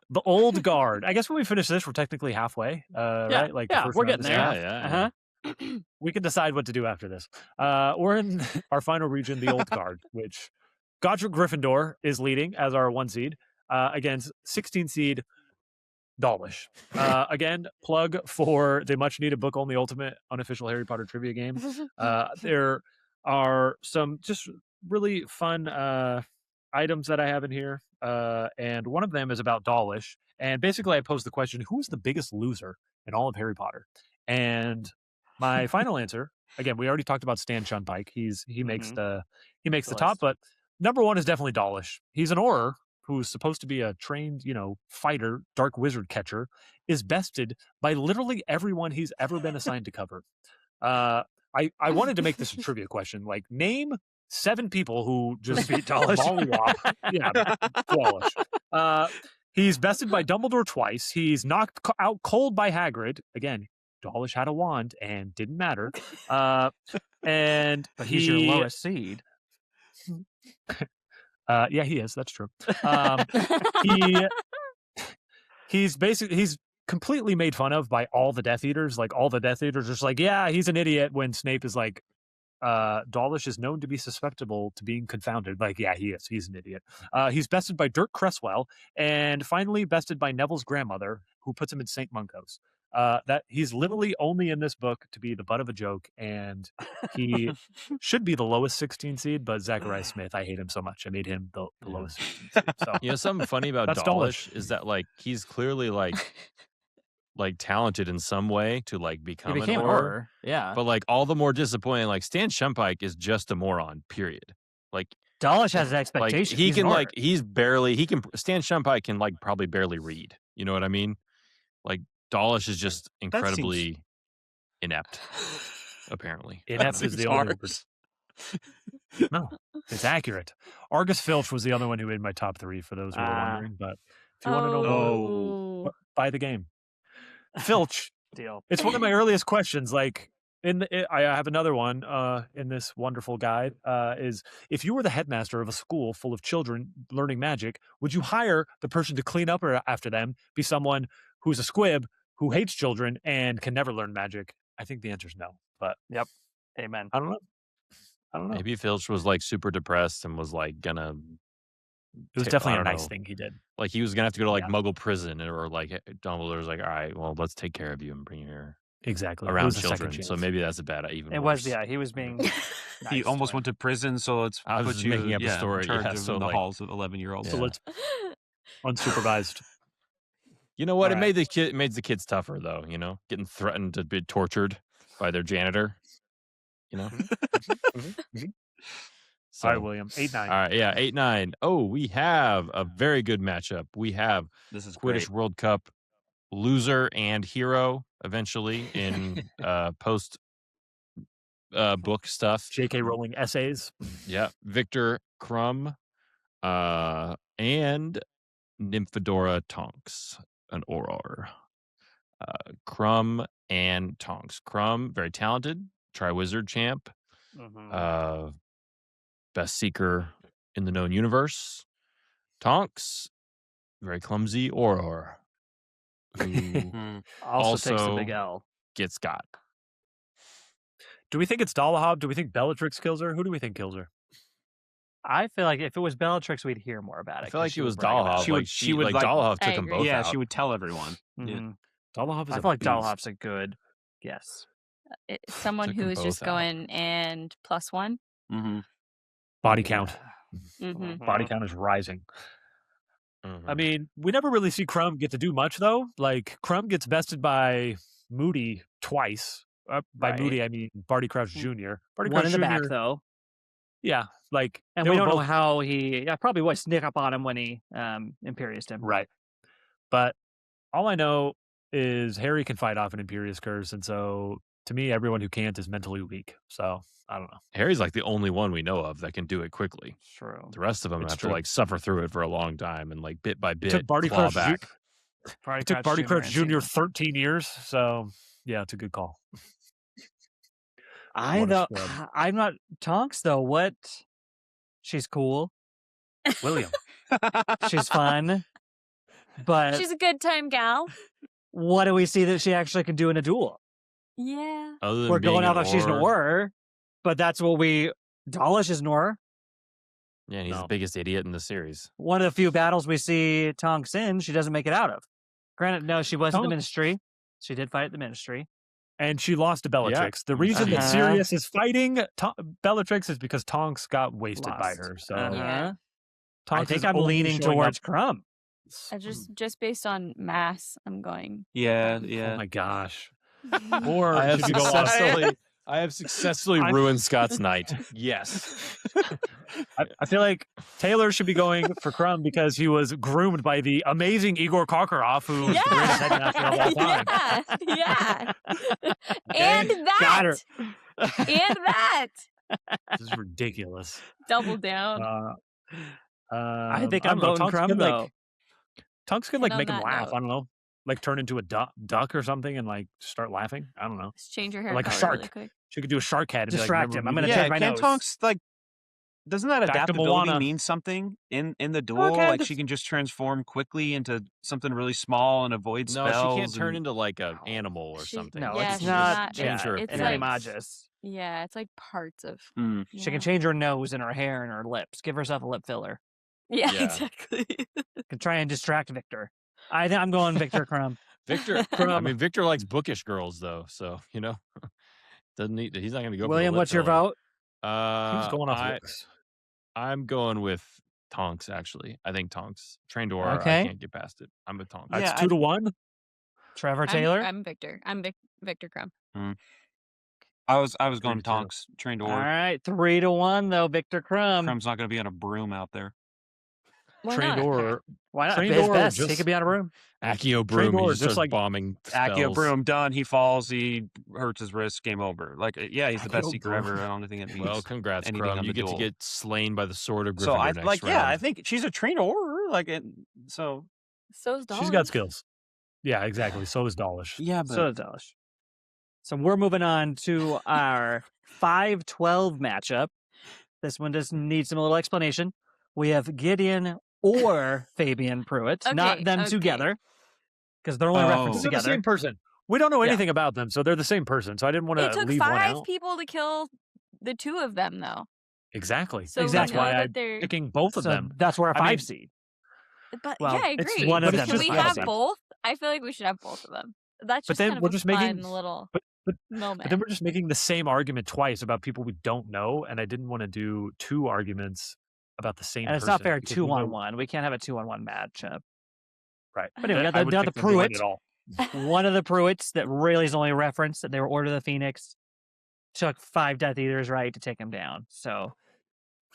the old guard. I guess when we finish this, we're technically halfway. Right? Like the yeah, first we're round getting is there. half. Yeah. Uh-huh. We can decide what to do after this. We're in our final region, the old guard, which Godric Gryffindor is leading as our 1 seed against 16 seed Dawlish. Again, plug for the much needed book on the ultimate unofficial Harry Potter trivia game. There are some just really fun items that I have in here. And one of them is about Dawlish. And basically I posed the question, who is the biggest loser in all of Harry Potter? And my final answer, again, we already talked about Stan Shunpike. He makes the top, but number 1 is definitely Dawlish. He's an Auror who's supposed to be a trained, fighter, dark wizard catcher, is bested by literally everyone he's ever been assigned to cover. I wanted to make this a trivia question. Like, name 7 people who just beat Dawlish. Dawlish. He's bested by Dumbledore twice. He's knocked out cold by Hagrid. Again, Dawlish had a wand and didn't matter. But He's your lowest seed. Yeah, he is. That's true. He's completely made fun of by all the Death Eaters. Like, all the Death Eaters are just like, yeah, he's an idiot. When Snape is like, Dawlish is known to be susceptible to being confounded. Like, yeah, he is. He's an idiot. He's bested by Dirk Cresswell, and finally bested by Neville's grandmother, who puts him in St. Mungo's. That he's literally only in this book to be the butt of a joke, and he should be the lowest 16 seed, but Zachariah Smith, I hate him so much. I made him the lowest 16 seed. So Something funny about That's Dawlish is that like he's clearly like talented in some way to like He become became an an Auror. Auror. Yeah. But like all the more disappointing, like Stan Shunpike is just a moron, period. Like Dawlish has an like expectation. he He's an can Auror. Stan Shunpike can like probably barely read. You know what I mean? Like Dawlish is just incredibly inept, apparently. inept is the only word. No, it's accurate. Argus Filch was the other one who made my top 3 for those who are wondering. But if you want to know more, buy the game. Filch, Deal. it's one of my earliest questions. Like, I have another one in this wonderful guide. Is if you were the headmaster of a school full of children learning magic, would you hire the person to clean up after them be someone who's a squib who hates children and can never learn magic? I think the answer is no. But Amen. I don't know. Maybe Filch was like super depressed and was like gonna. It was definitely a nice thing he did. Like he was gonna have to go to like Yeah. Muggle prison, or like Dumbledore's like, all right, well, let's take care of you and bring you here. Exactly. It around was a second children. So chance. maybe that's a bad even It worse. was, yeah. He was being. He nice, almost but- went to prison, so let's I was put just you making up a story, in charge yeah, of so, the like- halls of 11-year-olds. So Yeah. let's unsupervised. You know what? All It right. made the kids tougher, though. You know, getting threatened to be tortured by their janitor. You know. So, All right, William. 8-9. All right, yeah, 8-9. Oh, we have a very good matchup. We have This is Quidditch great. World Cup loser and hero eventually in post book stuff. J.K. Rowling essays. Yeah, Victor Crumb and Nymphadora Tonks, an Auror. Crumb and Tonks. Crumb, very talented, Triwizard champ, best seeker in the known universe. Tonks, very clumsy Auror, who Also takes the also big L. gets got. Do we think it's Dollahob? Do we think Bellatrix kills her? Who do we think kills her? I feel like if it was Bellatrix, we'd hear more about it. I feel 'cause like she it would was brag about Dollhoff. it. She would, like- Dollhoff I took them agree. both Yeah, out. she would tell everyone. Mhm. Dollahob is I a feel like beast. Dollhoff's a good guess. Someone Took them who's just both out. going and +1. Mm-hmm. Body count. Mm-hmm. Body count is rising. Mhm. I mean, we never really see Crumb get to do much, though. Like, Crumb gets bested by Moody twice. By Right. Moody, I mean Barty Crouch Jr. Barty One Crouch in the back, Jr. though. Yeah, like, And they we were don't know both- how he. Yeah, probably would sneak up on him when he Imperiused him. Right. But all I know is Harry can fight off an Imperious Curse, and so to me, everyone who can't is mentally weak. So I don't know. Harry's like the only one we know of that can do it quickly. True. The rest of them It's have true. to like suffer through it for a long time and like bit by It bit took Barty claw Crouch back. It took Barty Crouch Jr. 13 years. So yeah, it's a good call. I What a know. scrub. I'm not Tonks though. What? She's cool. William. She's fun. But She's a good time gal. what do we see that she actually can do in a duel? Yeah. Other than We're being going an off of she's Auror- Nor, but that's what we. Dawlish is Nor. Yeah, and he's No. the biggest idiot in the series. One of the few battles we see Tonks in, she doesn't make it out of. Granted, no, she was in the Tonks- Ministry. She did fight at the Ministry. And she lost to Bellatrix. The reason that Uh-huh. Sirius is fighting Bellatrix is because Tonks got wasted by Lost. her. So Uh-huh. Yeah. Tonks I think is I'm only leaning showing towards up- Crumb. Just based on mass, I'm going. Yeah, Oh yeah. my gosh. Or I have should we go off? successfully I'm- ruined Scott's night. Yes. I feel like Taylor should be going for Crumb because he was groomed by the amazing Igor Karkaroff, who's the greatest headmaster of all time. Yeah. And Got her. that. And that. This is ridiculous. Double down. I think don't I'm know, voting Tonks Crumb could, though. like, Tonks could And like on make him that laugh. note- I don't know, like turn into a duck or something and like start laughing. I don't know. Let's change your hair like a color shark. really quick. She could do a shark head and Distract be like, him. I'm gonna Yeah, take my can nose. Tonks, like, doesn't that Back to adaptability Moana. mean something in the duel? Okay, Like, that's- she can just transform quickly into something really small and avoid No, spells. she can't turn and- into like an animal or She- something. No, Yeah, it's she's not. not- change her it's an like- animagus. Yeah, it's like parts of. Mm. She can yeah. change her nose and her hair and her lips. Give herself a lip filler. Yeah, Yeah. exactly. Can try and distract Victor. I'm going Victor Crumb. Victor, I mean, Victor likes bookish girls though, so you know, doesn't need. He's not going to go. William, for the lip what's your filler. vote? he was going off I, looks. I'm going with Tonks. Actually, I think Tonks. Trained Aura. Okay. I can't get past it. I'm with Tonks. That's Yeah, 2-1. Trevor Taylor. I'm Victor. I'm Victor Crumb. I was going 3-2. Tonks, trained All or. right, 3-1 though. Victor Crumb. Crumb's not going to be on a broom out there. Why Trained not? or Why not? Trained His or best. He just- could be out of room. Accio Broom. He Or just just starts like- bombing. Accio spells. broom done. He falls. He hurts his wrist. Game over. Like, yeah, he's the best Accio seeker Broom. ever. I don't think it means. Well, congrats, anything Crumb. on You the get to duel. get slain by the sword of Gryffindor so I next like. round. Yeah, I think she's a trained or like it. So So's Dolly. She's got skills. Yeah, exactly. So is Dawlish. yeah, but So does Dawlish. So we're moving on to our 5-12 matchup. This one just needs some little explanation. We have Gideon or Fabian Pruitt, not Okay, them okay. together, because they're only Oh. referenced They're the together. same person. We don't know Yeah. anything about them, so they're the same person. So I didn't want It to took leave one 5 out. people to kill the 2 of them, though. Exactly. So Exactly. That's we know why that I'm they're. picking both of So them. that's where our I mean, 5 seed. But well, yeah, I it's agree. one of But them. Can it's we just have one. both? I feel like we should have both of them. That's But just then kind of we're a just fun making little but moment. then we're just making the same argument twice about people we don't know, and I didn't want to do 2 arguments about the same And person. it's not fair because we know- 2-on-1. We can't have a 2-on-1 matchup. Right. But anyway, I would the pick them to win Pruitt. it all. One of the Pruitts that Rayleigh's only referenced that they were Order of the Phoenix took 5 Death Eaters, right, to take him down. So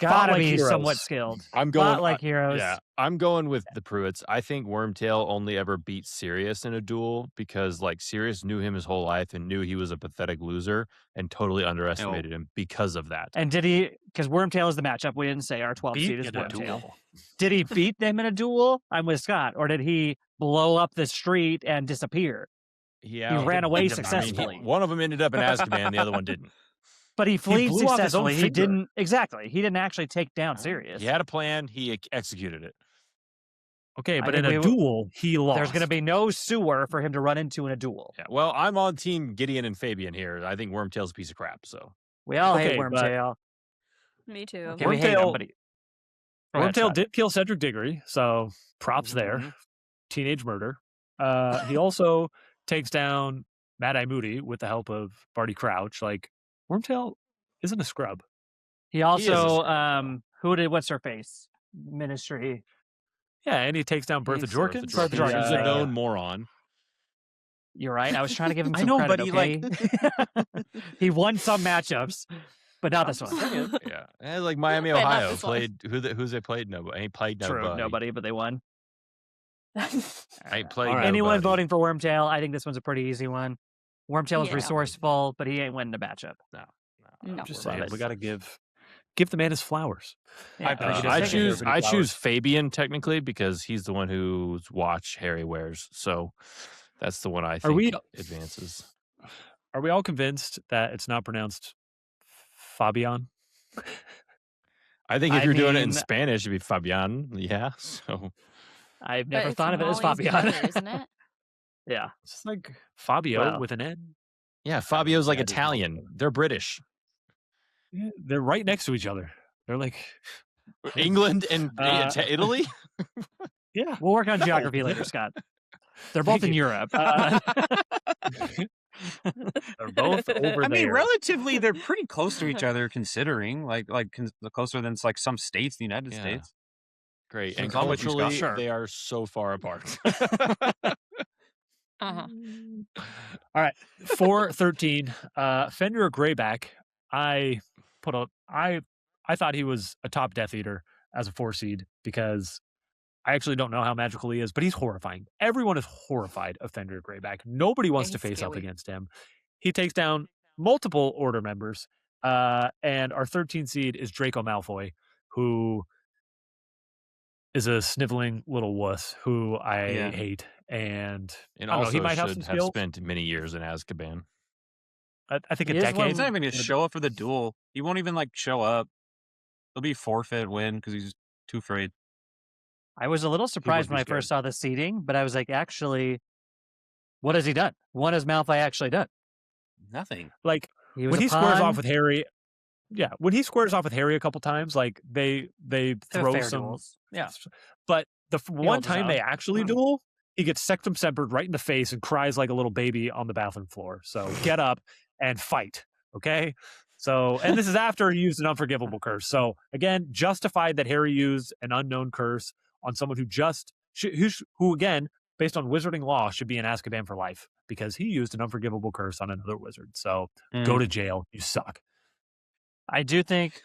gotta like be heroes. somewhat skilled. I'm going Fought like heroes. Yeah, I'm going with the Pruitts. I think Wormtail only ever beat Sirius in a duel because like Sirius knew him his whole life and knew he was a pathetic loser and totally underestimated him because of that. And did he, because Wormtail is the matchup, we didn't say our 12th Beat seed is in a Wormtail. duel. Did he beat them in a duel? I'm with Scott. Or did he blow up the street and disappear? Yeah, He ran away beat him. successfully. one of them ended up in Azkaban, the other one didn't. But he fled blew off his own successfully. He finger. didn't, exactly. He didn't actually take down Sirius. He had a plan. He executed it. Okay, I but in think a duel, he lost. There's going to be no sewer for him to run into in a duel. Yeah. Well, I'm on team Gideon and Fabian here. I think Wormtail's a piece of crap. So We all hate Okay, but- Wormtail. Me too. Okay, we hate him, Wormtail- but Go ahead, Wormtail Scott. did kill Cedric Diggory, so props there. Teenage murder. He also takes down Mad Eye Moody with the help of Barty Crouch. Like, Wormtail isn't a scrub. He is also, a what's her face? Ministry. Yeah, and he takes down Bertha He's- Jorkins. Bertha the, Jorkins, He's a uh, known moron. You're right. I was trying to give him I some know, credit, but he, okay? He won some matchups, but not this one. Yeah, and like Miami, But not Ohio this one. played who's they played? Nobody. He played True, nobody. nobody, but they won. I played All right. Anyone nobody. voting for Wormtail, I think this one's a pretty easy one. Wormtail is Yeah. resourceful, but he ain't winning the matchup. No. I'm just Love saying, it. we got to give the man his flowers. Yeah, appreciate it. I Take it. choose Everybody flowers. Fabian technically because he's the one whose watch Harry wears. So that's the one I think we- advances. Are we all convinced that it's not pronounced Fabian? I think if I you're doing it in mean- Spanish, it'd be Fabian. Yeah. So I've But never it's thought of it as Molly's Fabian. brother, isn't it? Yeah. It's just like Fabio Well. with an N. yeah, Fabio's like That is not Italian. good. They're British. Yeah, they're right next to each other. They're like, England and Italy. yeah. We'll work on geography later, Scott. They're both in you. Europe. They're both over I mean, there. relatively, they're pretty close to each other, considering closer than like some states in the United Yeah. States. Great. And I'm with you, Scott. culturally, Sure. they are so far apart. Uh-huh. All right, 4-13. Fenrir Greyback. I thought he was a top Death Eater as a 4 seed because I actually don't know how magical he is, but he's horrifying. Everyone is horrified of Fenrir Greyback. Nobody wants to he's face up scary. against him. He takes down multiple Order members, and our 13 seed is Draco Malfoy, who is a sniveling little wuss who I Yeah. hate. And And I don't know, also he might have should some have skills. spent many years in Azkaban. I think a He is one decade. He's not even gonna show up for the duel. He won't even like show up. He'll be forfeit win because he's too afraid. I was a little surprised be when I scared. first saw the seating, but I was like, actually, what has he done? What has Malfoy actually done? Nothing. Like He was when a he squares pawn. off with Harry, yeah, when he squares off with Harry a couple times, like they They're throw fair some. duels. Yeah. But the one holds his time they own. actually duel, he gets sectum sempered right in the face and cries like a little baby on the bathroom floor. So get up and fight, okay? So, and this is after he used an unforgivable curse. So again, justified that Harry used an unknown curse on someone who who again, based on wizarding law, should be in Azkaban for life because he used an unforgivable curse on another wizard. So go to jail. You suck. I do think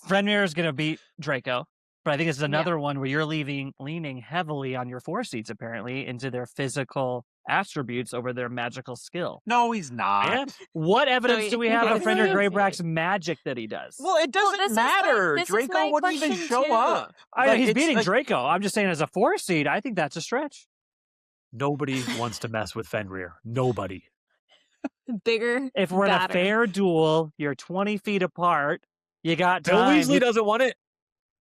Fenrir is going to beat Draco, but I think this is another one where you're leaning heavily on your 4 seeds, apparently, into their physical attributes over their magical skill. No, he's not. And What evidence do we have of Fenrir Really? Greyback's magic that he does? Well, it doesn't this is my- matter. this is Draco my wouldn't even question, show too. up. I know Like, he's it's beating like- Draco. I'm just saying, as a 4 seed, I think that's a stretch. nobody wants to mess with Fenrir. Nobody. Bigger. If we're in a badder. fair duel, you're 20 feet apart. You got Bill time. Weasley doesn't want it.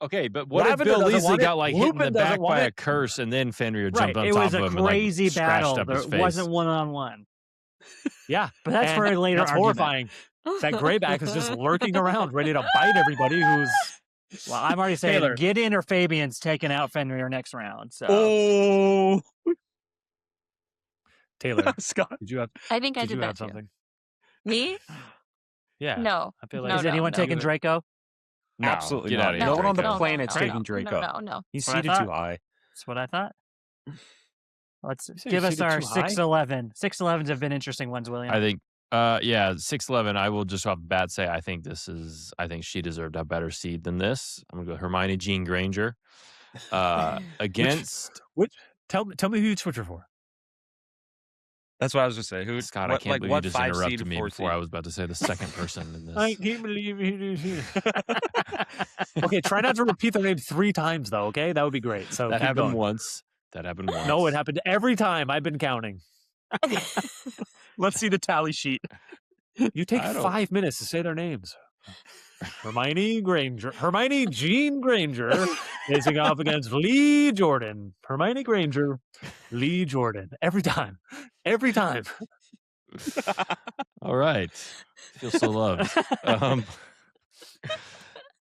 Okay, but what Lavender if Bill doesn't Weasley want it, got like hit in the Lupin doesn't back want by a it. curse and then Fenrir Right, jumped on it top was of a him and crazy like, scratched battle. up There his face? wasn't one-on-one. Yeah. But that's And for a later that's argument. horrifying. That Greyback is just lurking around, ready to bite everybody who's. Well, I'm already saying Taylor. Gideon or Fabian's taking out Fenrir next round. So Oh. Taylor, Scott. did you have? I think I Did did you that have too. something? Me? Yeah. No. I feel No, like Is no, anyone no. taking Draco? No, Absolutely get not. outta here, No one on the Draco. planet's taking No, Draco. no. He's That's what I seated thought. too high. That's what I thought. Let's You say give you're us seated our too high? 6'11". 6'11s have been interesting ones, William. I think, 6'11". I will just off the bat say I think she deserved a better seed than this. I'm gonna go Hermione Jean Granger against Which? Tell me who you'd switch her for. That's what I was just saying. Who? Scott. What, I can't like, believe what you just 5 seed interrupted and me 4 before seed? I was about to say the second person in I this. can't believe you. Okay, try not to repeat their name 3 times though. Okay, that would be great. So That keep happened going. once. That happened once. No, it happened every time. I've been counting. Let's see the tally sheet. You take I don't- 5 minutes to say their names. Hermione Jean Granger facing off against Lee Jordan. Hermione Granger, Lee Jordan. Every time. All right. Feel so loved.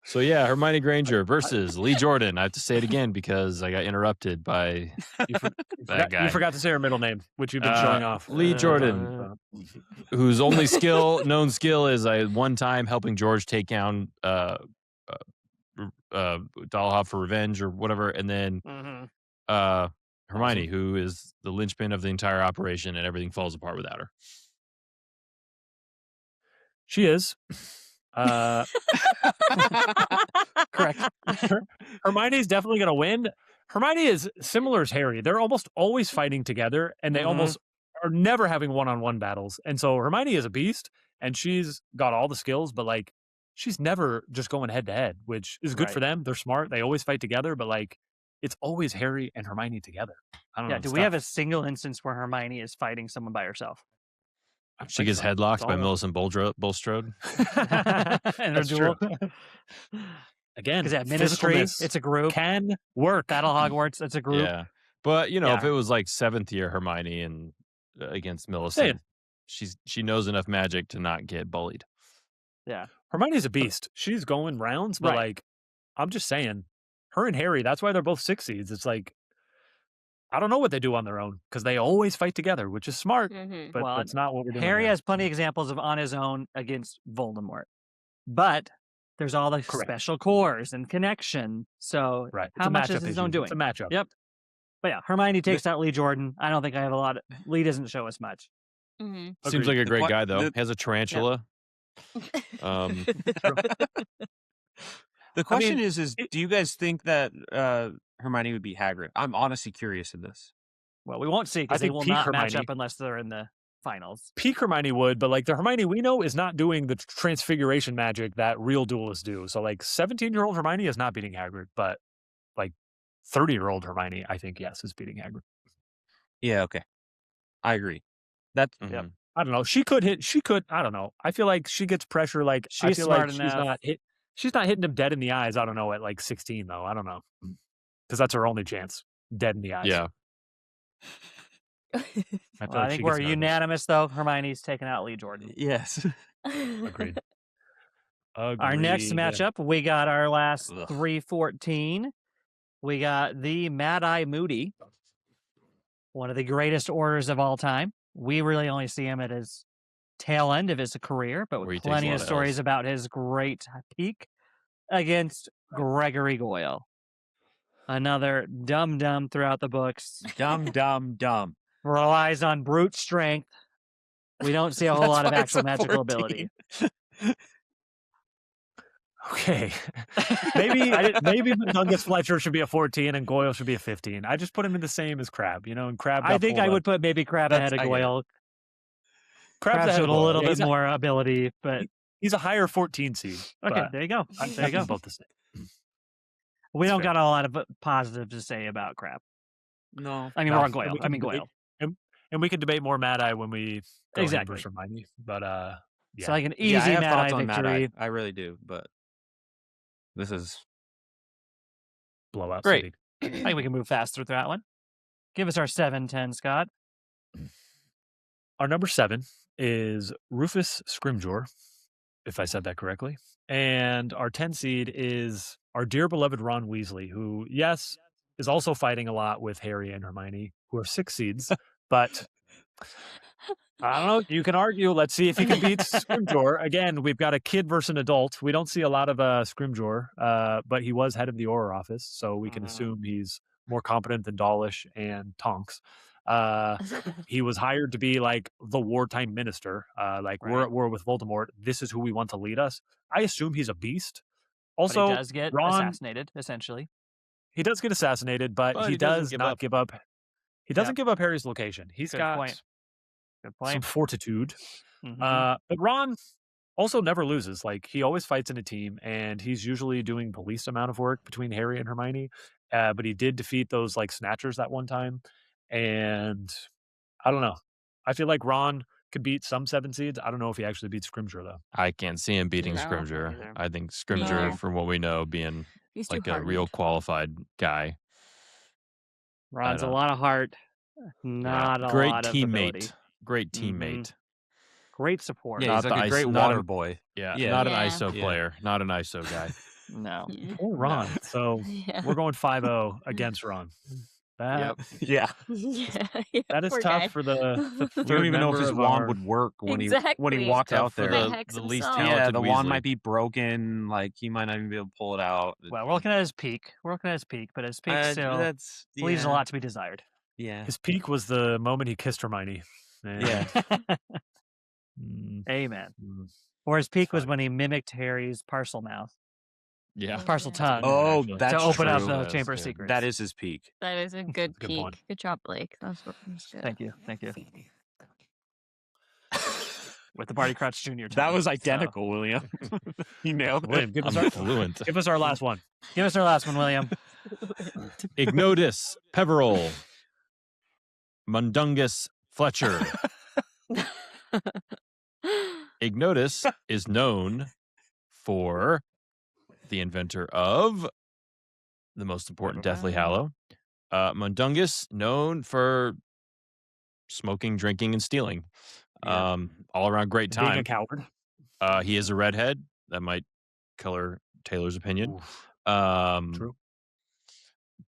So yeah, Hermione Granger versus Lee Jordan. I have to say it again because I got interrupted by that guy. You forgot to say her middle name, which you've been showing off. Lee Jordan, whose only known skill is one time helping George take down Dollhoff for revenge or whatever, and then Hermione, who is the linchpin of the entire operation, and everything falls apart without her. She is. Correct. Hermione's definitely going to win. Hermione is similar as Harry. They're almost always fighting together, and they almost are never having one-on-one battles. And so Hermione is a beast, and she's got all the skills, but like she's never just going head-to-head, which is good for them. They're smart. They always fight together, but like it's always Harry and Hermione together. I don't know. Do we have a single instance where Hermione is fighting someone by herself? She gets headlocked by Millicent Bulstrode. And her duel. Again, because Ministry, it's a group. Can work. Battle Hogwarts, it's a group. Yeah, but if it was like 7th year Hermione and against Millicent, she knows enough magic to not get bullied. Yeah, Hermione's a beast. She's going rounds, but like I'm just saying, her and Harry. That's why they're both 6 seeds. It's like I don't know what they do on their own because they always fight together, which is smart. But that's not what we're doing. Harry has plenty of examples of on his own against Voldemort, but there's all the special cores and connection. So how much is his own doing? It's a matchup. Yep. But yeah, Hermione takes out Lee Jordan. I don't think I have a lot of... Lee doesn't show us much. Seems like a great guy, though. Has a tarantula. The question is do you guys think that Hermione would beat Hagrid? I'm honestly curious in this. Well, we won't see because they will not match up unless they're in the finals. Peak Hermione would, but like the Hermione we know is not doing the transfiguration magic that real duelists do. So like 17-year-old Hermione is not beating Hagrid, but like 30-year-old Hermione, I think, yes, is beating Hagrid. Yeah, okay. I agree. That's I don't know. She could. I don't know. I feel like she gets pressure. Like she's smart enough. She's not hitting him dead in the eyes. I don't know. At like 16, though, I don't know, because that's her only chance. Dead in the eyes. Yeah. I think we're unanimous, though. Hermione's taking out Lee Jordan. Yes. Agreed. Our next matchup, we got our last 314. We got the Mad Eye Moody, one of the greatest orders of all time. We really only see him at his tail end of his career, but with plenty of stories about his great peak against Gregory Goyle. Another dumb throughout the books. Dumb. Relies on brute strength. We don't see a whole lot of actual magical ability. Okay. maybe Dungus Fletcher should be a 14 and Goyle should be a 15. I just put him in the same as Crabbe, and Crabbe. I think I would put maybe Crabbe ahead of Goyle. Crabbe's showed a little bit more ability, but he's a higher 14 seed. Okay, there you go. There you go. Both the same. We don't got a lot of positives to say about Crabbe. No. I mean, we're on Goyle. I mean, Goyle. And we can debate more Mad Eye when we go exactly. Hermione, but yeah. It's like an easy Mad Eye victory. Mad Eye. I really do, but this is blowout. Great. I think we can move faster through that one. Give us our 7-10, Scott. Our number 7 is Rufus Scrimgeour, if I said that correctly. And our 10 seed is our dear beloved Ron Weasley, who, yes, is also fighting a lot with Harry and Hermione, who are 6 seeds, but I don't know. You can argue. Let's see if he can beat Scrimgeour. Again, we've got a kid versus an adult. We don't see a lot of Scrimgeour, but he was head of the Auror office, so we can assume he's more competent than Dawlish and Tonks. He was hired to be like the wartime minister. We're at war with Voldemort. This is who we want to lead us. I assume he's a beast. Also, but he does get assassinated, essentially. He does get assassinated, but he does not give up. He doesn't give up Harry's location. He's got some fortitude. But Ron also never loses. Like, he always fights in a team, and he's usually doing the least amount of work between Harry and Hermione. But he did defeat those like snatchers that one time. And I don't know. I feel like Ron could beat some 7 seeds. I don't know if he actually beats Scrimgeour, though. I can't see him beating Scrimgeour. I think Scrimgeour, from what we know, being like a real qualified guy. Ron's a lot of heart. Not a lot of ability. Great teammate. Great support. Yeah, he's like a great water boy. Not an ISO player. Not an ISO guy. No. Poor Ron. So we're going 5-0 against Ron. That is Poor tough guy. for the We don't even know if his wand would work when he walked out there. The least talented the Weasley. wand might be broken. Like, he might not even be able to pull it out. Well, we're looking at his peak. But his peak still leaves a lot to be desired. Yeah. His peak was the moment he kissed Hermione. Yeah. Amen. Or his peak was when he mimicked Harry's parcel mouth. Yeah. Parcel tongue. Oh, that's to open up true. the Chamber of Secrets. That is his peak. That is a good peak. One. Good job, Blake. That's good. Thank you. With the Barty Crouch Jr. tongue. That was identical, William. You nailed it. William, give us our last one. Give us our last one, William. Ignotus Peveril. Mundungus Fletcher. Ignotus is known for the inventor of the most important Deathly Hallow. Mundungus, known for smoking, drinking, and stealing. All around great time. Being a coward. He is a redhead. That might color Taylor's opinion. True.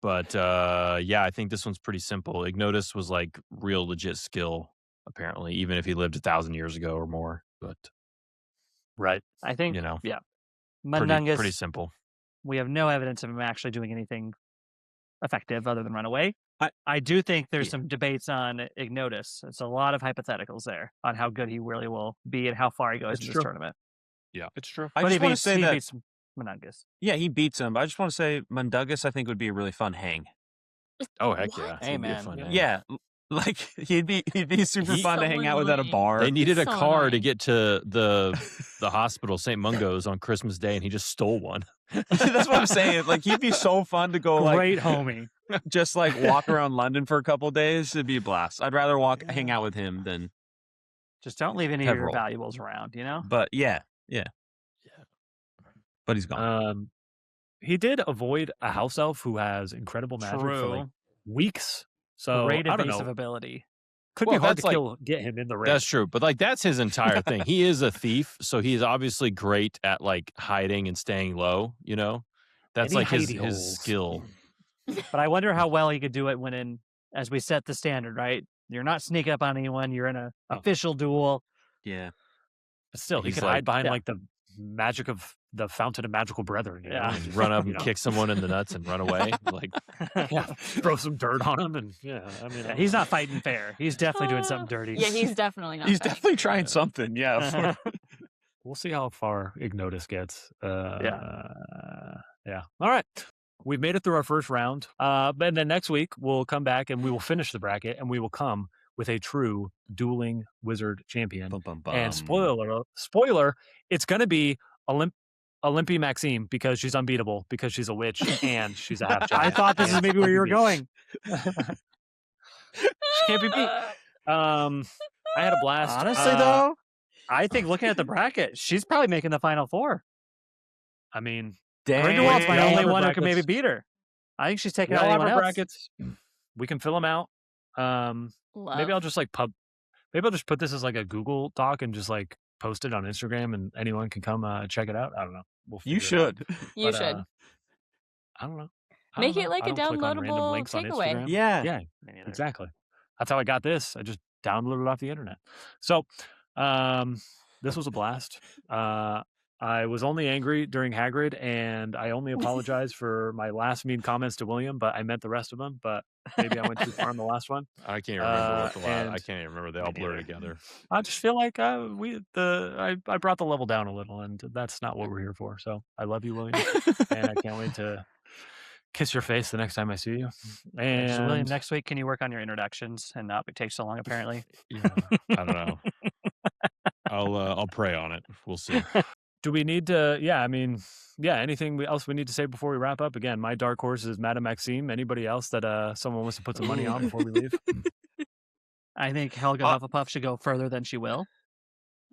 But I think this one's pretty simple. Ignotus was like real legit skill, apparently, even if he lived 1,000 years ago or more. But right, I think Mundungus, pretty simple. We have no evidence of him actually doing anything effective other than run away. I do think there's some debates on Ignotus. It's a lot of hypotheticals there on how good he really will be and how far he goes in this tournament. Yeah, it's true. But I just want to say that beats Mundungus. Yeah, he beats him. But I just want to say Mundungus, I think, would be a really fun hang. Oh heck yeah! Hey man, yeah. Like he'd be super fun to hang out with at a bar. They needed a car to get to the hospital, St. Mungo's, on Christmas Day, and he just stole one. That's what I'm saying. Like, he'd be so fun to go great homie. Just like walk around London for a couple of days. It'd be a blast. I'd rather hang out with him than just don't leave any of your valuables around, you know? But yeah. But he's gone. He did avoid a house elf who has incredible magic for like weeks. So great I don't know. evasive ability. Could be hard to get him in the ring. That's true, but like that's his entire thing. He is a thief, so he's obviously great at like hiding and staying low. You know, that's like his skill. But I wonder how well he could do it when as we set the standard, right? You're not sneaking up on anyone. You're in an official duel. Yeah, but still, he could hide behind like the magic of the Fountain of Magical Brethren. You know? Run up and kick someone in the nuts and run away. Like, throw some dirt on him, and he's not fighting fair. He's definitely doing something dirty. Yeah, he's definitely not. He's definitely trying something. Yeah, we'll see how far Ignotus gets. Yeah. All right. We've made it through our first round. And then next week we'll come back and we will finish the bracket, and we will come with a true dueling wizard champion. And spoiler, it's going to be Olympia Maxime, because she's unbeatable, because she's a witch and she's a half giant. I thought this is maybe where you were going. She can't be beat. I had a blast. Honestly, though, I think looking at the bracket, she's probably making the final four. I mean, Grindelwald's my only one who can maybe beat her. I think she's taking out anyone else. Brackets. We can fill them out. Maybe I'll just maybe I'll just put this as like a Google Doc and just like post it on Instagram, and anyone can come check it out. I don't know. You should. You should. I don't know. Make it like a downloadable takeaway. Yeah, exactly. That's how I got this. I just download it off the internet. So this was a blast. I was only angry during Hagrid, and I only apologize for my last mean comments to William, but I meant the rest of them. But maybe I went too far on the last one. I can't remember what the last. I can't even remember. They all blur together. I just feel like I brought the level down a little, and that's not what we're here for. So I love you, William, and I can't wait to kiss your face the next time I see you. And so William, next week, can you work on your introductions and not take so long? Apparently, yeah, I don't know. I'll pray on it. We'll see. Do we need to? Yeah, I mean, yeah. Anything else we need to say before we wrap up? Again, my dark horse is Madame Maxime. Anybody else that someone wants to put some money on before we leave? I think Helga Hufflepuff should go further than she will.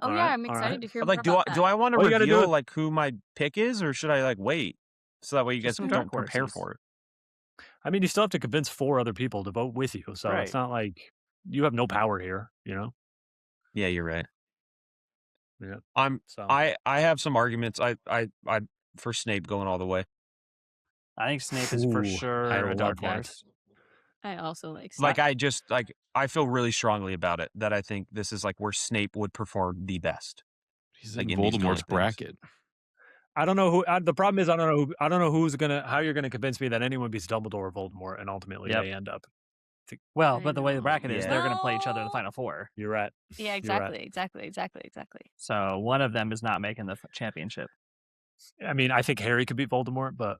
Oh yeah, I'm excited to hear more like, about do I want to All you gotta do reveal is- like who my pick is, or should I like wait so that way you guys some don't dark prepare horses. for it? I mean, you still have to convince 4 other people to vote with you, so Right. it's not like you have no power here. You know? Yeah, you're right. Yeah. So I have some arguments. I for Snape going all the way. I think Snape is for Ooh, sure I a love dark that. horse. I also like Like I feel really strongly about it that I think this is like where Snape would perform the best. He's Like in in these Voldemort's kind of things. bracket. I don't know who. The problem is I don't know who's how you're gonna convince me that anyone beats Dumbledore or Voldemort, and ultimately Yep. they end up. Well, I but the way the know. bracket is, Yeah. they're going to play each other in the final 4. You're right. Yeah, exactly. So one of them is not making the championship. I mean, I think Harry could beat Voldemort, but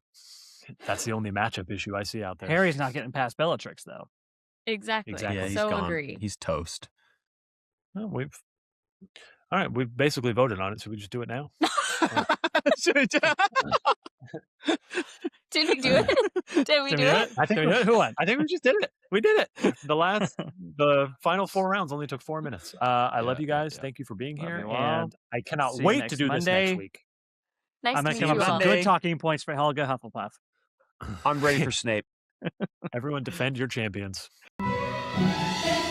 that's the only matchup issue I see out there. Harry's not getting past Bellatrix, though. Exactly. Exactly. Yeah, he's So gone. agree. He's toast. Well, all right. We've basically voted on it, so we just do it now. Did we do it? Did we do it? I think we did it. Who won? I think we just did it. We did it. The final 4 rounds only took 4 minutes. I love you guys. Yeah. Thank you for being Love here, you all. and I cannot See you wait next to do this Monday. next week. Nice I'm to going to meet come you up with all. some Monday. good talking points for Helga Hufflepuff. I'm ready for Snape. Everyone, defend your champions. Thank